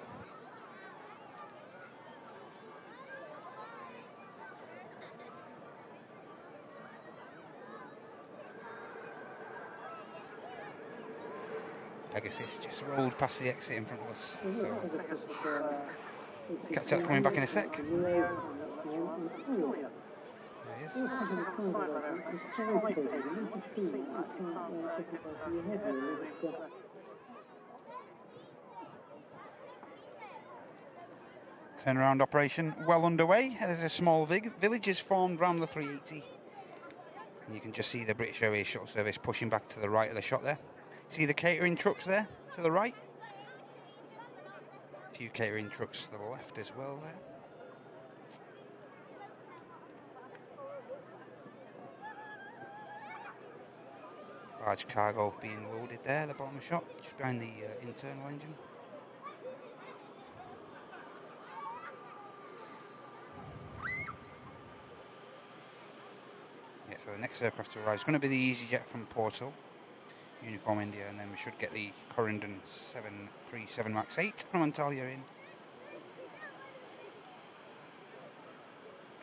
Pegasus just rolled past the exit in front of us, so catch that coming back in a sec. There he is. Turnaround operation well underway. There's a small village is formed around the 380. And you can just see the British Airways shuttle service pushing back to the right of the shot there. See the catering trucks there to the right? A few catering trucks to the left as well there. Large cargo being loaded there at the bottom of the shot, just behind the internal engine. Yeah, so the next aircraft to arrive is going to be the EasyJet from Porto, Uniform India, and then we should get the Corendon 737 MAX 8 from Antalya in.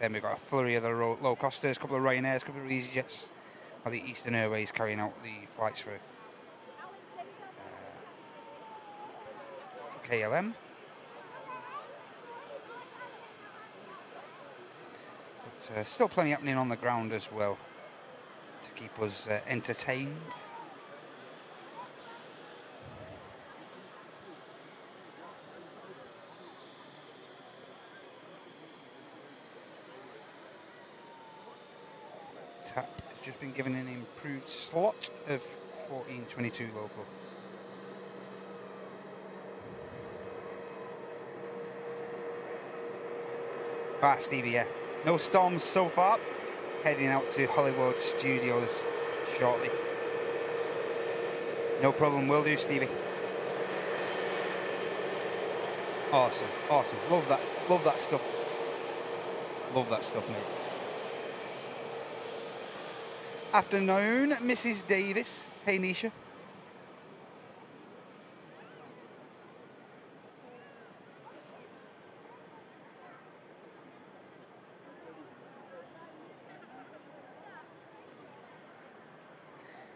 Then we've got a flurry of the low costers, a couple of Ryanairs, a couple of EasyJets, or the Eastern Airways carrying out the flights for KLM. But still plenty happening on the ground as well to keep us entertained. tap has just been given an improved slot of 1422 local. Ah, Stevie, yeah. No storms so far. Heading out to Hollywood Studios shortly. No problem, will do, Stevie. Awesome, awesome. Love that stuff. Love that stuff, mate. Afternoon, Mrs. Davis. Hey, Nisha.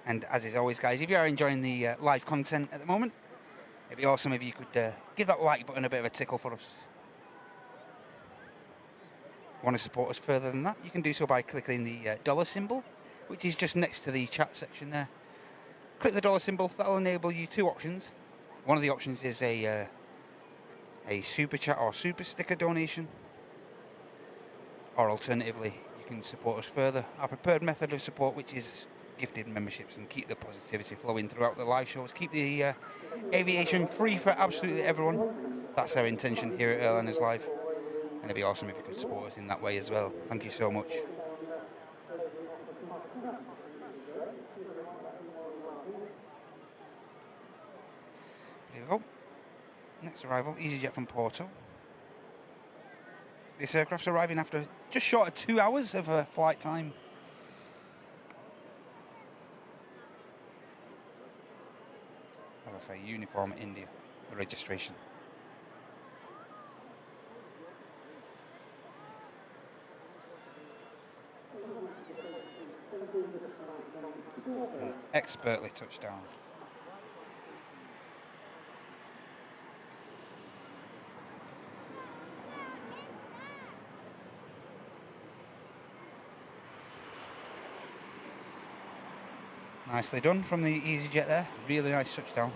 And as is always, guys, if you are enjoying the live content at the moment, it'd be awesome if you could give that like button a bit of a tickle for us. Want to support us further than that, you can do so by clicking the dollar symbol, which is just next to the chat section there. Click the dollar symbol, that'll enable you two options. One of the options is a super chat or super sticker donation, or alternatively, you can support us further. Our preferred method of support, which is gifted memberships, and keep the positivity flowing throughout the live shows. Keep the aviation free for absolutely everyone. That's our intention here at Airliners Live, and it'd be awesome if you could support us in that way as well. Thank you so much. There we go. Next arrival, EasyJet from Porto. This aircraft's arriving after just short of 2 hours of flight time. As I say, uniform India, the registration. And expertly touched down. Nicely done from the EasyJet there. Really nice touchdown.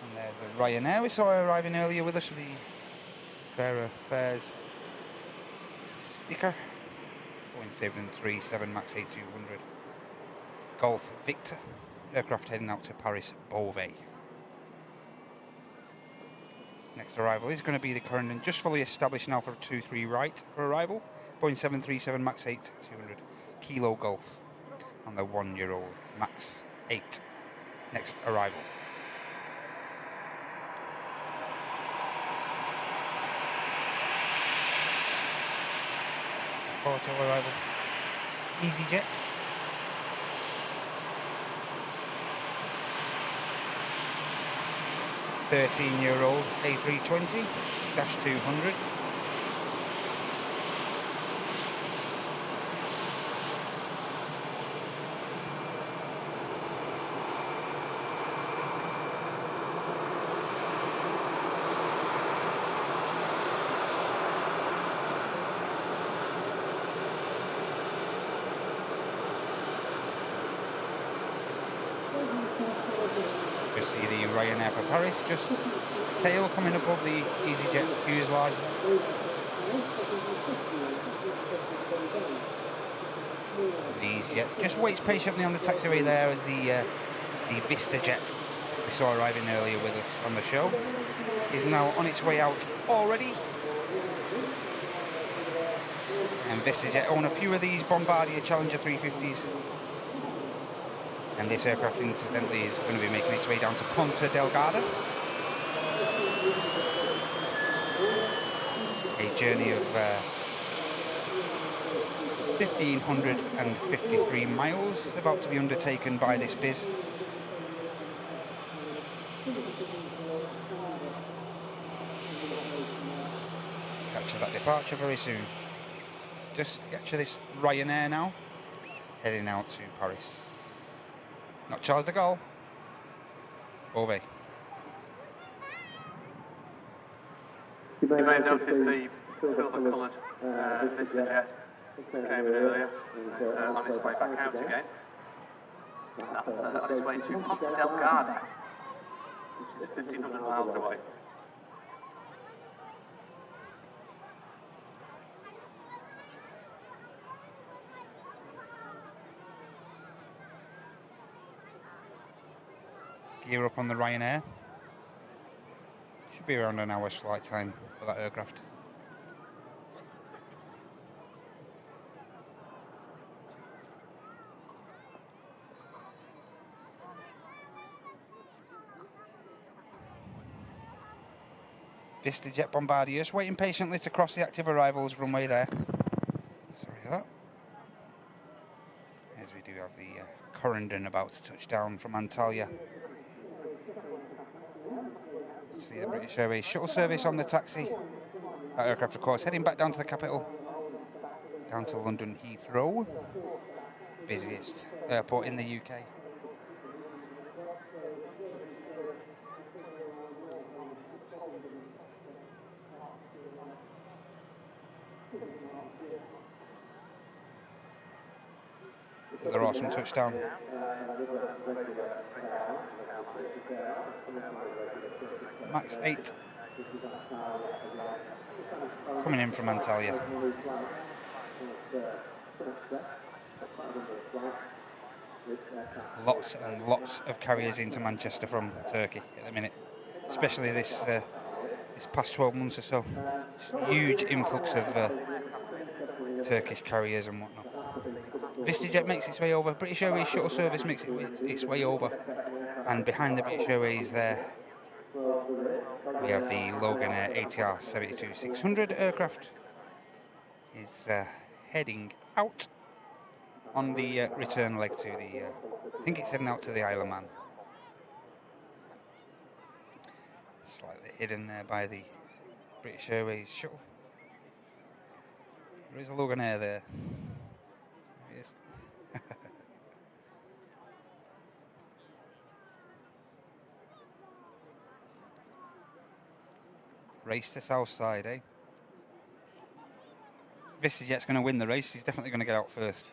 And there's the Ryanair we saw arriving earlier with us with the Fairer Fares sticker. Boeing 737 MAX 8200. Golf Victor. Aircraft heading out to Paris Beauvais. Next arrival is going to be the current and just fully established now for 23 right for arrival. Boeing 737 MAX 8200 Kilo Golf. And the 1-year-old MAX 8. Next arrival. Porto arrival. EasyJet. $13-year-old A320-200. Just see the Ryanair for Paris, just tail coming above the EasyJet fuselage. The EasyJet just waits patiently on the taxiway there as the VistaJet we saw arriving earlier with us on the show is now on its way out already. And VistaJet own a few of these Bombardier Challenger 350s. And this aircraft, incidentally, is going to be making its way down to Ponta Delgada. A journey of 1,553 miles about to be undertaken by this biz. Capture that departure very soon. Just capture this Ryanair now, heading out to Paris. Not Charles de Gaulle. Beauvais. You may have noticed the silver-coloured VistaJet came in earlier and is on its way back out again. That's on its way to Ponta Delgada, which is 1,500 miles away. gear up on the Ryanair. Should be around an hour's flight time for that aircraft. VistaJet Bombardiers waiting patiently to cross the active arrivals runway there. Sorry for that. As we do have the Corendon about to touch down from Antalya. See the British Airways shuttle service on the taxi. That aircraft, of course, heading back down to the capital, down to London Heathrow, busiest airport in the UK. Another awesome touchdown. Max 8 coming in from Antalya. Lots and lots of carriers into Manchester from Turkey at the minute, especially this past 12 months or so. Huge influx of Turkish carriers and whatnot. VistaJet makes its way over. British Airways shuttle service makes its way over, and behind the British Airways there we have the Logan Air ATR 72-600 aircraft is heading out on the return leg to the I think it's heading out to the Isle of Man. Slightly hidden there by the British Airways shuttle. There is a Logan Air there. There he is. Race to Southside, eh? VistaJet's going to win the race. He's definitely going to get out first.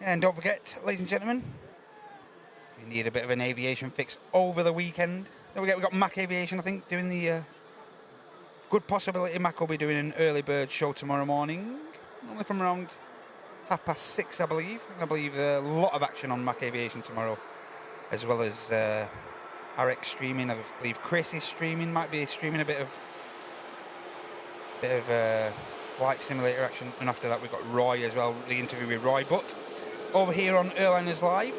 And don't forget, ladies and gentlemen, if you need a bit of an aviation fix over the weekend, don't forget we've got Mac Aviation, I think, doing the good possibility Mac will be doing an early bird show tomorrow morning, only from around 6:30, I believe. I believe a lot of action on Mac Aviation tomorrow, as well as RX streaming. I believe Chris is streaming, might be streaming a bit of flight simulator action, and after that we've got Roy as well, the interview with Roy. But over here on Airliners Live,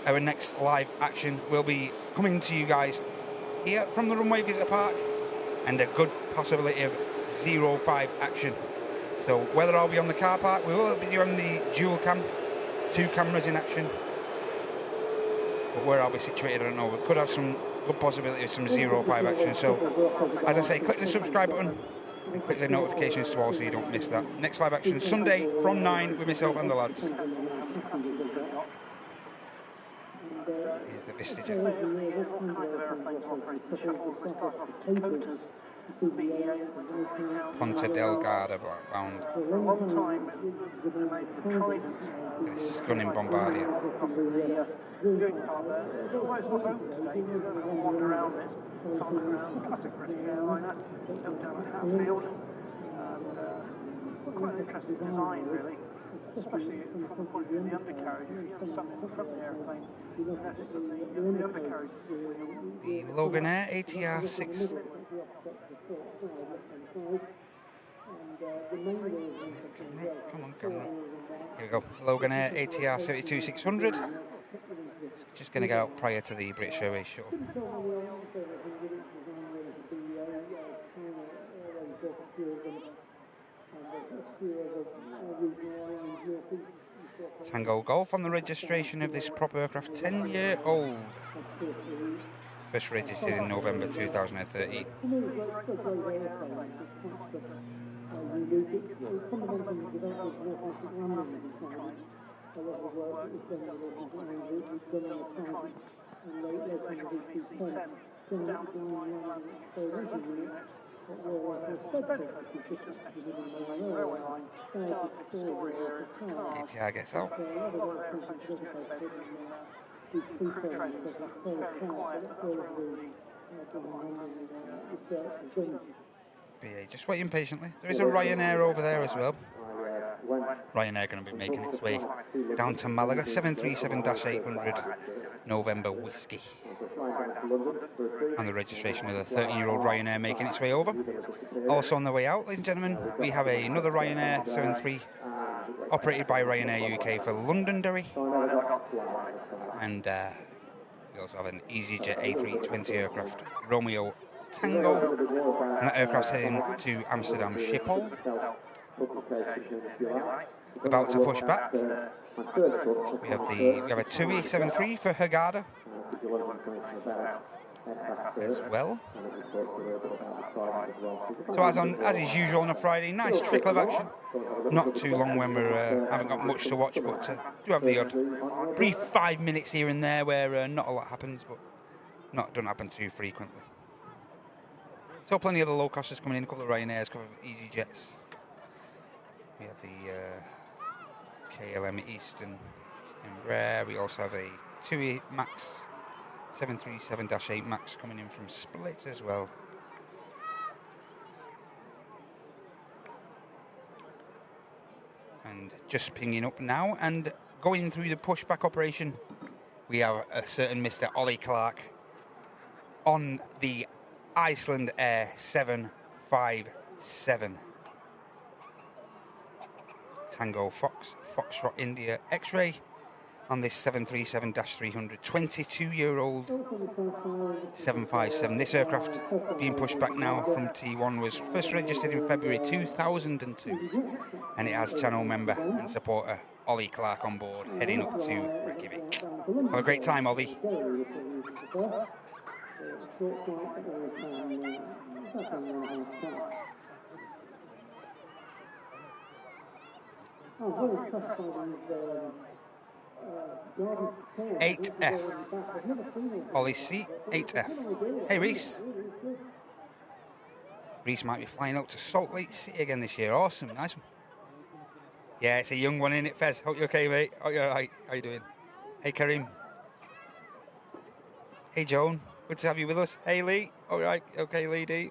our next live action will be coming to you guys here from the Runway Visitor Park, and a good possibility of 05 action. So whether I'll be on the car park, we will be doing the dual cam, 2 cameras in action. But where I'll be situated, I don't know. We could have some good possibility of some 05 action. So as I say, click the subscribe button and click the notifications to all so you don't miss that. Next live action Sunday from 9 with myself and the lads. Here's the VistaJet. Ponta Delgada bound. This stunning Bombardier. Classic British airliner, built down at Hatfield. Quite an interesting design, really, especially from the point of view of the undercarriage. If you understand it from the airplane, you notice that the undercarriage. The Logan Air ATR 6. Come on, camera. Here we go. Logan Air ATR 72-600. It's just going to get out prior to the British Airways shuttle. Tango Golf on the registration of this prop aircraft, 10-year-old. First registered in November 2013. ATR gets out. BA just waiting patiently. There is a Ryanair over there as well. Ryanair going to be making its way down to Malaga. 737-800 November Whiskey. And the registration of the 13-year-old Ryanair making its way over. Also on the way out, ladies and gentlemen, we have another Ryanair 73 operated by Ryanair UK for Londonderry. And we also have an EasyJet A320 aircraft, Romeo Tango. And that aircraft's heading to Amsterdam Schiphol. About to push back. We have a TUI 73 for Hurghada as well. So as is usual on a Friday, nice trickle of action. Not too long when we haven't got much to watch, but do have the odd brief 5 minutes here and there where not a lot happens, but don't happen too frequently. So plenty of the low costers coming in, a couple of Ryanairs, a couple of EasyJets. We have the KLM Eastern Embraer. We also have a TUI Max 737-8 Max coming in from Split as well. And just pinging up now and going through the pushback operation, we have a certain Mr. Ollie Clark on the Iceland Air 757. Tango Foxtrot India X-Ray on this 737-300 22-year-old 757. This aircraft being pushed back now from T1 was first registered in February 2002, and it has channel member and supporter Ollie Clark on board heading up to Reykjavik. Have a great time, Ollie. "8F. Ollie C, 8F. Hey, Reese. Reese might be flying out to Salt Lake City again this year. Awesome, nice one. Yeah, it's a young one, isn't it, Fez? Hope you're okay, mate. Hope you're alright. How you doing? Hey, Kareem. Hey, Joan. Good to have you with us. Hey, Lee. Alright, okay, Lee D.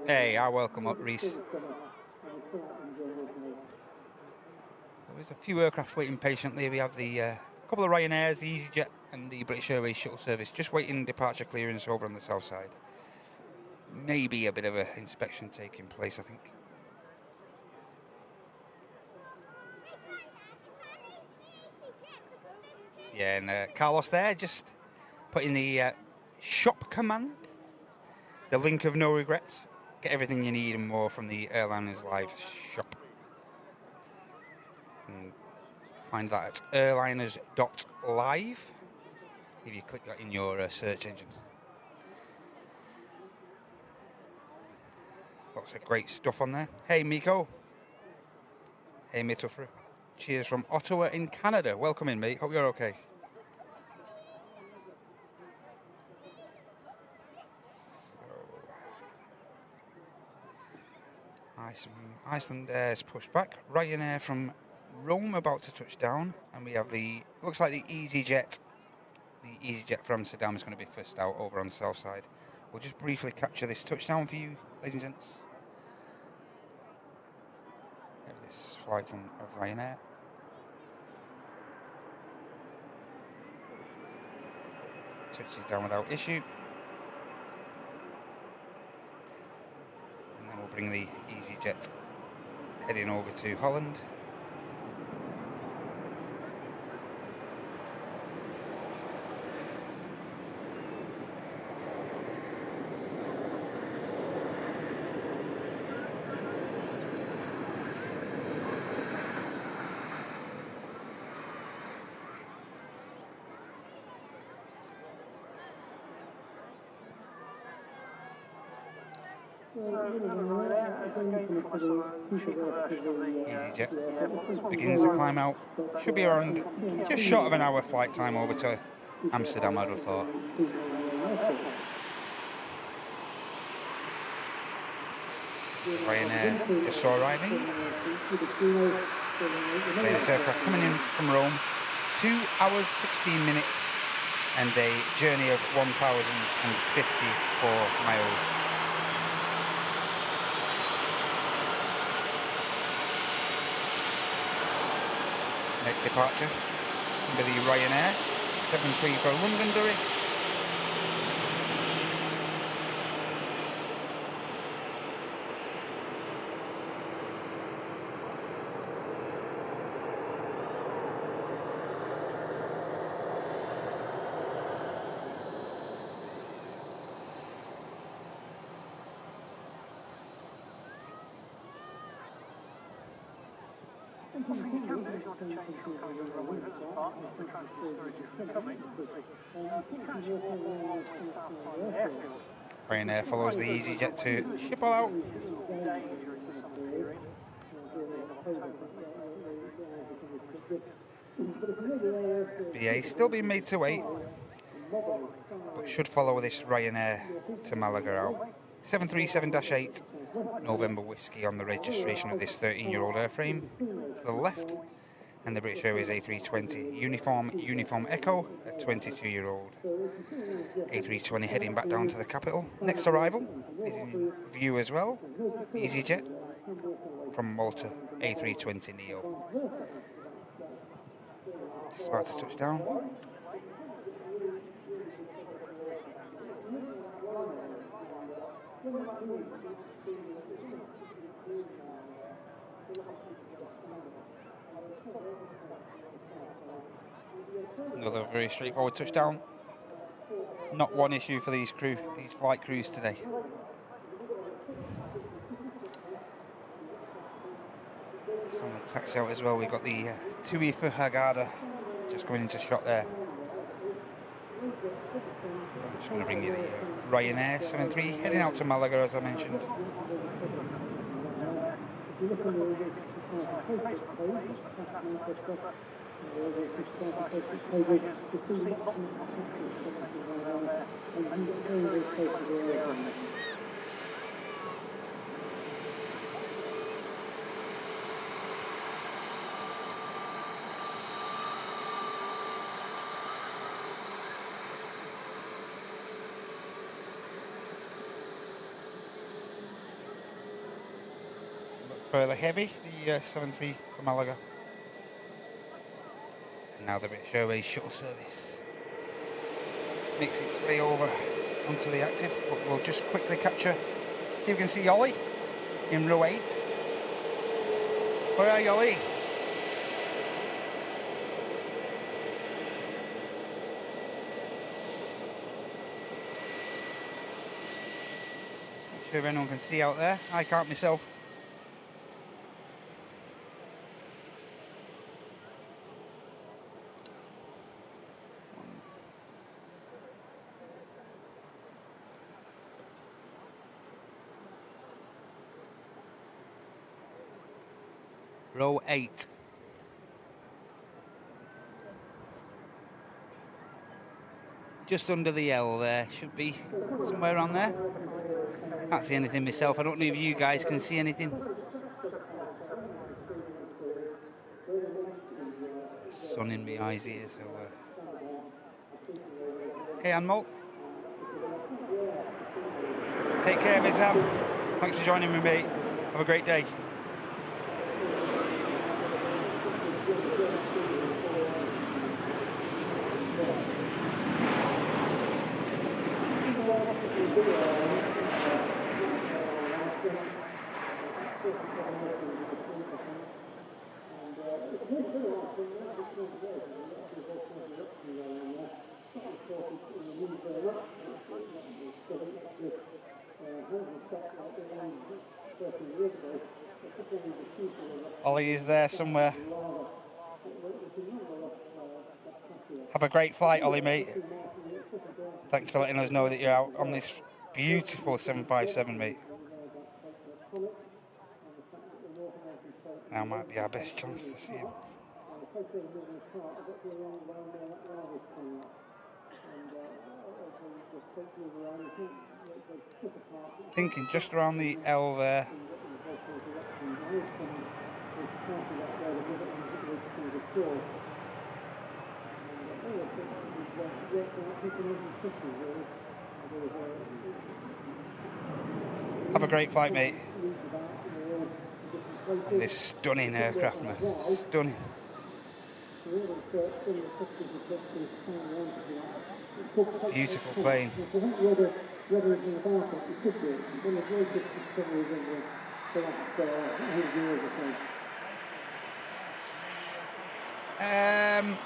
Hey, welcome up, Reese. There's a few aircraft waiting patiently. We have the couple of Ryanairs, the EasyJet and the British Airways shuttle service just waiting departure clearance over on the south side. Maybe a bit of an inspection taking place, I think. Yeah, and Carlos there just putting the shop command, the link of no regrets. Get everything you need and more from the Airliners Live shop. And find that at airliners.live if you click that in your search engine. Lots of great stuff on there. Hey, Miko. Hey, Mitofru. Cheers from Ottawa in Canada. Welcome in, mate. Hope you're okay. Iceland Air's pushed back. Ryanair from Rome about to touch down, and we have looks like the EasyJet. The EasyJet from Amsterdam is going to be first out over on the south side. We'll just briefly capture this touchdown for you, ladies and gents. Have this flight of Ryanair. Touches down without issue. And then we'll bring the EasyJet heading over to Holland. EasyJet begins to climb out. Should be around just short of an hour flight time over to Amsterdam, I'd have thought. Ryanair just saw arriving. So this aircraft coming in from Rome, 2 hours 16 minutes and a journey of 1,054 miles. Next departure under the Ryanair 73 for Londonderry. Ryanair follows the EasyJet to Schiphol out. BA still being made to wait, but should follow this Ryanair to Malaga out. 737-8, November Whiskey on the registration of this 13-year-old airframe to the left, and the British Airways A320 Uniform Echo, a 22-year-old A320 heading back down to the capital. Next arrival is in view as well, EasyJet from Malta, A320 Neo. Just about to touch down. Another very straightforward touchdown. Not one issue for these flight crews today. Just on the taxi out as well, we've got the TUI for Hurghada just going into shot there. I'm just going to bring you the Ryanair 73 heading out to Malaga, as I mentioned. Further heavy, the 73 from Malaga. And now the British Airways shuttle service makes its way over onto the active, but we'll just quickly capture, see if we can see Ollie in row 8. Where are you, Ollie? Not sure if anyone can see out there. I can't myself. Row 8. Just under the L there, should be somewhere around there. Can't see anything myself. I don't know if you guys can see anything. Sun in my eyes here, so hey Anmo. Take care, Miss Ham. Thanks for joining me, mate. Have a great day. Ollie is there somewhere. Have a great flight, Ollie, mate. Thanks for letting us know that you're out on this beautiful 757, mate. Now might be our best chance to see him. Thinking just around the L there. Have a great flight, mate. On this stunning aircraft, man. Stunning. Beautiful plane.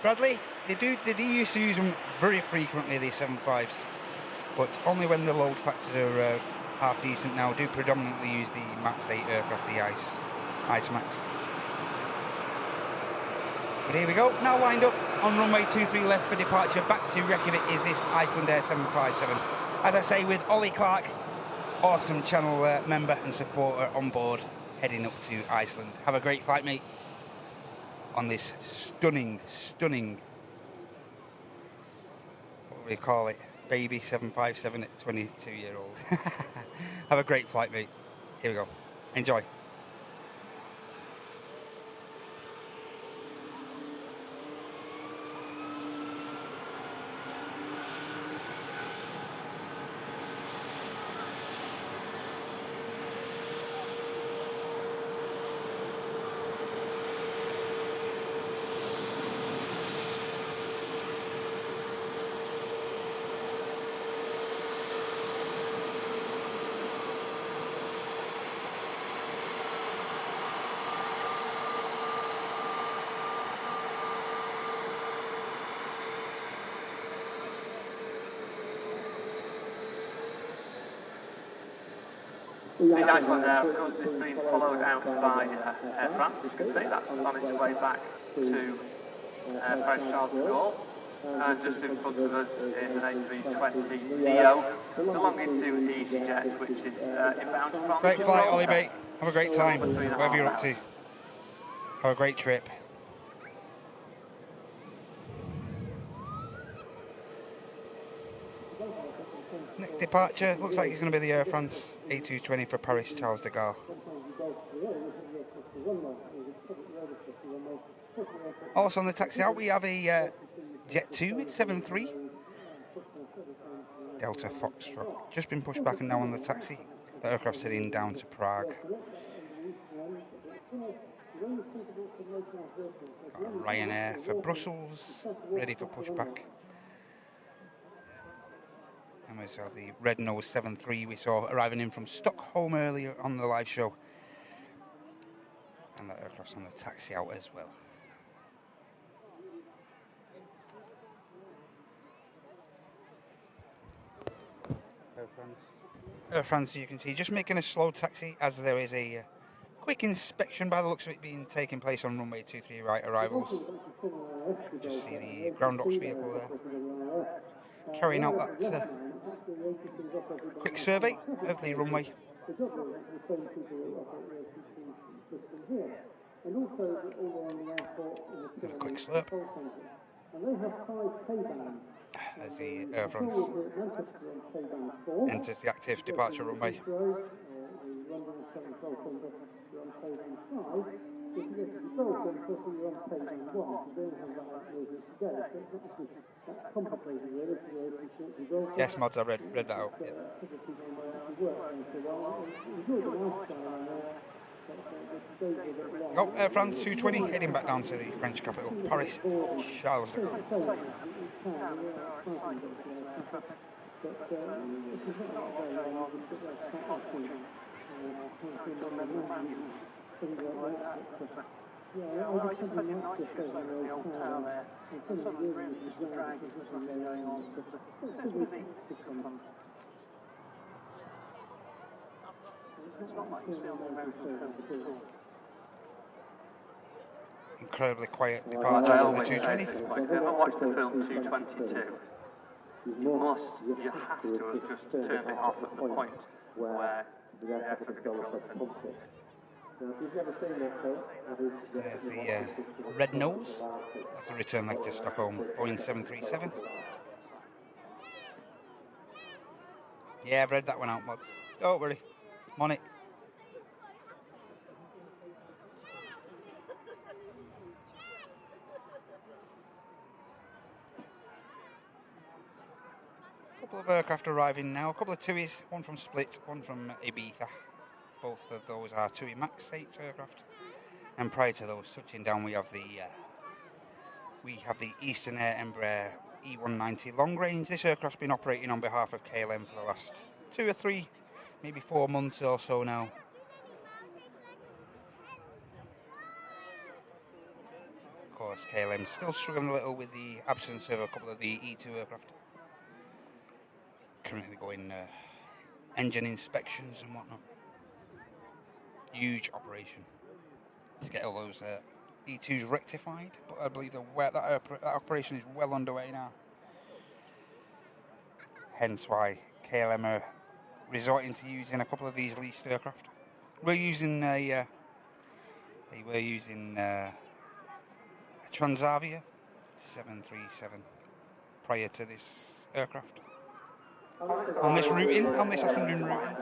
Bradley, they do used to use them very frequently, these 75s, but only when the load factors are half decent now. Do predominantly use the Max 8 aircraft, the Ice Max. But here we go, now lined up on runway 23 left for departure back to Reykjavik is this Iceland Air 757. As I say, with Ollie Clark, awesome channel member and supporter on board, heading up to Iceland. Have a great flight, mate, on this stunning, what do we call it, baby 757 at 22-year-old. Have a great flight, mate. Here we go. Enjoy. The Iceland Air, of course, is being followed out by Air France. You can see that's on its way back to Paris Charles de Gaulle. And just in front of us is an A320 Neo, belonging to EasyJet, which is inbound from... Great flight, Ollie, mate. Have a great time, wherever you're up to. Have a great trip. Next departure, looks like it's going to be the Air France A220 for Paris Charles de Gaulle. Also on the taxi out, we have a Jet 273 Delta Foxtrot. Just been pushed back and now on the taxi. The aircraft's heading down to Prague. Got Ryanair for Brussels, ready for pushback. And we saw the Red Nose 73 we saw arriving in from Stockholm earlier on the live show. And that aircraft's on the taxi out as well. Air France, you can see, just making a slow taxi as there is a quick inspection by the looks of it being taking place on runway 23 right arrivals. Just see the ground ops vehicle there, carrying out that quick survey of the runway. Got a quick slurp. As the Air France enters the active departure runway. Yes, mods, I read that out. Yeah. Oh, Air France 220 heading back down to the French capital, Paris Charles de Gaulle. Incredibly quiet departure from the 220. If you ever watched the film 222, you have to have just turned it off at the point where the air traffic controller said There's the Red Nose. That's the return leg to Stockholm, Boeing 737. Yeah, I've read that one out, mods. Don't worry. I'm on it. A couple of aircraft arriving now. A couple of TUIs, one from Split, one from Ibiza. Both of those are TUI Max 8 aircraft. And prior to those touching down, we have the Eastern Air Embraer E190 long range. This aircraft's been operating on behalf of KLM for the last 2 or 3, maybe 4 months or so now. Of course, KLM's still struggling a little with the absence of a couple of the E2 aircraft. Currently going engine inspections and whatnot. Huge operation to get all those E2s rectified, but I believe that operation is well underway now. Hence why KLM are resorting to using a couple of these leased aircraft. They were using a Transavia 737 prior to this aircraft. On this afternoon routing.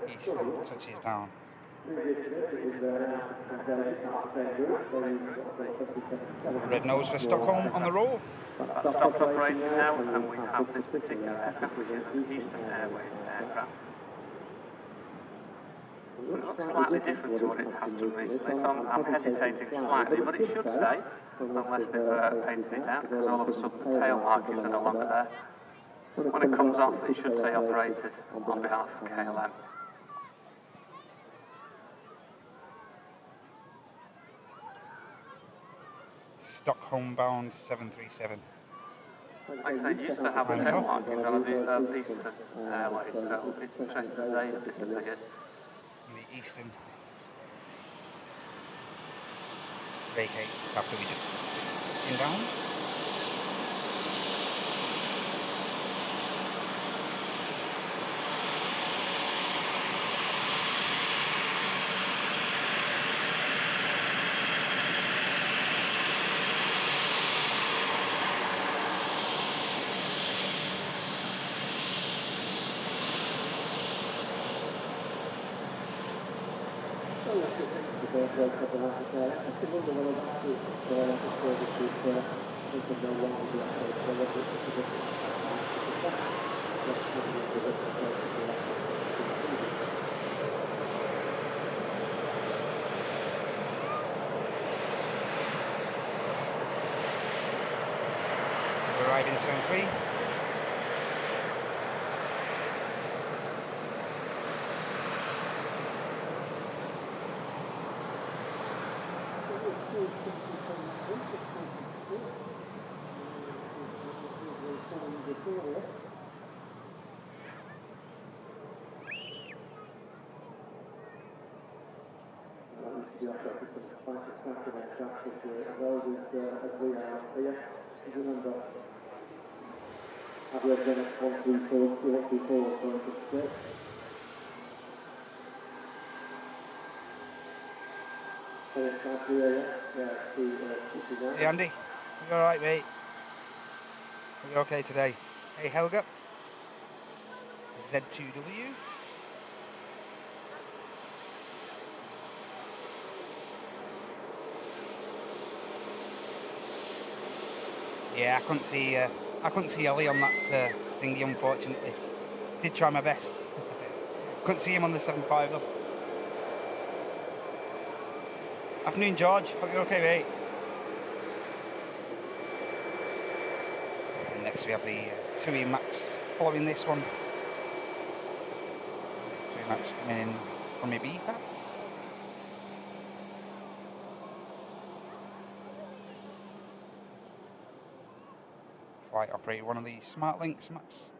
Eastern touches down. Red nose for Stockholm on the roll. That's stopped operating now, and we have this particular aircraft, which is an Eastern Airways aircraft. It looks slightly different to what it has done recently, so I'm hesitating slightly, but it should say, unless they've painted it out, because all of a sudden the tail markings are no longer there. When it comes off, it should say operated on behalf of KLM. Stockholm bound 737. Like I say, it used to have the tail markings on the Eastern Airways, so it's interesting that they have disappeared. The Eastern vacates after we just touching down. Arriving zone 3. Hey Andy, you alright mate? Are you okay today? Hey Helga, Z2W. Yeah, I couldn't see Ollie on that thingy, unfortunately. Did try my best. Couldn't see him on the 7.5 though. Afternoon, George. Hope you're okay, mate. And next we have the TUI Max following this one. This TUI Max coming in from Ibiza. Flight operator, one of the Smart Links, Max.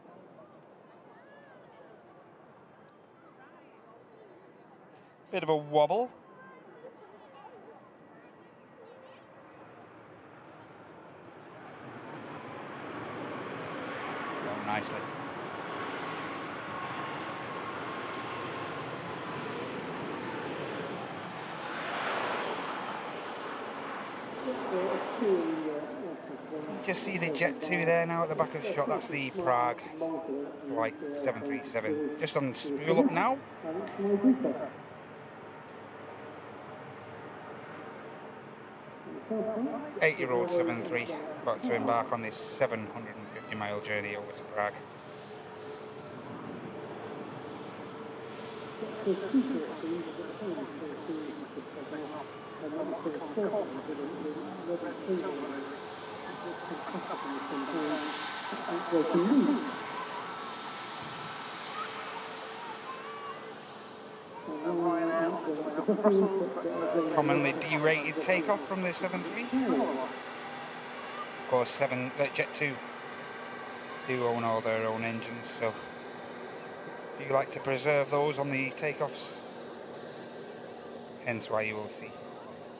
Bit of a wobble. Just see the Jet 2 there now at the back of shot. That's the Prague flight 737. Just on spool up now. 8-year-old 73 about to embark on this 750-mile journey over to Prague. Commonly derated takeoff from the 73. Of course, Jet 2 do own all their own engines, so do you like to preserve those on the takeoffs? Hence why you will see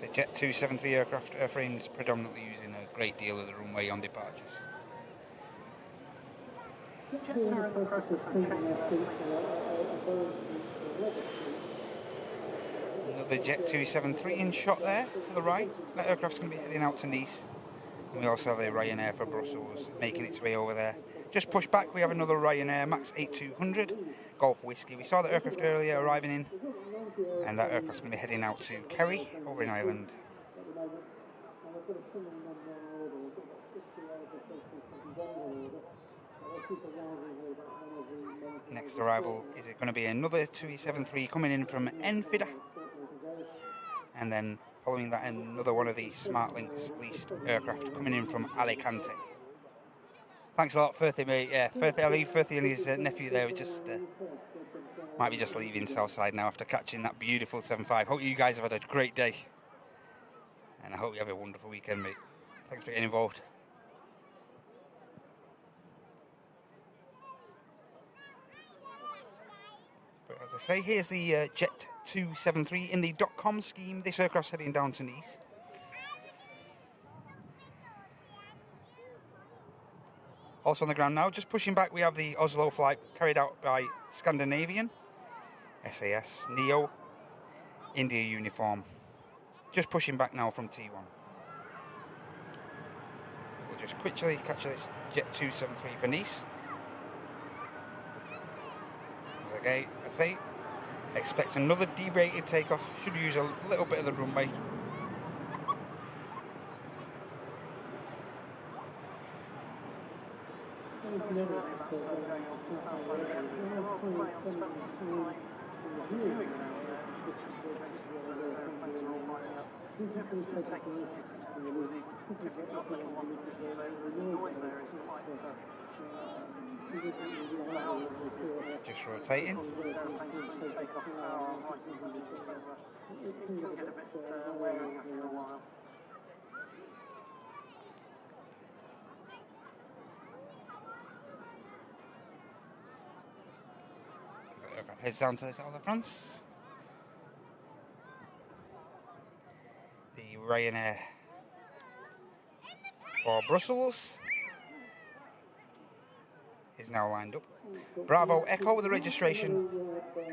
the Jet 2 73 aircraft airframes predominantly using a great deal of the runway on departures. Another Jet 273 in shot there to the right. That aircraft's going to be heading out to Nice. And we also have the Ryanair for Brussels making its way over there. Just push back, we have another Ryanair Max 8200 Golf Whiskey. We saw the aircraft earlier arriving in, and that aircraft's going to be heading out to Kerry over in Ireland. Next arrival is going to be another 273 coming in from Enfida, and then following that another one of the SmartLynx leased aircraft coming in from Alicante. Thanks a lot, Firthy, mate. Yeah, Firthy and his nephew there just might be just leaving Southside now after catching that beautiful 7.5. Hope you guys have had a great day, and I hope you have a wonderful weekend, mate. Thanks for getting involved. But as I say, here's the Jet 273 in the .com scheme. This aircraft's heading down to Nice. Also on the ground now, just pushing back, we have the Oslo flight carried out by Scandinavian, SAS, Neo, India uniform. Just pushing back now from T1. We'll just quickly catch this Jet 273 for Nice. As I say, expect another derated takeoff. Should use a little bit of the runway. Just rotating. Heads down to the south of France. The Ryanair for Brussels is now lined up. Bravo Echo with the registration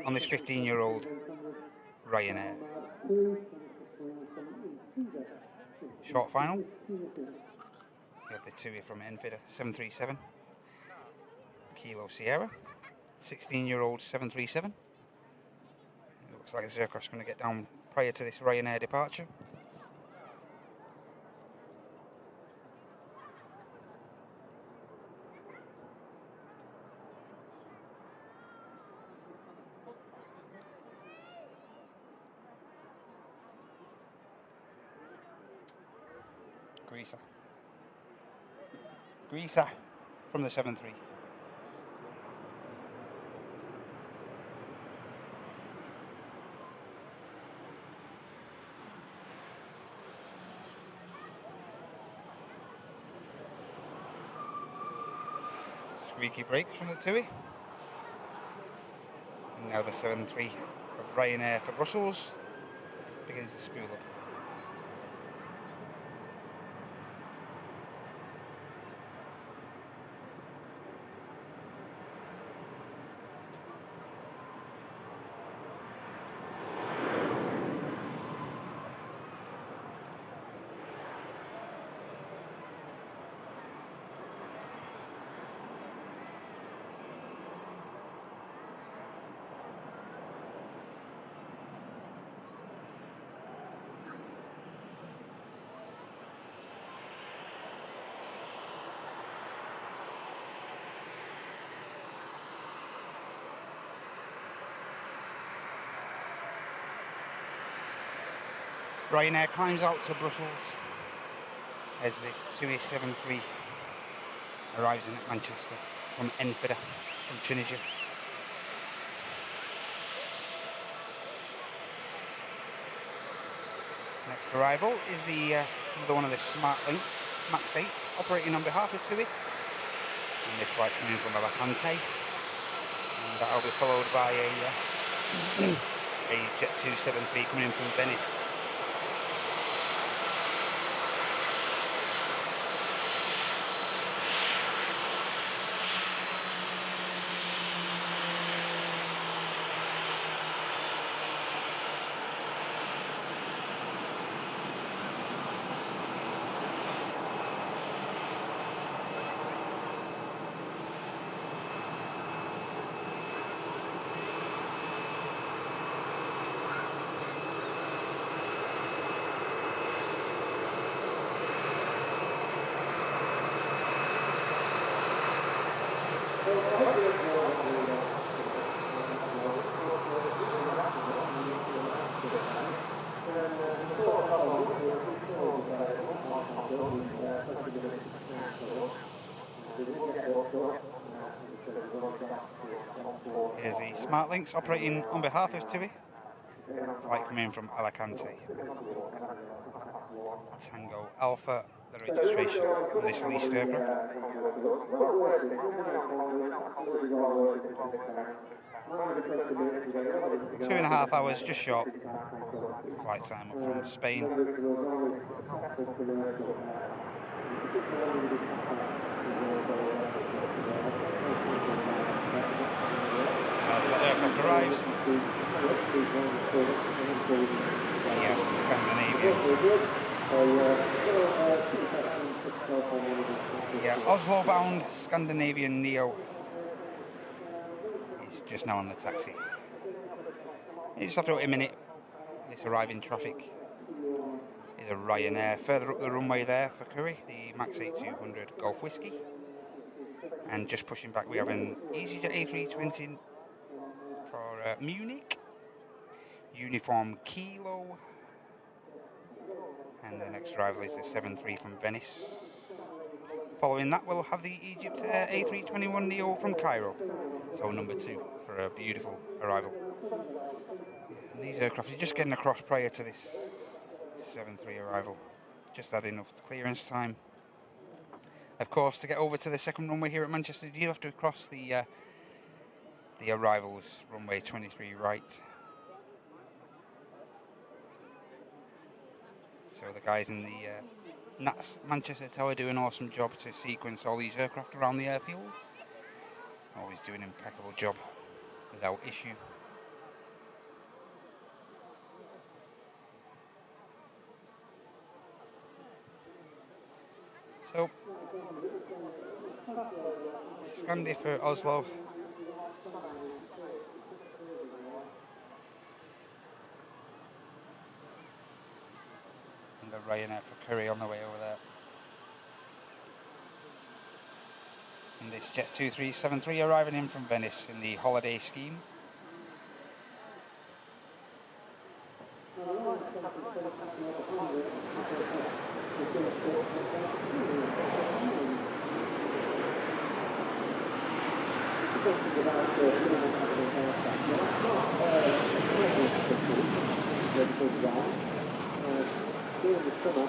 on this 15-year-old Ryanair. Short final. We have the two here from Enfida, 737. Kilo Sierra. 16-year-old 737. It looks like this aircraft's going to get down prior to this Ryanair departure. Greaser from the 7-3. Squeaky brakes from the TUI. And now the 7-3 of Ryanair for Brussels begins to spool up. Ryanair climbs out to Brussels as this 2873 arrives in at Manchester from Enfida, from Tunisia. Next arrival is another one of the Smart Links Max 8s operating on behalf of TUI. And this flight's coming in from Alicante. And that'll be followed by a Jet 273 coming in from Venice. Here's the Smart Links operating on behalf of TUI. Flight coming in from Alicante. Tango Alpha, the registration on this leased aircraft. 2.5 hours, just short. Flight time up from Spain. As the aircraft arrives, Scandinavian. Oslo bound Scandinavian Neo is just now on the taxi. You just have to wait a minute. This arriving traffic is a Ryanair. Further up the runway there for Curry, the Max 8200 Golf Whiskey. And just pushing back, we have an EasyJet A320 for Munich, Uniform Kilo, and the next arrival is the 73 from Venice. Following that, we'll have the Egypt A321neo from Cairo, so number 2 for a beautiful arrival. And these aircraft are just getting across prior to this 73 arrival, just had enough clearance time. Of course, to get over to the second runway here at Manchester, you have to cross the arrivals runway 23 right. So the guys in the NATS Manchester Tower do an awesome job to sequence all these aircraft around the airfield. Always do an impeccable job without issue. So, Scandi for Oslo. And the Ryanair for Curry on the way over there. And this Jet 2373 arriving in from Venice in the holiday scheme. During the summer,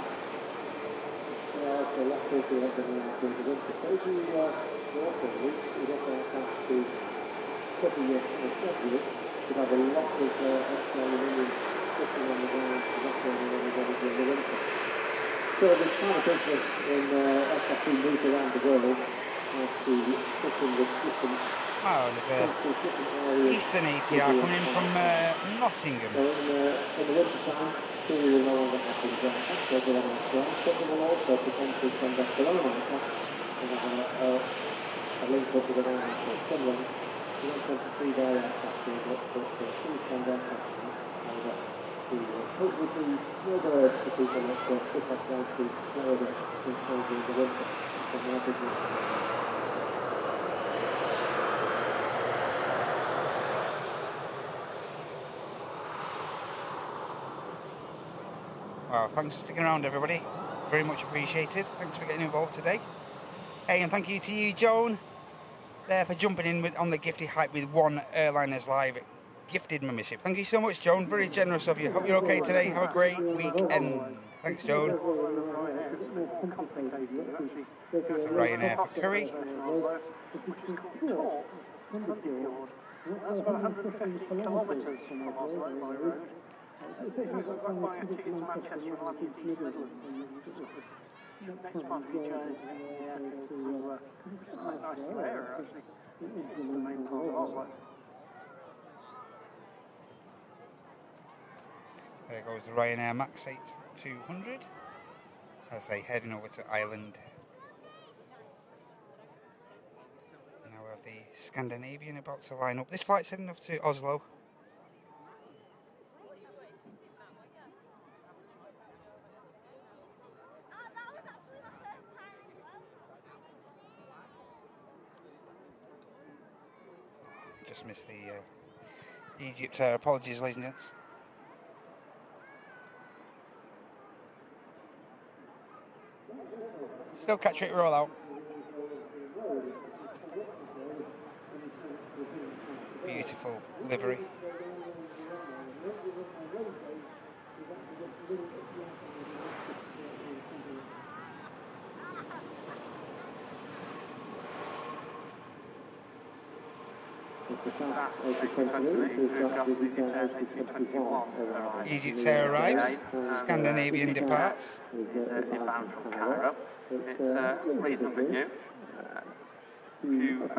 the last week we had them during the winter. So as you walk on weeks, you get aircraft to cover your schedule. You have a lot of extra aluminium sitting on the ground, not going anybody during the winter. So there's kind of business in aircraft being moved around the world to fit in with different. Oh, there's Eastern ATR coming in from Nottingham. So in the winter time, we will no longer have these aircraft, so they'll have ground, but they will also potentially send us their own aircraft and have a link up with an airline called Finland. We want them to see their aircraft being looked at for 2 aircraft and to hopefully be no birds to people that sit us down to Florida in the winter from their business. Wow, thanks for sticking around, everybody. Very much appreciated. Thanks for getting involved today. Hey, and thank you to you, Joan, there for jumping in on the gifted hype with one Airliners Live gifted membership. Thank you so much, Joan. Very generous of you. Hope you're okay today. Have a great weekend. Thanks, Joan. The Ryanair for Curry. That's about 150 kilometres from Oslo by road. It takes about buying a ticket to Manchester and landing in East Midlands. Next part of your journey to the airfield to nice new area, actually. It's the main part of Oslo. There goes the Ryanair Max 8 200 as they heading over to Ireland. Now we have the Scandinavian about to line up. This flight's heading up to Oslo. Just missed the Egypt Air. Apologies, ladies and gents. Still catch it roll out. Beautiful livery. Egypt Air arrives, Scandinavian departs. Inbound from Cairo. It's reasonably new. A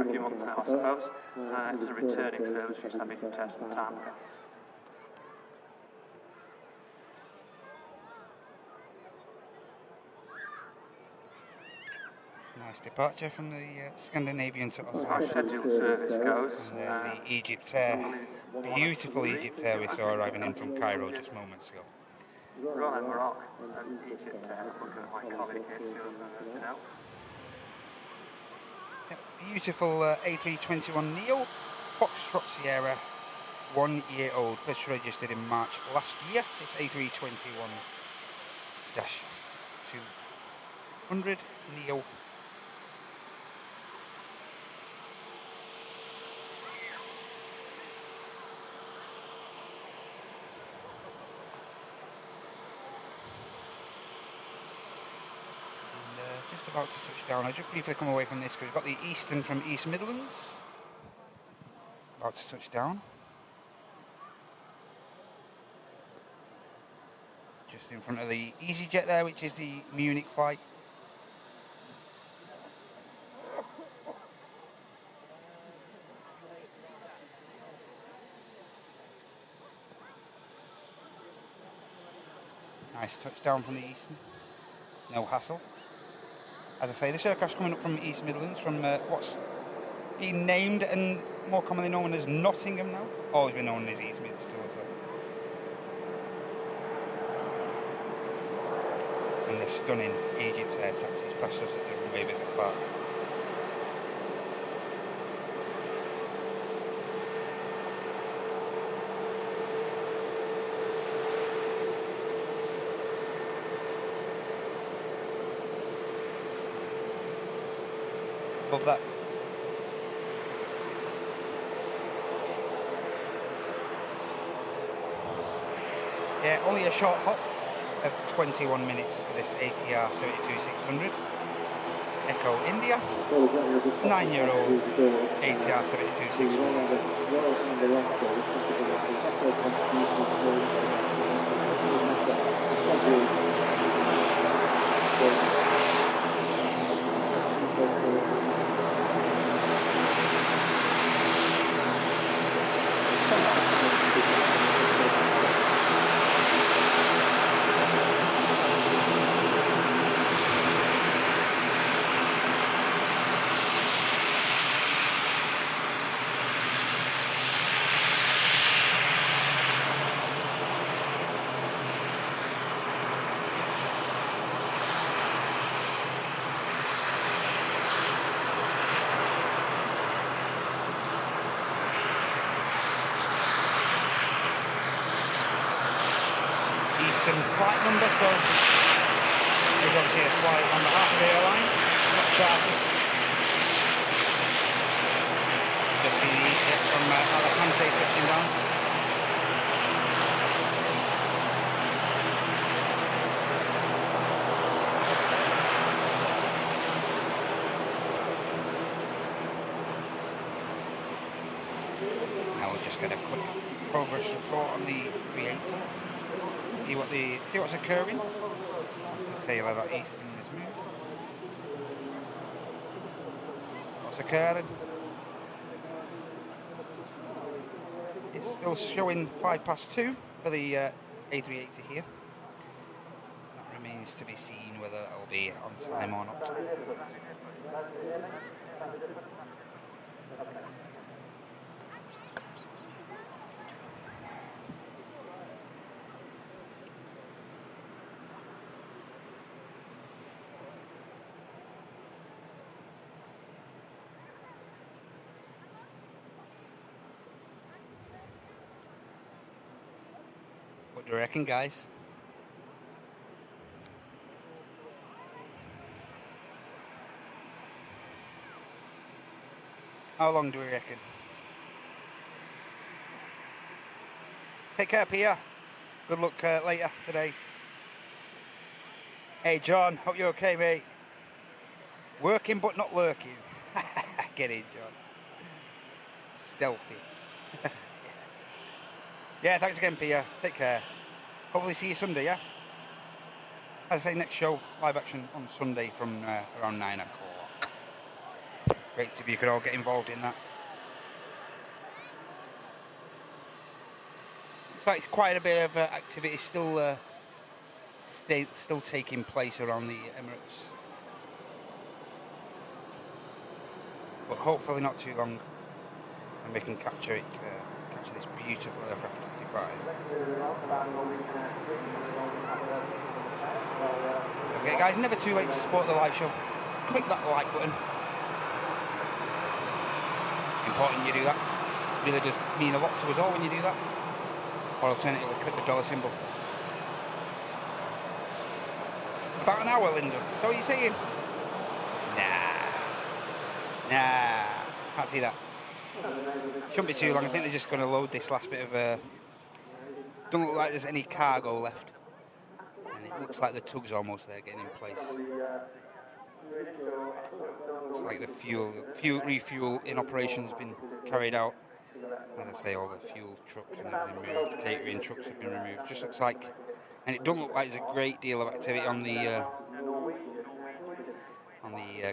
few months now, I suppose. It's a returning service, just having to test some time. Nice departure from the Scandinavian to Oslo. Our scheduled service goes. And there's the Egypt Air. Beautiful Egypt Air we saw arriving in from Cairo just moments ago. Roland Morocco and Egypt Air, looking at my colleague here, see what's anything else. Beautiful A321 Neo, Foxtrot Sierra, 1 year old, first registered in March last year. This A321-200 Neo. Just about to touch down. I'll just briefly come away from this because we've got the Eastern from East Midlands about to touch down. Just in front of the EasyJet there, which is the Munich flight. Nice touchdown from the Eastern. No hassle. As I say, this aircraft's coming up from East Midlands, from what's been named and more commonly known as Nottingham now. Always been known as East Mids towards that. And the stunning Egypt Air taxis past us at the runway visit park. Love that. Yeah, only a short hop of 21 minutes for this ATR 72-600. Echo India, 9-year-old ATR 72-600. Eastern flight number, so there's obviously a flight on behalf of the airline, not chartered. Just see the EasyJet from Alicante touching down. Now we'll just get a quick progress report on the 380. See what's occurring. That's the tail of that Eastern has moved. What's occurring? It's still showing 2:05 for the A380 here. That remains to be seen whether that will be on time or not. What do you reckon, guys? How long do we reckon? Take care, Pia. Good luck later today. Hey, John. Hope you're okay, mate. Working but not lurking. Get in, John. Stealthy. Yeah, thanks again, Pia. Take care. Hopefully see you Sunday, yeah? As I say, next show, live action on Sunday from around 9 o'clock. Great if you could all get involved in that. Looks like it's quite a bit of activity still taking place around the Emirates. But hopefully not too long, and we can capture it, capture this beautiful aircraft. Okay guys, never too late to support the live show. Click that like button. Important you do that. It really does mean a lot to us all when you do that. Or alternatively, click the dollar symbol. About an hour, Linda. Is that what you're saying? Nah. Can't see that. Shouldn't be too long. I think they're just going to load this last bit of... Don't look like there's any cargo left. And it looks like the tug's almost there, getting in place. Looks like the refuel in operation has been carried out. As I say, all the fuel trucks and everything moved, catering trucks have been removed. Just looks like, and it doesn't look like there's a great deal of activity on the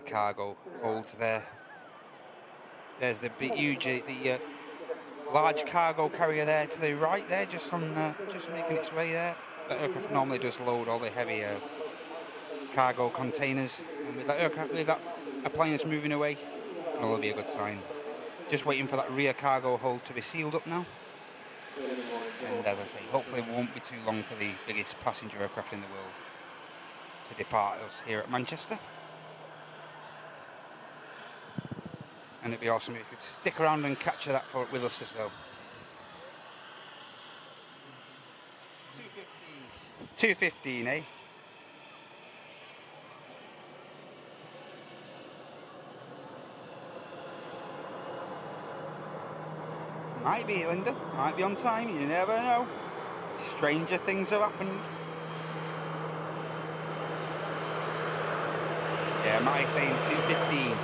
cargo holds there. There's the large cargo carrier there to the right there, just making its way there. That aircraft normally does load all the heavy cargo containers. And with that a plane that's moving away, it'll be a good sign. Just waiting for that rear cargo hold to be sealed up now. And as I say, hopefully it won't be too long for the biggest passenger aircraft in the world to depart us here at Manchester. And it'd be awesome if you could stick around and capture that with us as well. 2:15, eh? Might be, Linda. Might be on time. You never know. Stranger things have happened. Yeah, Matty's saying 2:15.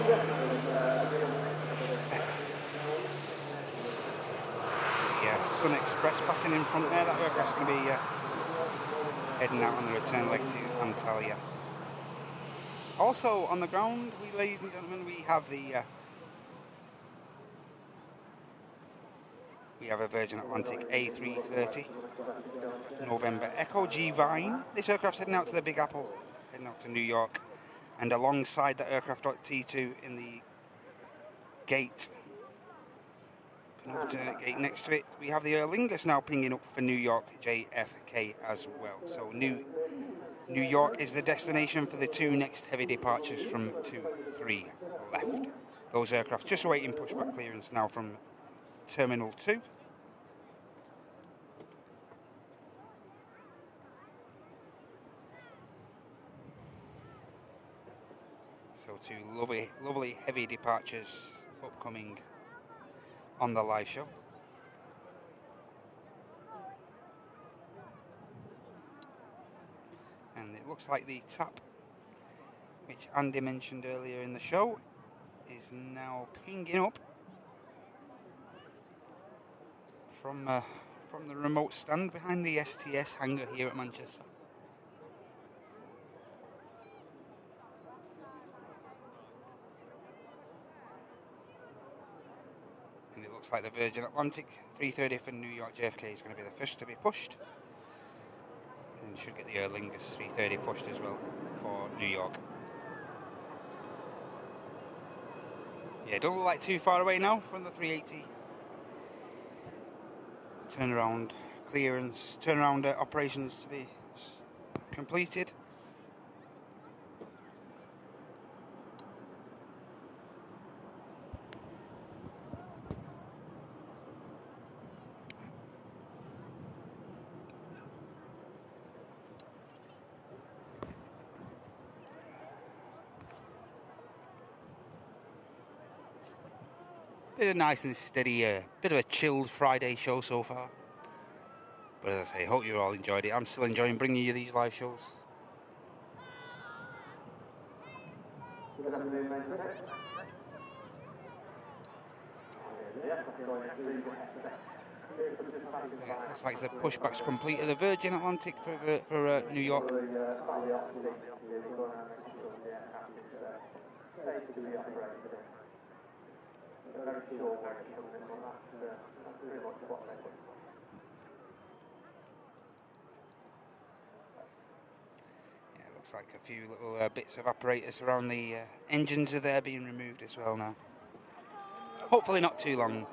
Yeah, Sun Express passing in front there. That aircraft's going to be heading out on the return leg to Antalya. Also on the ground, ladies and gentlemen, we have a Virgin Atlantic A330 November Echo G Vine. This aircraft's heading out to the Big Apple, heading out to New York, and alongside that aircraft T2 in the gate, gate next to it, we have the Aer Lingus now pinging up for New York JFK as well. So New York is the destination for the two next heavy departures from 2-3 left. Those aircraft just awaiting pushback clearance now from Terminal 2. two lovely heavy departures upcoming on the live show. And it looks like the tap, which Andy mentioned earlier in the show, is now pinging up from the remote stand behind the STS hangar here at Manchester. And it looks like the Virgin Atlantic 330 for New York JFK is going to be the first to be pushed. And should get the Aer Lingus 330 pushed as well for New York. Yeah, don't look like too far away now from the 380. Turnaround clearance, turnaround operations to be completed. Bit of nice and steady, bit of a chilled Friday show so far. But as I say, hope you all enjoyed it. I'm still enjoying bringing you these live shows. Yeah, looks like the pushback's complete of the Virgin Atlantic for New York. Looks like a few little bits of apparatus around the engines are there being removed as well now. Hopefully not too long.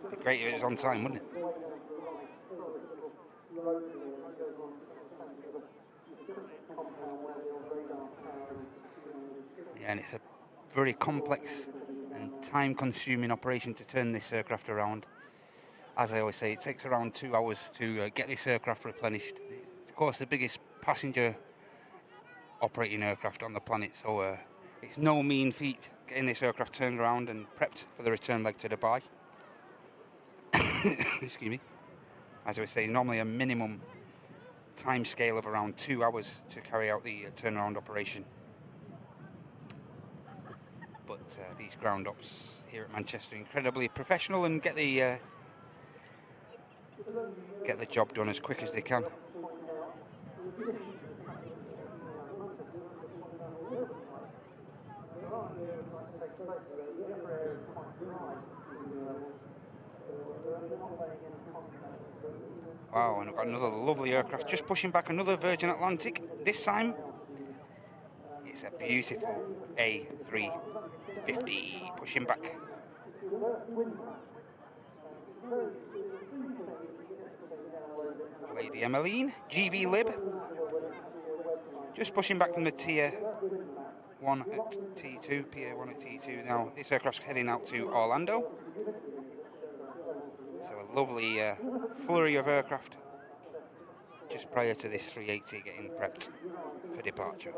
It'd be great if it was on time, wouldn't it? Yeah, and it's a very complex and time-consuming operation to turn this aircraft around. As I always say, it takes around 2 hours to get this aircraft replenished. Of course, the biggest passenger operating aircraft on the planet, so it's no mean feat getting this aircraft turned around and prepped for the return leg to Dubai. Excuse me. As I was saying, normally a minimum time scale of around 2 hours to carry out the turnaround operation. But these ground ops here at Manchester are incredibly professional and get the job done as quick as they can. Wow, and we've got another lovely aircraft just pushing back another Virgin Atlantic. This time, it's a beautiful A350 pushing back. Lady Emmeline, GV Lib, just pushing back from the Tier 1 at T2, Pier 1 at T2. Now, this aircraft's heading out to Orlando. So a lovely flurry of aircraft just prior to this 380 getting prepped for departure.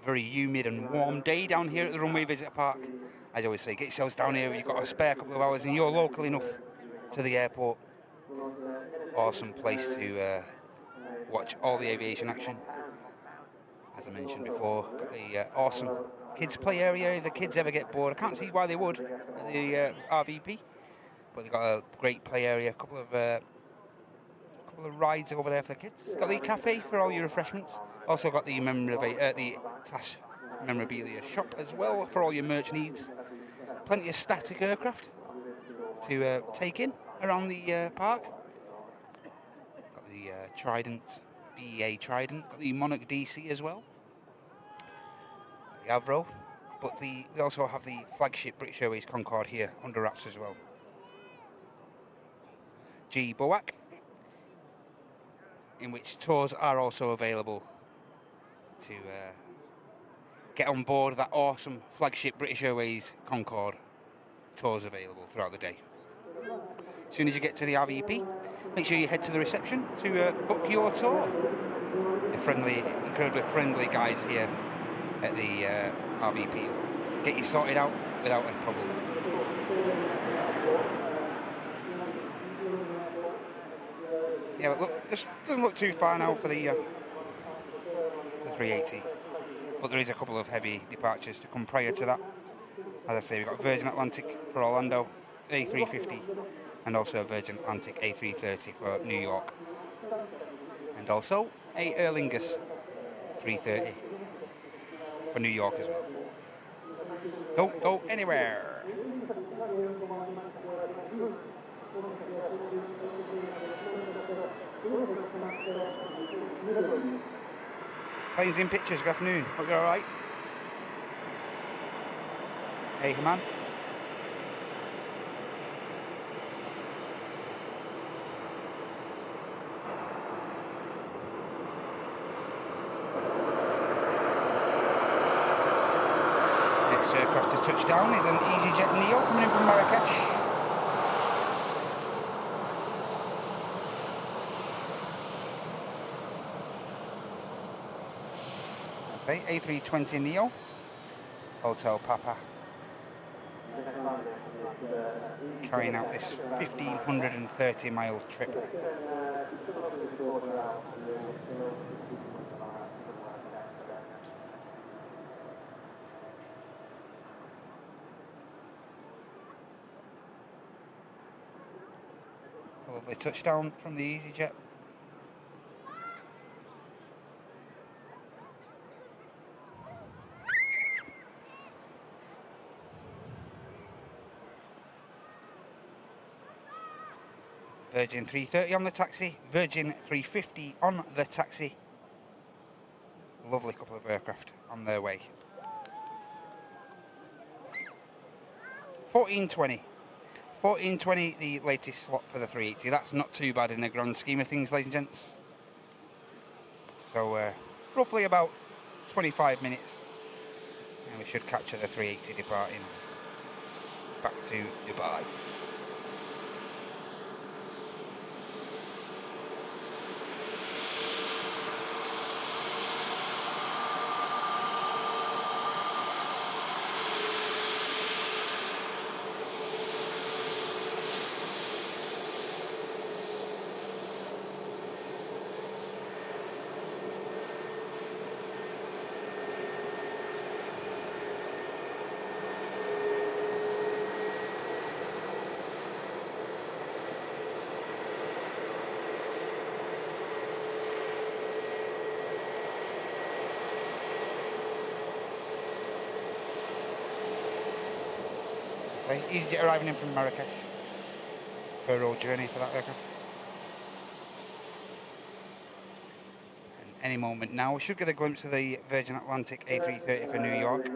Very humid and warm day down here at the Runway Visitor Park. As I always say, get yourselves down here if you've got a spare couple of hours and you're local enough to the airport. Awesome place to watch all the aviation action. As I mentioned before, got the awesome kids play area if the kids ever get bored. I can't see why they would at the RVP, but they've got a great play area, a couple of rides over there for the kids. Got the cafe for all your refreshments. Also got the TAS memorabilia shop as well for all your merch needs. Plenty of static aircraft to take in around the park. Got the Trident, BEA Trident. Got the Monarch DC as well. The Avro. But we also have the flagship British Airways Concorde here under wraps as well. G Boac, in which tours are also available to get on board that awesome flagship British Airways Concorde. Tours available throughout the day. As soon as you get to the RVP, make sure you head to the reception to book your tour. The friendly, incredibly friendly guys here at the RVP get you sorted out without a problem. Yeah, but look, just doesn't look too far now for the 380. But there is a couple of heavy departures to come prior to that. As I say, we've got Virgin Atlantic for Orlando, A350, and also Virgin Atlantic A330 for New York. And also a Aer Lingus 330 for New York as well. Don't go anywhere. Planes in pictures, good afternoon. Hope you're alright. Hey, man. Next aircraft to touch down is an EasyJet Neo coming in from Marrakesh. A320 Neo, Hotel Papa, carrying out this 1,530 mile trip. A lovely touchdown from the EasyJet. Virgin 330 on the taxi, Virgin 350 on the taxi. Lovely couple of aircraft on their way. 1420. 1420, the latest slot for the 380. That's not too bad in the grand scheme of things, ladies and gents. So, roughly about 25 minutes, and we should capture the 380 departing back to Dubai. EasyJet arriving in from Marrakesh. Furrow journey for that aircraft. And any moment now, we should get a glimpse of the Virgin Atlantic A330 for New York.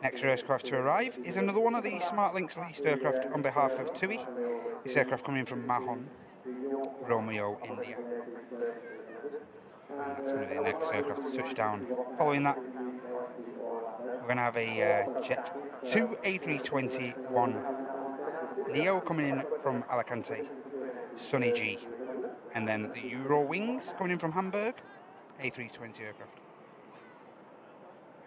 Next aircraft to arrive is another one of the SmartLynx leased aircraft on behalf of TUI. This aircraft coming from Mahon, Romeo, India. And that's going to be the next aircraft to touch down. Following that, we're going to have a Jet 2 A321 Neo coming in from Alicante, Sunny G. And then the Eurowings coming in from Hamburg, A320 aircraft.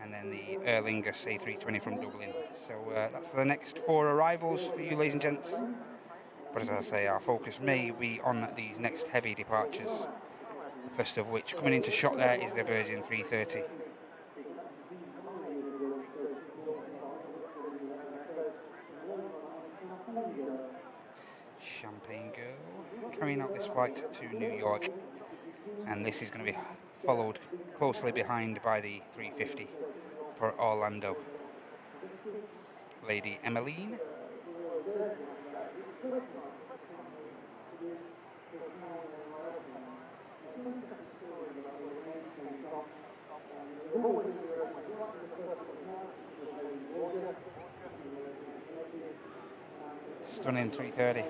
And then the Aer Lingus A320 from Dublin. So that's the next 4 arrivals for you, ladies and gents. But as I say, our focus may be on these next heavy departures. The first of which, coming into shot there, is the Virgin 330. Champagne Girl carrying out this flight to New York, and this is going to be followed closely behind by the 350 for Orlando. Lady Emmeline. Stunning 330.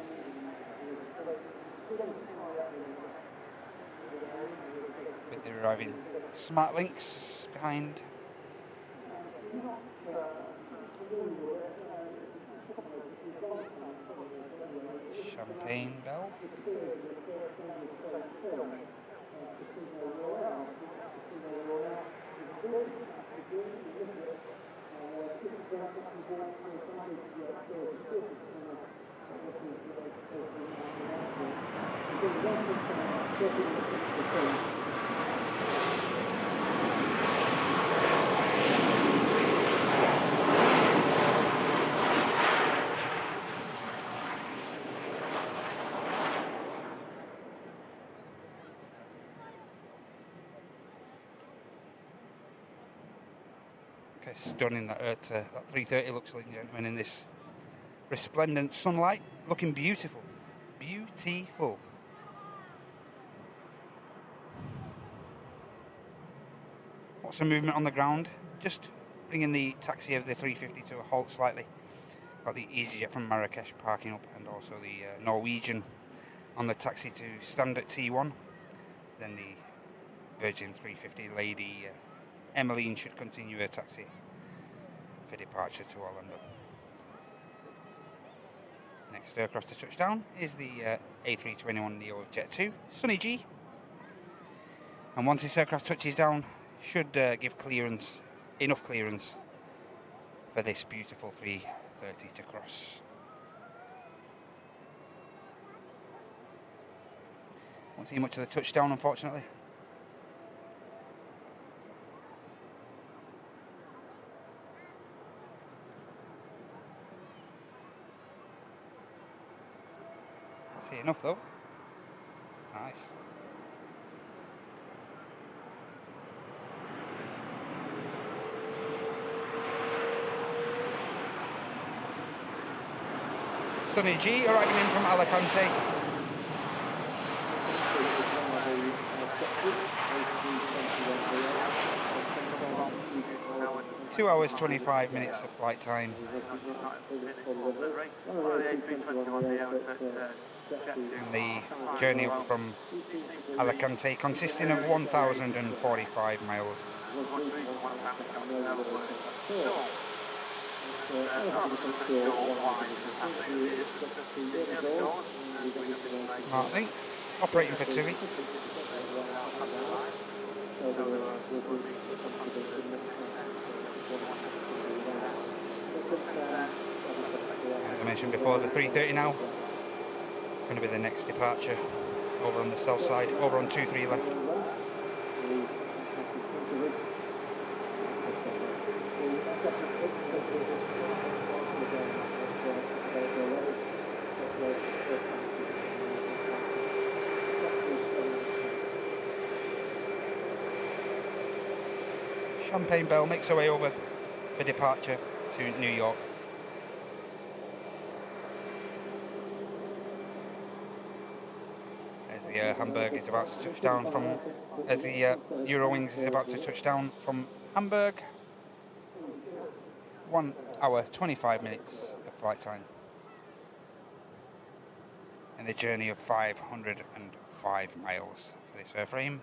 With the arriving SmartLynx behind. Champagne bell. Okay, stunning that that 330 looks, ladies and gentlemen, in this resplendent sunlight, looking beautiful. Beautiful. What's the movement on the ground? Just bringing the taxi of the 350 to a halt slightly. Got the EasyJet from Marrakesh parking up, and also the Norwegian on the taxi to stand at T1. Then the Virgin 350 lady Emmeline should continue her taxi for departure to Orlando. Next aircraft to touchdown is the A321neo of Jet 2, Sunny G. And once this aircraft touches down, should give clearance, enough clearance for this beautiful 330 to cross. Won't see much of the touchdown, unfortunately. See enough though. Nice. Sunny G arriving in from Alicante. Two hours 25 minutes of flight time. And the journey up from Alicante consisting of 1,045 miles. Smart links, operating for TUI. As I mentioned before, the 330 now going to be the next departure over on the south side, over on 23 left. Champagne Bell makes her way over for departure to New York. As the Hamburg is about to touch down from, as the Eurowings is about to touch down from Hamburg. 1 hour 25 minutes of flight time. And a journey of 505 miles for this airframe.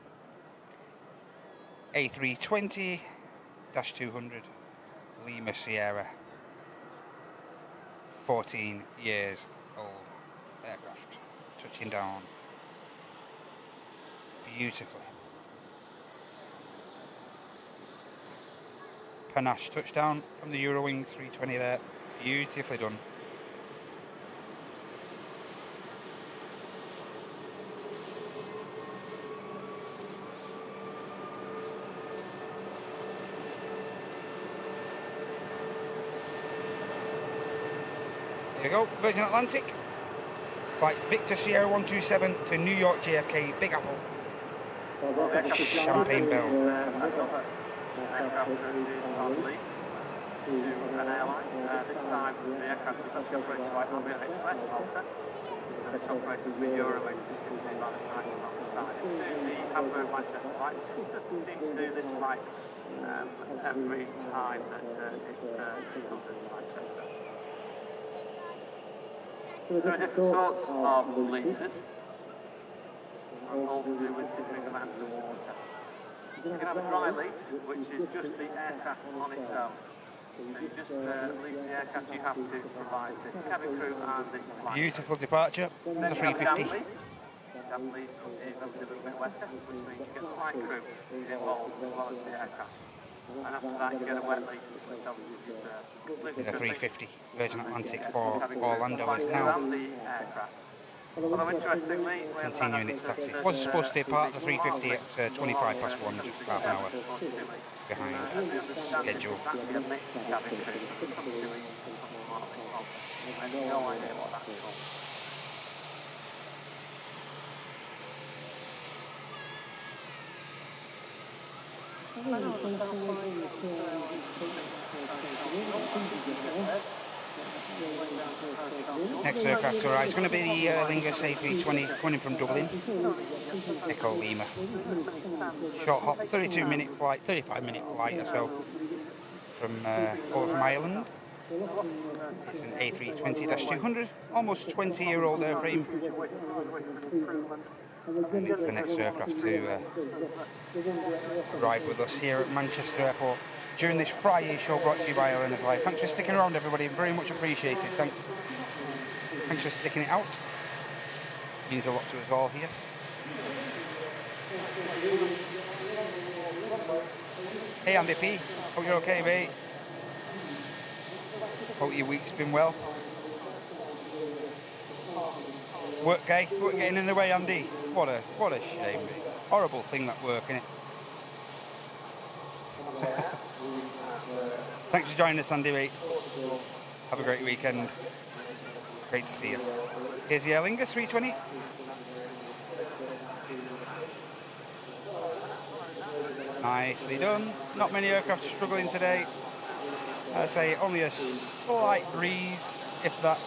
A320-200 Lima Sierra, 14 years old aircraft, touching down beautifully. Panache touchdown from the Eurowings 320 there, beautifully done. Here we go, Virgin Atlantic, flight Victor Sierra 127 to New York JFK, Big Apple, Champagne Bell. Aircraft to an airline. This time the aircraft is operated by Aviation Express, Malta, and it's operated with Eurowings, which is by the side on the side. The Hamburg Manchester flight seems to do this flight every time that it's on the Manchester. There are different sorts of leases, all to do with different amounts of water. You can have a dry lease, which is just the aircraft on its own. you just leave the aircraft, you have to provide the cabin crew and the flight. Beautiful departure from the 350. Cabin lead is obviously a little bit wetter, which means you get the flight crew involved as well as the aircraft. And after that, you get a wet lead, which obviously is completely The 350 Virgin Atlantic for cabin crew. Orlando is Flight crew now and the aircraft. Although interestingly, continuing its taxi. It was supposed to depart the 350 at 25 past 1, just half an hour behind schedule. No idea what that's called. Next aircraft to arrive is going to be the Lingus A320 coming from Dublin, Echo Lima. Short hop, 32-minute flight, 35-minute flight or so from over from Ireland. It's an A320-200, almost 20-year-old airframe. And it's the next aircraft to arrive with us here at Manchester Airport during this FriYAY show brought to you by Airliners Live. Thanks for sticking around, everybody. Very much appreciated. Thanks for sticking it out. Means a lot to us all here. Hey Andy P, hope you're okay, mate. Hope your week's been well. Work getting in the way, Andy. What a shame, mate. Horrible thing, that work, innit? Thanks for joining us, Andy, mate. Have a great weekend. Great to see you. Here's the Aer Lingus 320. Nicely done. Not many aircraft struggling today. I'd say only a slight breeze, if that.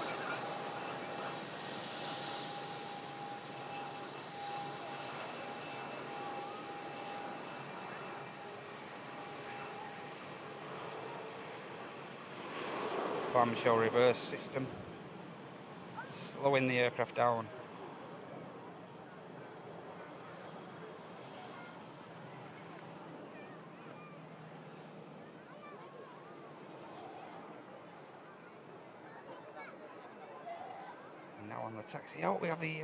Clamshell reverse system, slowing the aircraft down. And now on the taxi out we have the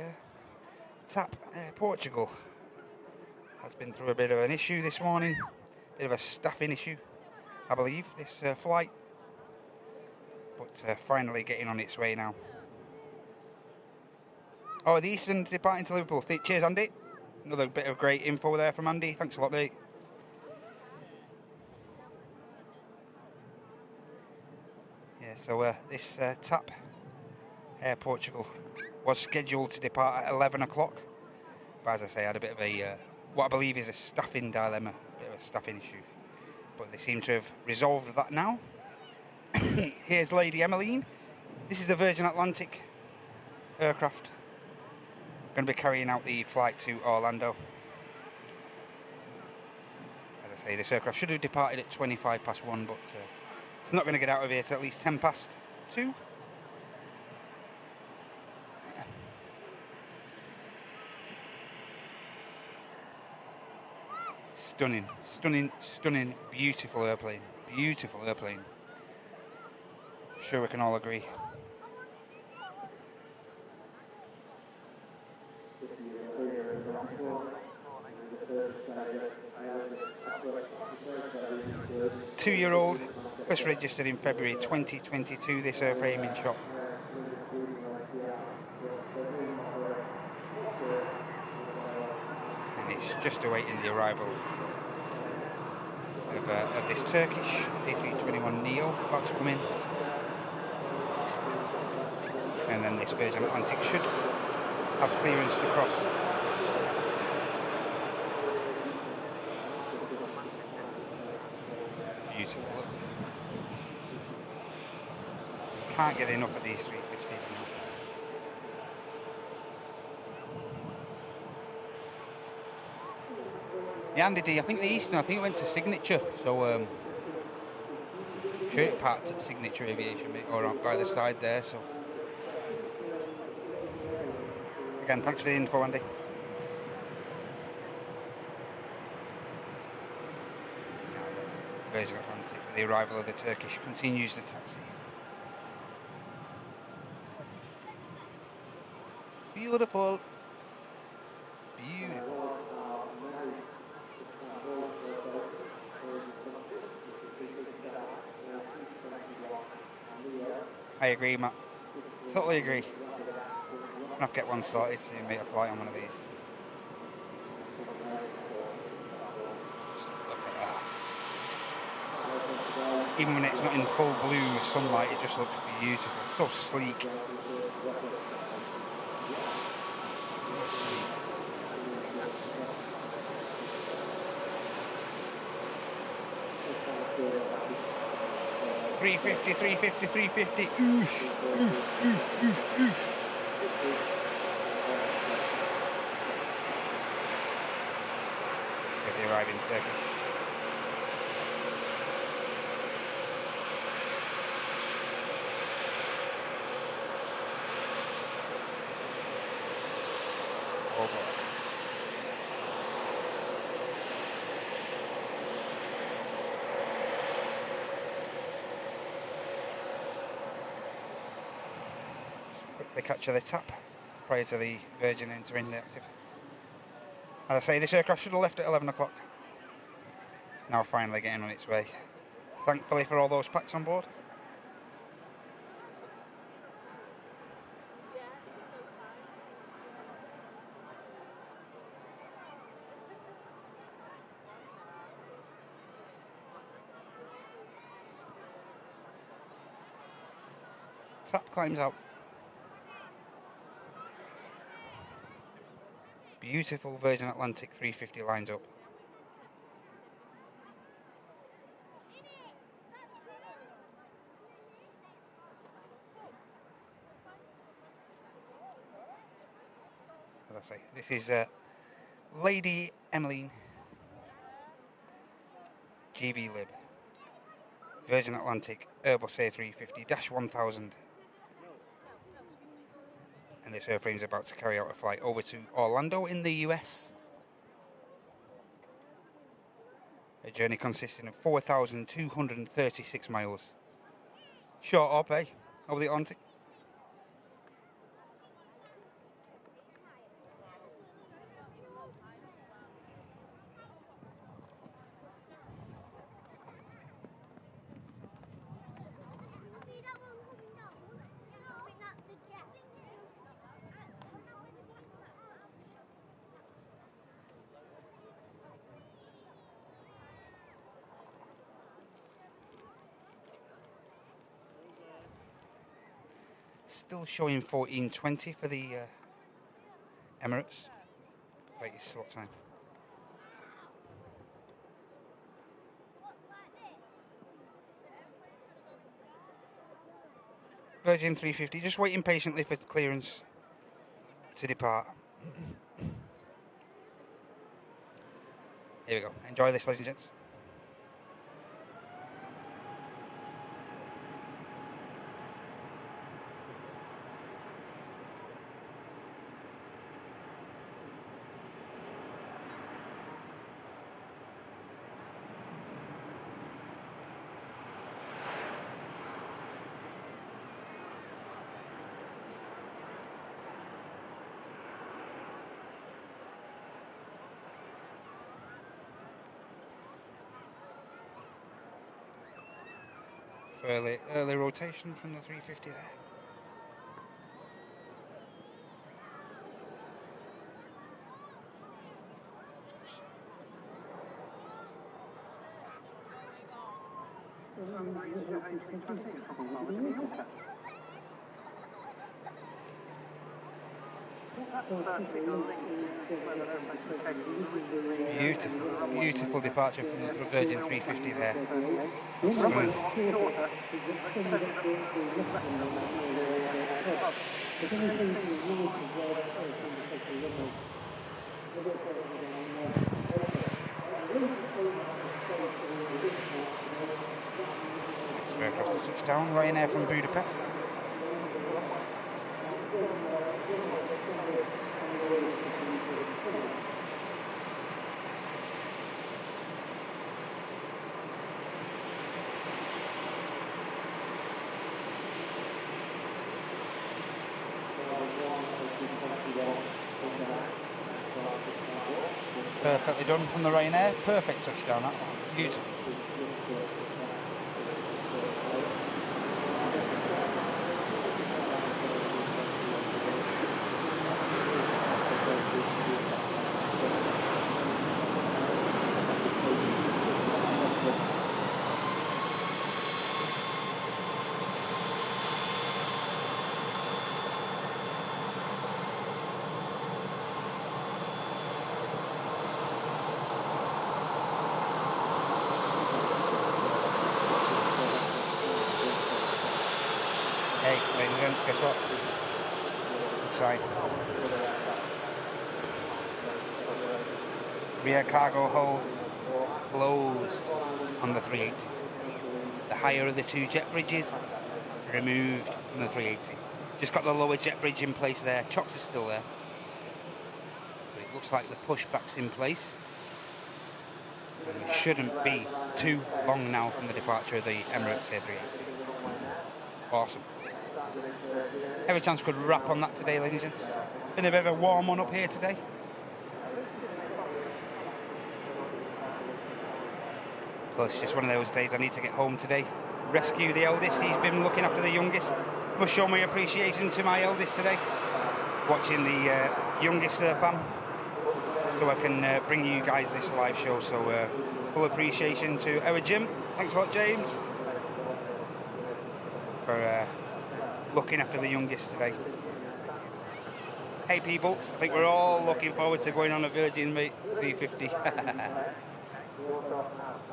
TAP Portugal. Has been through a bit of an issue this morning, bit of a staffing issue, I believe, this flight. But finally getting on its way now. Oh, the Eastern's departing to Liverpool. Cheers, Andy. Another bit of great info there from Andy. Thanks a lot, mate. Yeah, so this TAP Air Portugal was scheduled to depart at 11 o'clock. But as I say, I had a bit of a, what I believe is a staffing dilemma, a bit of a staffing issue. But they seem to have resolved that now. Here's Lady Emmeline. This is the Virgin Atlantic aircraft. Going to be carrying out the flight to Orlando. As I say, this aircraft should have departed at 25 past 1, but it's not going to get out of here till at least 10 past 2. Stunning, stunning, stunning, beautiful airplane. Beautiful airplane. Sure we can all agree. Two-year-old, first registered in February 2022, this airframe in shop. And it's just awaiting the arrival of this Turkish A321neo about to come in. And then this Virgin Atlantic should have clearance to cross. Beautiful. Can't get enough of these 350s now. Yeah, Andy D, I think the Eastern, I think it went to Signature, so I'm sure it parked at Signature Aviation, mate, or by the side there, so. Again, thanks for the info, Andy. Virgin Atlantic with the arrival of the Turkish continues the taxi. Beautiful. Beautiful. I agree, Matt. Totally agree. I'm gonna have to get one sorted to make a flight on one of these. Just look at that. Even when it's not in full bloom of sunlight, it just looks beautiful. So sleek. So sleek. $350. Oosh, oosh, oosh, oosh, oosh. As they arrive in Turkish. Oh boy. Quickly capture the tap prior to the Virgin entering the active. As I say, this aircraft should have left at 11 o'clock. Now finally getting on its way. Thankfully for all those packs on board. Tap climbs out. Beautiful Virgin Atlantic 350 lines up. As I say, this is Lady Emmeline GV Lib Virgin Atlantic Airbus A350-1000, and this airframe is about to carry out a flight over to Orlando in the US. A journey consisting of 4,236 miles. Short up, eh? Over the Atlantic. Still showing 14:20 for the Emirates. Latest slot time. Virgin 350 just waiting patiently for clearance to depart. Here we go. Enjoy this, ladies and gents. Fairly early rotation from the 350 there. Beautiful, beautiful departure from the Virgin 350 there. Stunning. Straight across the touchdown, Ryanair from Budapest. Perfectly done from the Ryanair. Perfect touchdown, that. Beautiful. Hey, ladies and gents, guess what? Good sign. Rear cargo hold closed on the 380. The higher of the two jet bridges removed from the 380. Just got the lower jet bridge in place there. Chocks are still there. But it looks like the pushback's in place. And we shouldn't be too long now from the departure of the Emirates A380. Awesome. Every chance could wrap on that today, ladies and gents. Been a bit of a warm one up here today. Well, it's just one of those days. I need to get home today. Rescue the eldest. He's been looking after the youngest. Must show my appreciation to my eldest today. Watching the youngest fam. So I can bring you guys this live show. So full appreciation to our Jim. Thanks a lot, James, for looking after the youngest today. Hey people, I think we're all looking forward to going on a Virgin 350.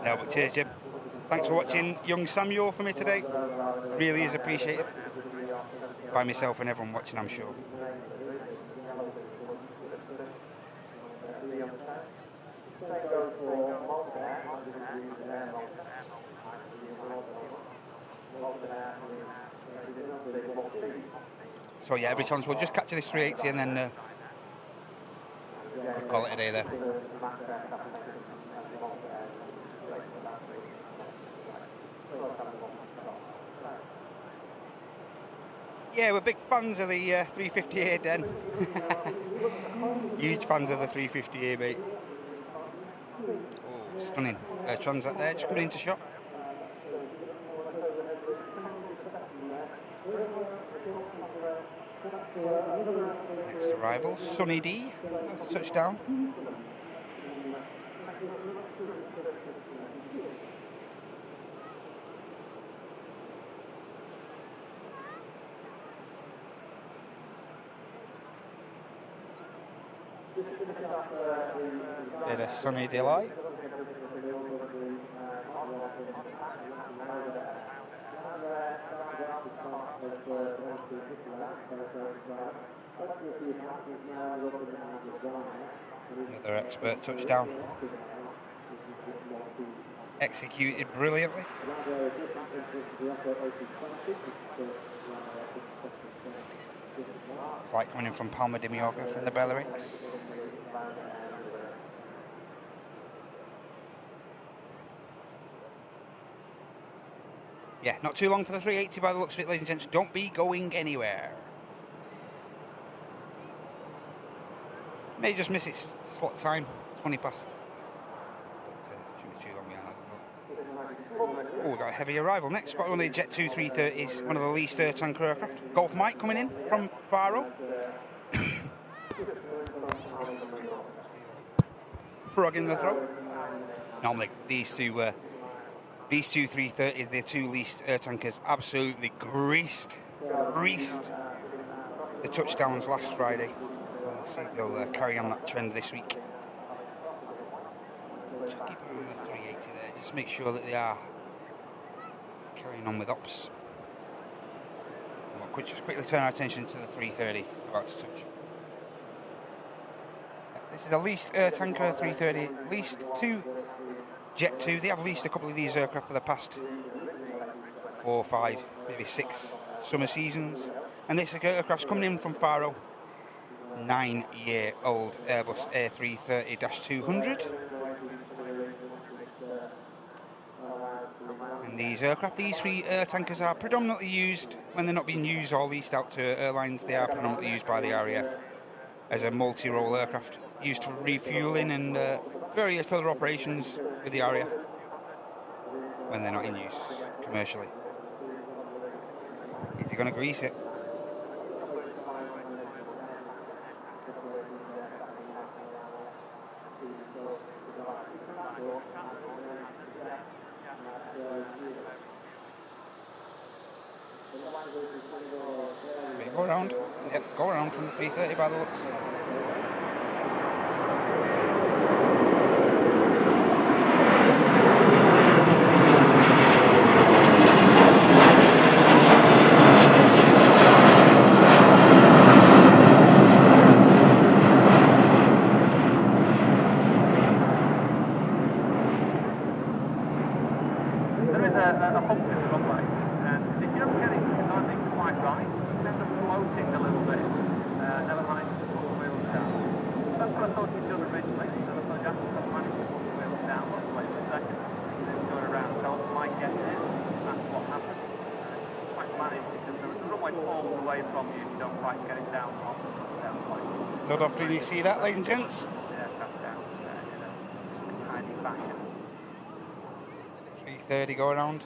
No, but cheers, Jim. Thanks for watching young Samuel for me today. Really is appreciated by myself and everyone watching, I'm sure. So yeah, every chance we'll just capture this 380 and then could call it a day there. Yeah, we're big fans of the 350A, Den. Huge fans of the 350A, mate. Oh, stunning. Transat there, just coming into shot. Next arrival, Sunny D. That's a touchdown. Bit of Sunny Delight. Another expert touchdown. Executed brilliantly. Flight coming in from Palma de Mallorca from the Balearics. Yeah, not too long for the 380 by the looks of it, ladies and gents. Don't be going anywhere. May just miss its slot time, 20 past. But shouldn't be too long behind that. Oh, we've got a heavy arrival next. Got one of the Jet 2 330s, one of the least tanker aircraft. Golf Mike coming in from Faro. Frog in the throat. Normally, these two 330s, the two least air tankers, absolutely greased the touchdowns last Friday. We'll see if they'll carry on that trend this week. Just keep it on the 380 there, just make sure that they are carrying on with ops. And we'll just quickly turn our attention to the 330 about to touch. This is a leased air tanker 330, leased to Jet 2. They have leased a couple of these aircraft for the past 4, 5, maybe 6 summer seasons. And this aircraft's coming in from Faro. 9-year-old Airbus A330-200. And these aircraft, these three air tankers are predominantly used, when they're not being used or leased out to airlines, they are predominantly used by the RAF as a multi-role aircraft. used for refueling and various other operations with the RAF when they're not in use commercially. Is he going to grease it? Go around. Yep, go around from the 330 by the looks. There is a hump in the runway, and if you don't get it landing quite right, you end up floating a little bit, never manage to put the wheels down. That's what I thought you'd done originally, so I thought you hadn't managed to put the wheels down, but wait a second, and then going around, so I might get there, that's what happened. Quite managed, because the runway falls away from you if you don't quite get it down off the down point. Not often you see that, ladies and gents. Yeah, that's down, in a tiny fashion. 330 go around.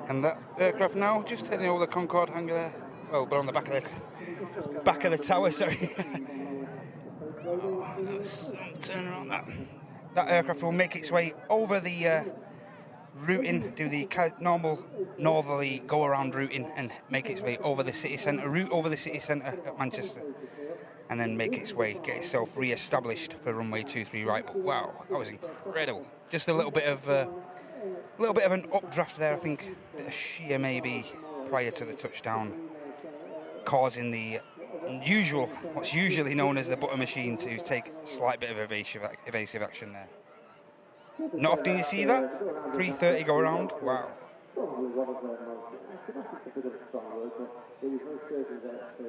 And that aircraft now just heading over the Concorde hangar there. Oh, but on the back of the tower, sorry. Oh, turn around that. That aircraft will make its way over the routing, do the normal northerly go-around routing and make its way over the city centre, route over the city centre at Manchester, and then make its way, get itself re-established for runway 23 right. But wow, that was incredible. Just a little bit of an updraft there, I think, a bit of shear maybe prior to the touchdown, causing the what's usually known as the butter machine to take a slight bit of evasive action there. Not often you see that. 330 go around. Wow.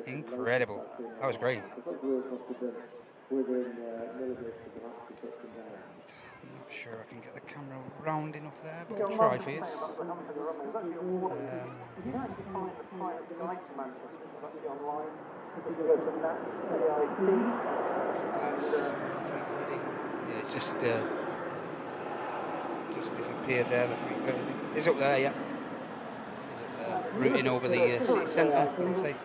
Incredible. That was great. I'm not sure I can get the camera round enough there, but I'll try for you. Yeah, it's just disappeared there, the 330. It's up there, yeah. Routing over the city centre, let's see.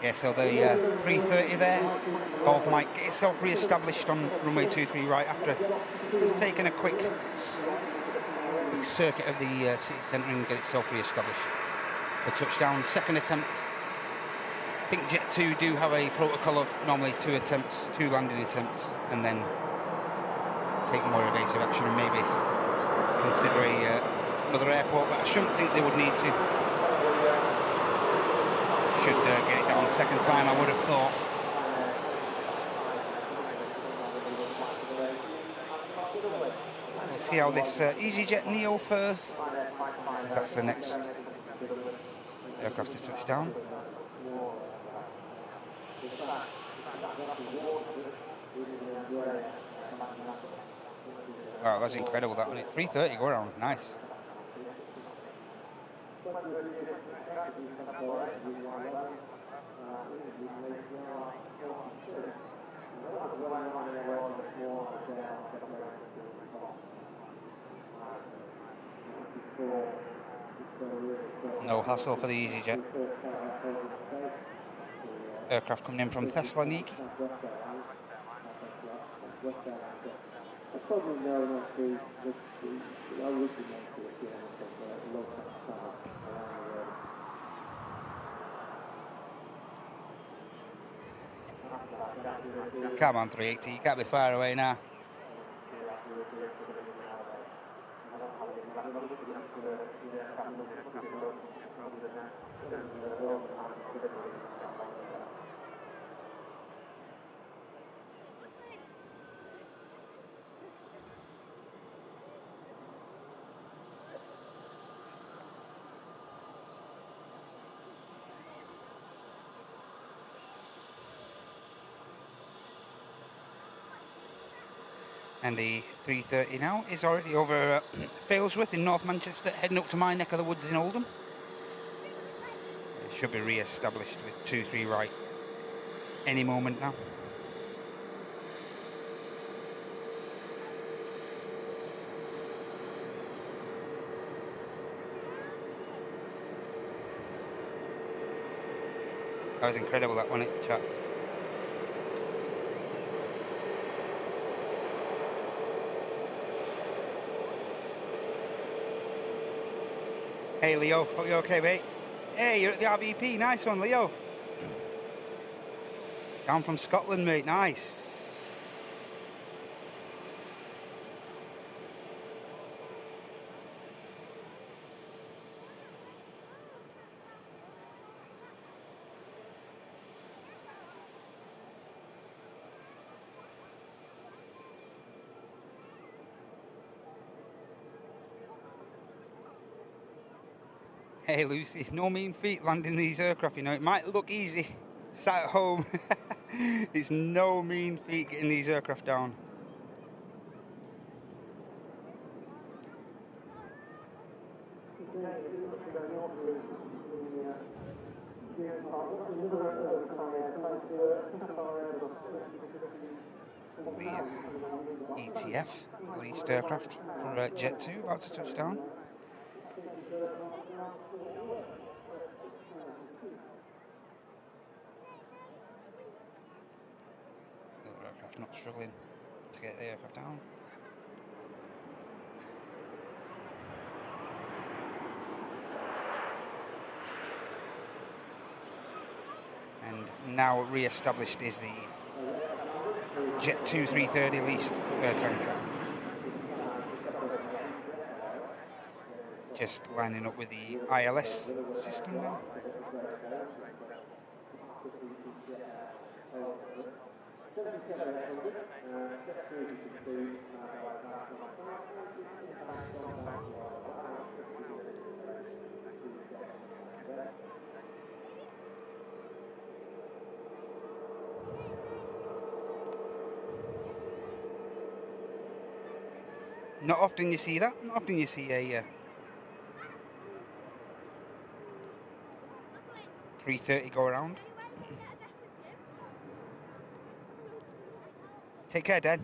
Yeah, so the 330 there, Golf might get itself re-established on runway 23 right after just taking a quick circuit of the city centre and get itself re-established. The touchdown, second attempt. I think Jet 2 do have a protocol of normally two landing attempts, and then take more evasive action and maybe consider another airport, but I shouldn't think they would need to. Should get it down the second time, I would have thought. We'll see how this EasyJet Neo fares. That's the next aircraft to touch down. Wow, that's incredible, that one. 330 go around, nice. No hassle for the EasyJet. Aircraft coming in from Thessaloniki. Come on, 380, you can't be far away now. And the 330 now is already over Failsworth in North Manchester, heading up to my neck of the woods in Oldham. It should be re-established with 2-3 right any moment now. That was incredible, that wasn't it, chat? Hey Leo, hope you're okay, mate. Hey, you're at the RVP, nice one, Leo. Down from Scotland, mate, nice. Hey Lucy, no mean feat landing these aircraft, you know. It might look easy, sat at home. It's no mean feat getting these aircraft down. The ETF, leased aircraft for Jet 2, about to touch down. Another aircraft not struggling to get the aircraft down. And now re-established is the Jet 2 330 leased air tanker. Just lining up with the ILS system now. Not often you see that. Not often you see a 330 go around. Take care, Dan.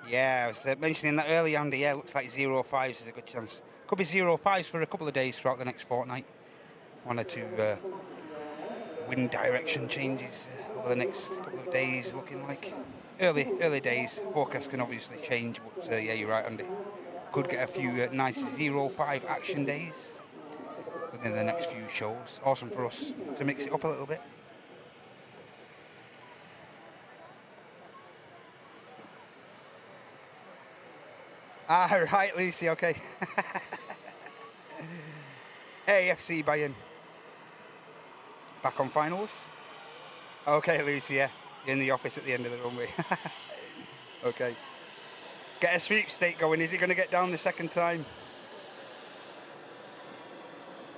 Yeah, I was mentioning that earlier, Andy. Yeah, looks like 05s is a good chance. Could be 05s for a couple of days throughout the next fortnight. One or two wind direction changes over the next couple of days, looking like early days. Forecast can obviously change, but yeah, you're right, Andy. Could get a few nice 05 action days within the next few shows. Awesome for us to mix it up a little bit. Ah, right, Lucy, okay. Hey, FC Bayern. Back on finals? Okay, Lucy, yeah. You're in the office at the end of the runway. Okay. Get a sweepstake going. Is he going to get down the second time?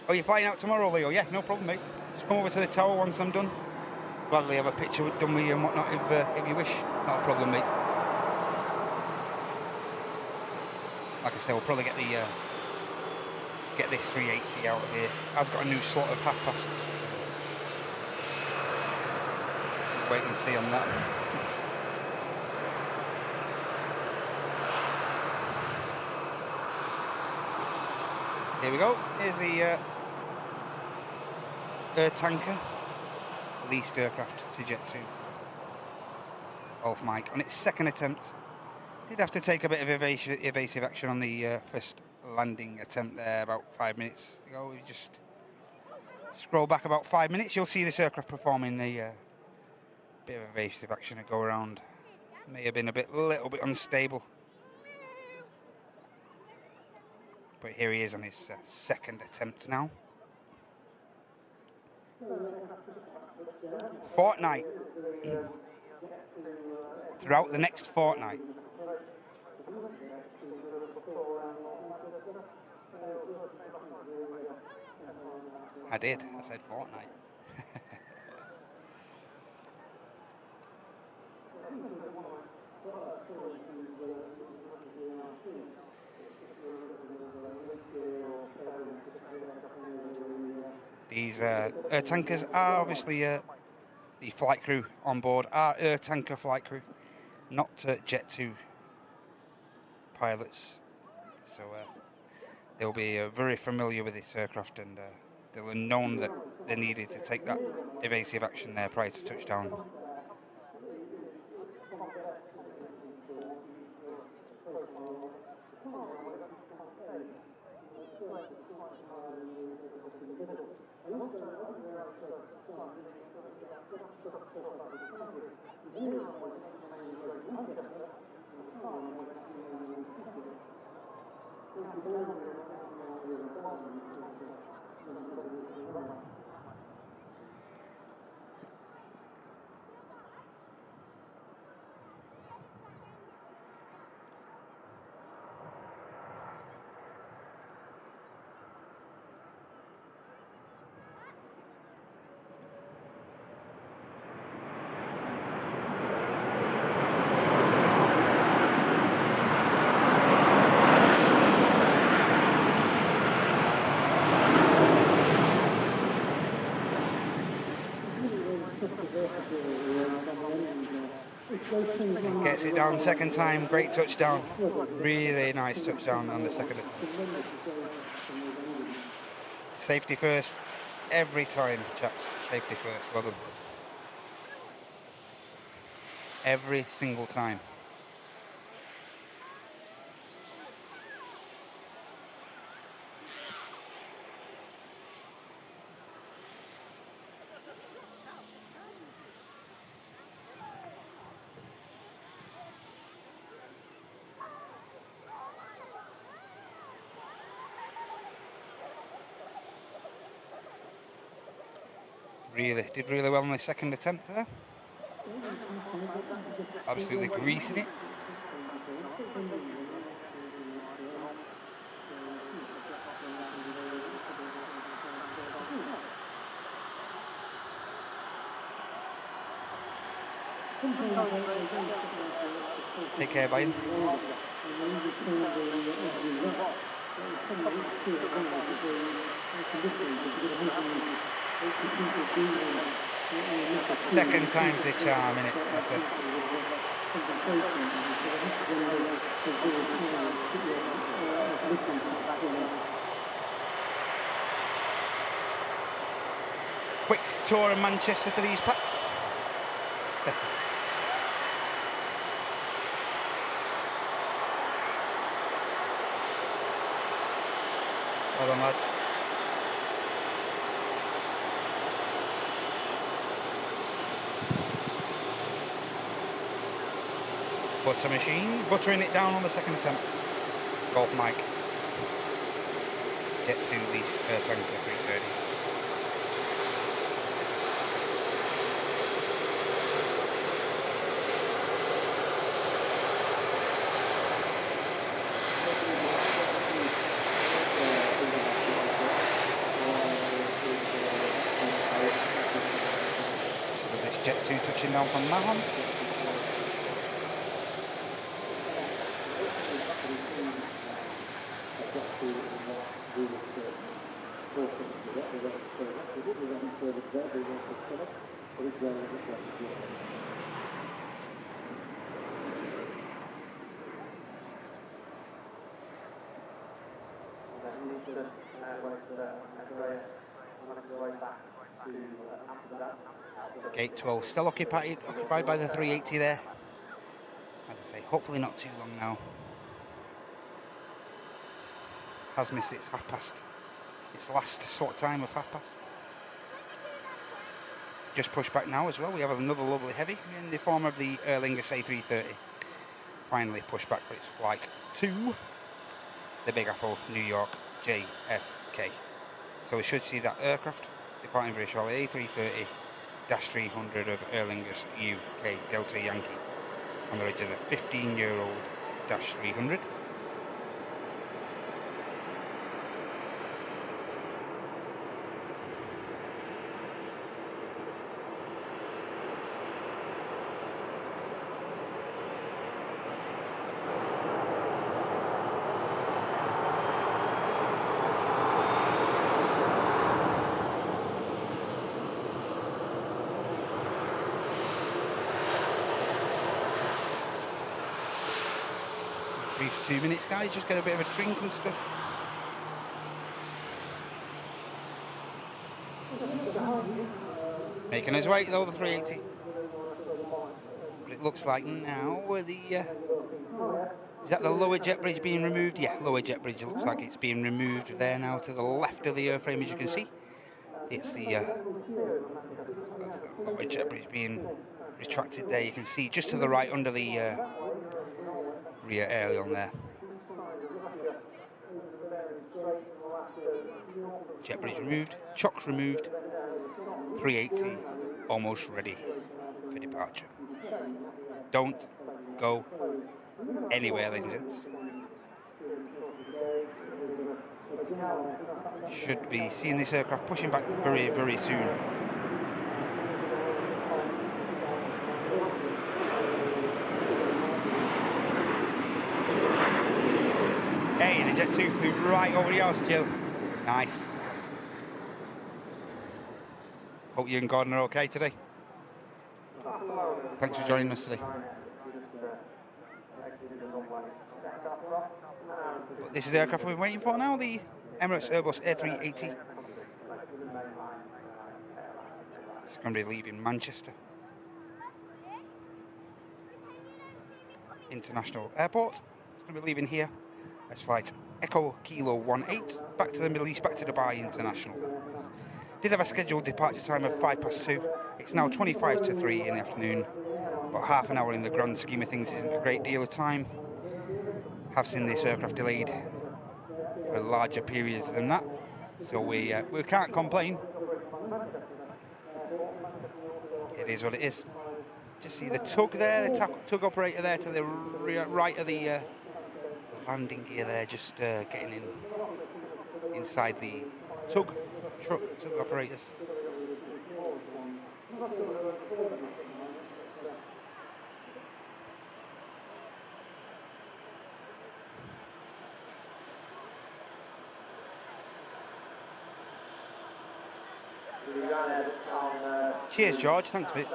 Oh, you're flying out tomorrow, Leo? Yeah, no problem, mate. Just come over to the tower once I'm done. Gladly have a picture done with you and whatnot if you wish. Not a problem, mate. Like I say, we'll probably get this 380 out of here. I've got a new slot of past. So wait and see on that. Here we go. Here's the air tanker, leased aircraft to Jet 2. Golf Mike on its second attempt. Did have to take a bit of evasive action on the first landing attempt there about 5 minutes ago. We just scroll back about 5 minutes. You'll see this aircraft performing a bit of evasive action to go around. May have been a little bit unstable. But here he is on his second attempt now. Fortnight. Throughout the next fortnight. I did. I said fortnight. These air tankers are obviously the flight crew on board are air tanker flight crew, not Jet 2 pilots. So they'll be very familiar with this aircraft, and they'll have known that they needed to take that evasive action there prior to touchdown. Gets it down second time, great touchdown. Really nice touchdown on the second attempt. Safety first, every time, chaps. Safety first, well done. Every single time. Did really well on the second attempt there. Absolutely greasing it. Take care, Bayern. Second time's the charm, innit? That's it. Quick tour of Manchester for these packs. Well done, lads. Butter machine, buttering it down on the second attempt. Golf Mike. Jet 2 least air tanker 330. So this Jet 2 touching down from Mahon. Gate 12 still occupied by the 380 there. As I say, hopefully not too long now. Has missed its half past. Its last slot time of half past. Just pushed back now as well. We have another lovely heavy in the form of the Aer Lingus A330. Finally pushed back for its flight to the Big Apple, New York, JFK. So we should see that aircraft departing very shortly. A330-300 of Aer Lingus UK Delta Yankee on the edge of the 15-year-old -300. Brief 2 minutes, guys. Just get a bit of a drink and stuff. Making his way though, the 380. But it looks like now where the is that the lower jet bridge being removed? Yeah, lower jet bridge. It looks like it's being removed there now to the left of the airframe, as you can see. It's the lower jet bridge being retracted there. You can see just to the right under the rear aileron there. Jet bridge removed, chocks removed, 380 almost ready for departure. Don't go anywhere, ladies and gents. Should be seeing this aircraft pushing back very, very soon. Hey, the Jet 2 flew right over yours, Jill. Nice. Hope you and Gordon are okay today. Thanks for joining us today. But this is the aircraft we've been waiting for now, the Emirates Airbus A380. It's going to be leaving Manchester International Airport. It's going to be leaving here as flight Echo Kilo 18 back to the Middle East, back to Dubai International. Did have a scheduled departure time of 2:05. It's now 3 in the afternoon. About half an hour in the grand scheme of things isn't a great deal of time. Have seen this aircraft delayed for larger periods than that, so we can't complain. It is what it is. Just see the tug there, the tug operator there to the right of the landing gear there, just getting inside the tug operators. Cheers, George. Thanks, mate.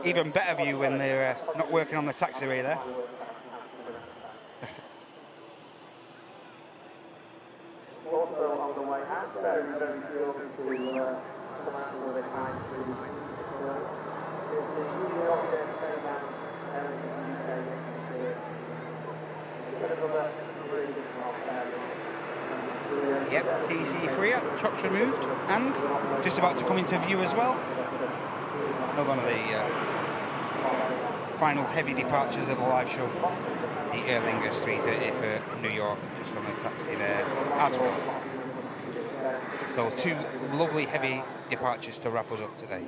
Even better view when they're not working on the taxiway there. Also on the way out, very, very close to come out of the time to Yep, TC FriYAY, chocks removed, and just about to come into view as well. Another one of the final heavy departures of the live show. The Aer Lingus 330 for New York, just on the taxi there as well. So 2 lovely heavy departures to wrap us up today.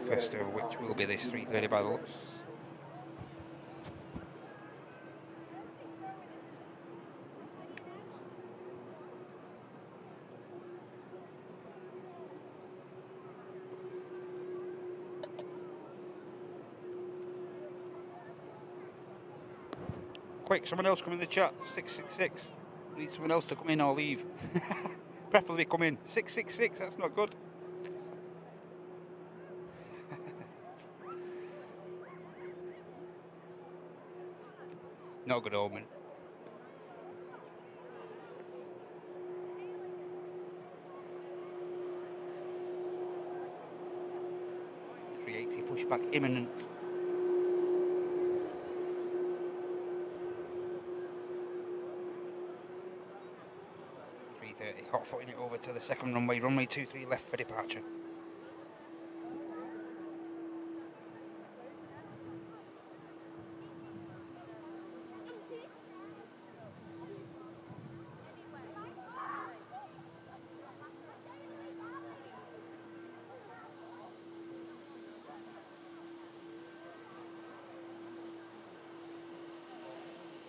First of which will be this 330 by the looks. Quick, someone else come in the chat. 666. Need someone else to come in or leave. Preferably come in. 666, that's not good. Not a good omen. .380 pushback imminent. Hot footing it over to the second runway, runway 23 left for departure.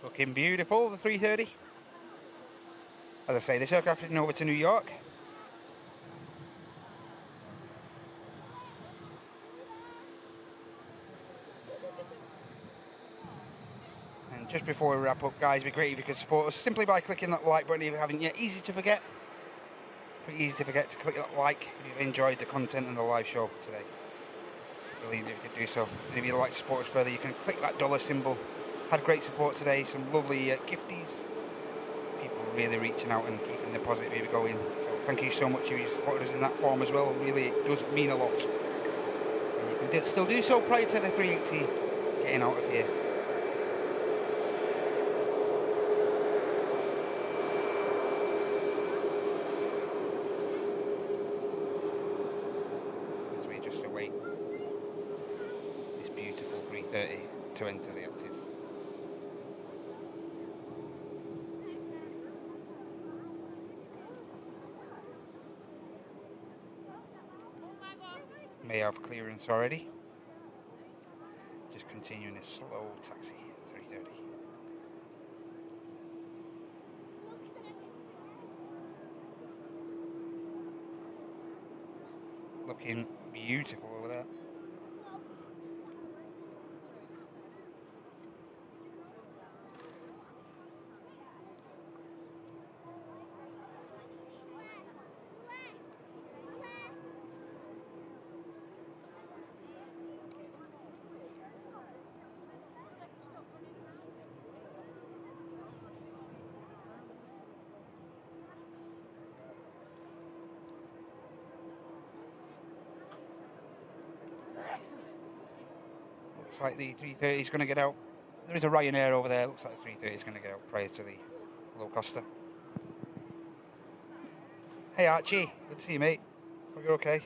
Looking beautiful, the 330. As I say, this aircraft heading over to New York. And just before we wrap up, guys, it'd be great if you could support us simply by clicking that like button if you haven't yet. Easy to forget. Pretty easy to forget to click that like if you've enjoyed the content and the live show today. I believe you could do so. And if you'd like to support us further, you can click that dollar symbol. Had great support today, some lovely gifties. People really reaching out and keeping the positive going. So thank you so much if you supported us in that form as well. Really, it does mean a lot. And you can still do so prior to the 380 getting out of here. As we just await this beautiful 330 to enter the octave. May have clearance already. Just continuing a slow taxi at 330. Looking beautiful over there. Looks like the 330 is going to get out. There is a Ryanair over there. Looks like the 330 is going to get out prior to the low coster. Hey Archie, good to see you, mate. Hope you're okay.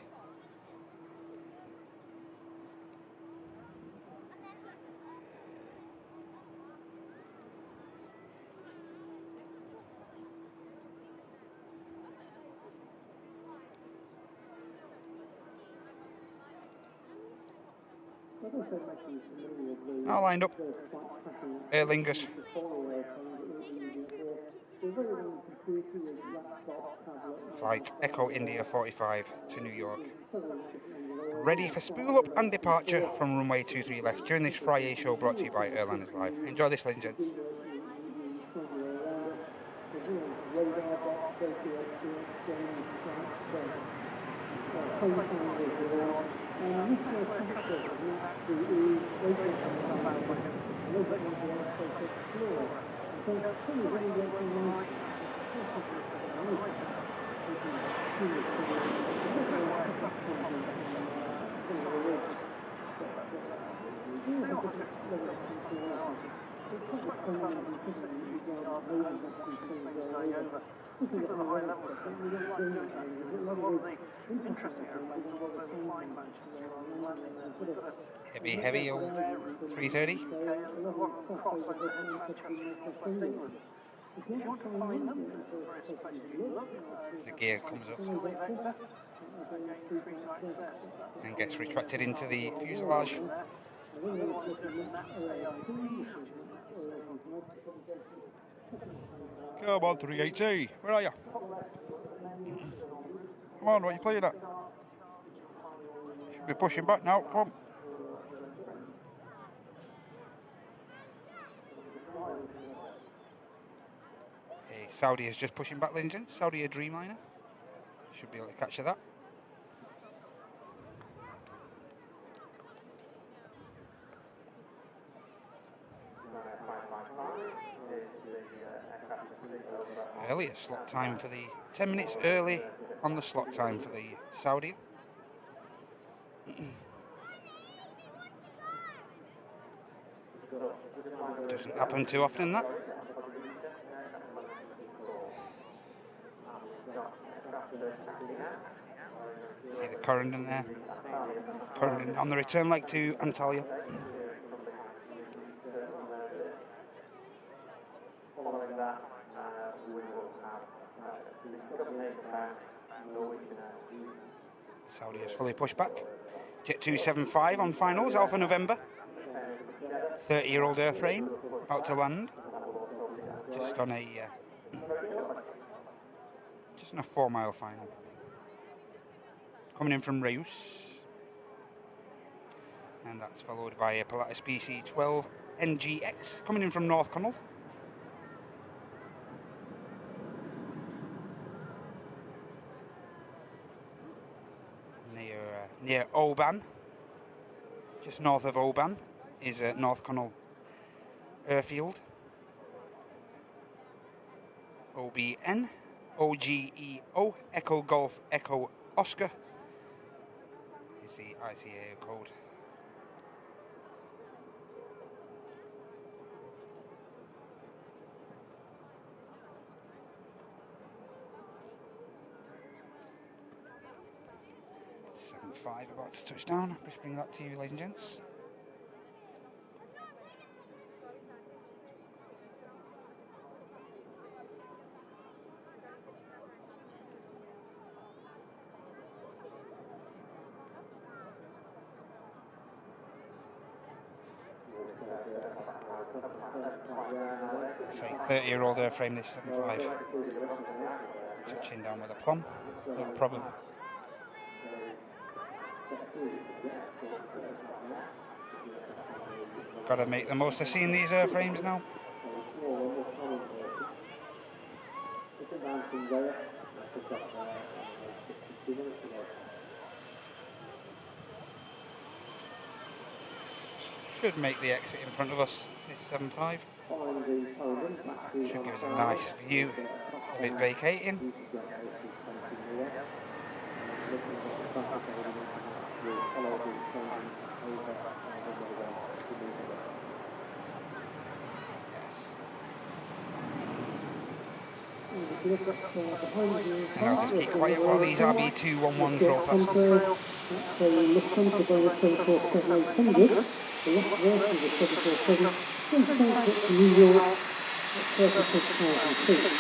All lined up. Aer Lingus. Flight Echo India 45 to New York. Ready for spool up and departure from runway 23 left during this FriYAY show brought to you by Airliners Live. Enjoy this, ladies and gents. Heavy old 330. The gear comes up and gets retracted into the fuselage. Come on, 380. Where are you? Come on, what are you playing at? Should be pushing back now. Come on. Hey, Saudi is just pushing back, ladies and gents. Saudi a Dreamliner. Should be able to capture that. Earlier slot time for the 10 minutes early on the slot time for the Saudi. Doesn't happen too often, that. See the Corendon there. Corendon on the return leg to Antalya. Following that, we will have Saudi is fully pushed back. Jet 275 on finals, Alpha November. 30-year-old airframe, about to land. Just on a 4-mile final. Coming in from Reus. And that's followed by a Pilatus PC-12 NGX coming in from North Connell. near Oban. Just north of Oban is North Connell Airfield. OBN, OGEO, Echo Golf, Echo Oscar is the ICAO code. .75 about to touch down. Just bring that to you, ladies and gents. It's a 30-year-old airframe, this 75. Touching down with a plumb, not a problem. Got to make the most of seeing these airframes now. Should make the exit in front of us, this 75. Should give us a nice view of it vacating. And I'll just keep quiet while these RB211s roll past us. That's a Lufthansa Boeing 747-800. The last version of the 747 from Frankfurt to New York at 36,000 feet.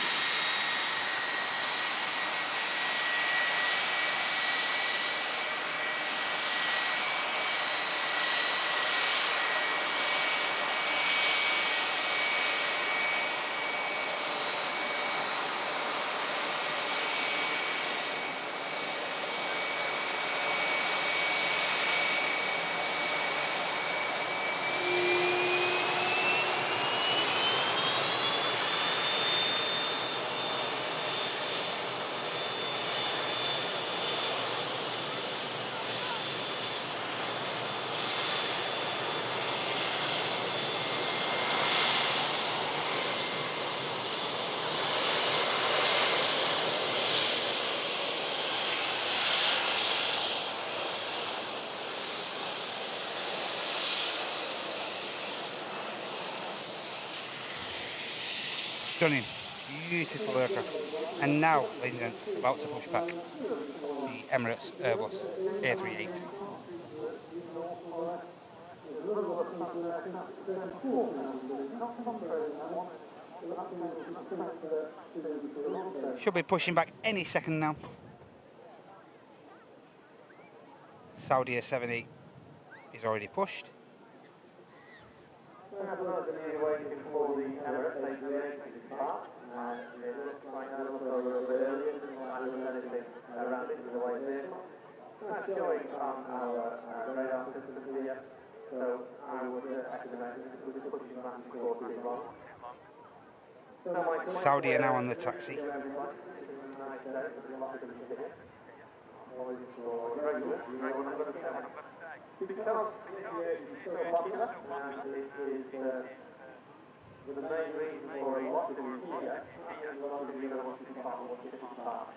Stunning, beautiful aircraft. And now, ladies and gents, about to push back the Emirates Airbus A380. Should be pushing back any second now. Saudi A78 is already pushed. Showing on our radar system here, so I would estimate this will be pushing back before too long. Saudi are now on the taxi. Because it's so popular and it is the main reason for a lot of you here, and a lot of you want to be part of this part.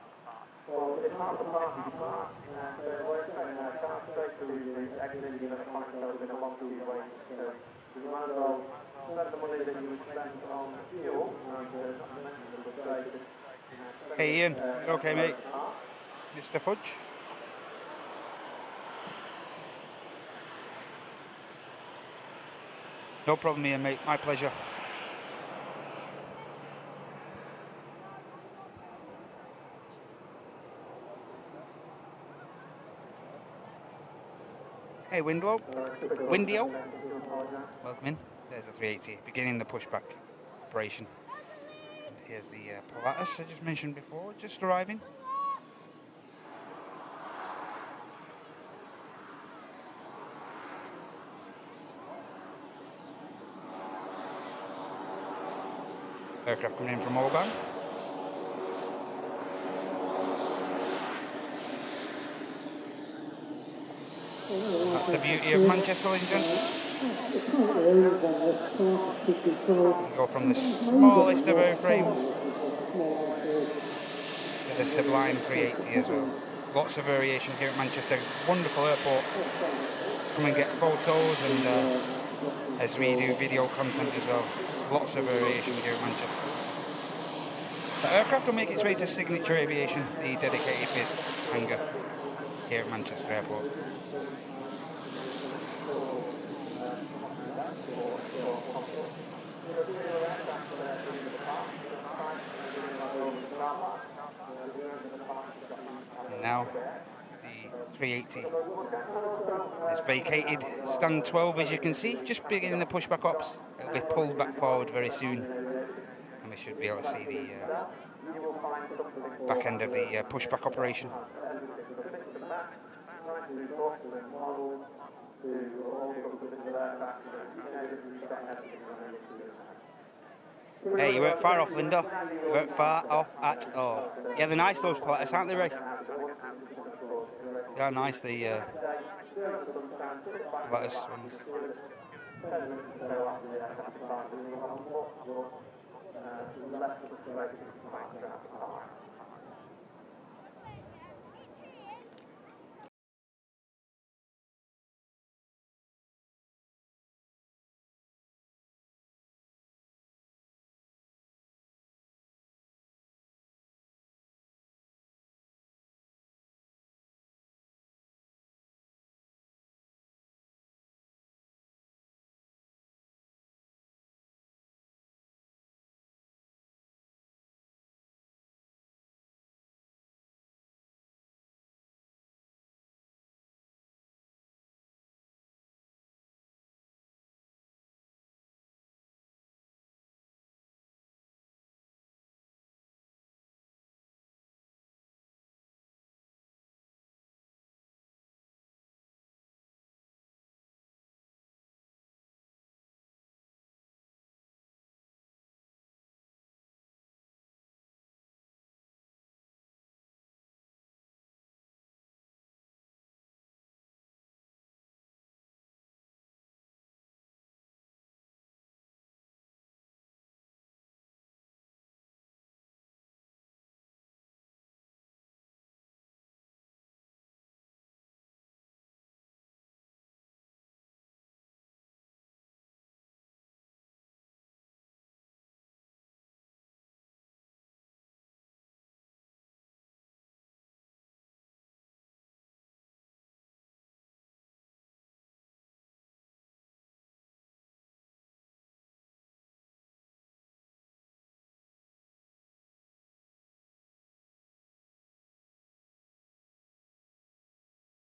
So it's not the party part, and we're saying that can't straight to the actually going to find out in a long way. So you might as well spend the money that you spend on fuel and not mention the trade. Hey Ian, you okay mate? Mr. Fudge? No problem Ian mate, my pleasure. Hey Window, welcome in. There's the 380, beginning the pushback operation. And here's the Pilatus I just mentioned before, just arriving. Aircraft coming in from Oban. the beauty of Manchester, ladies and gents. You go from the smallest of airframes to the sublime 380 as well. Lots of variation here at Manchester. Wonderful airport. Let's come and get photos and as we do video content as well. Lots of variation here at Manchester. The aircraft will make its way to Signature Aviation, the dedicated biz hangar here at Manchester Airport. And now the 380 is vacated. Stand 12, as you can see, just beginning the pushback ops. It'll be pulled back forward very soon, and we should be able to see the back end of the pushback operation. Hey, you weren't far off, Linda. You weren't far off at all. Yeah, they're nice, those platters, aren't they, Ray? They are nice, the platters ones.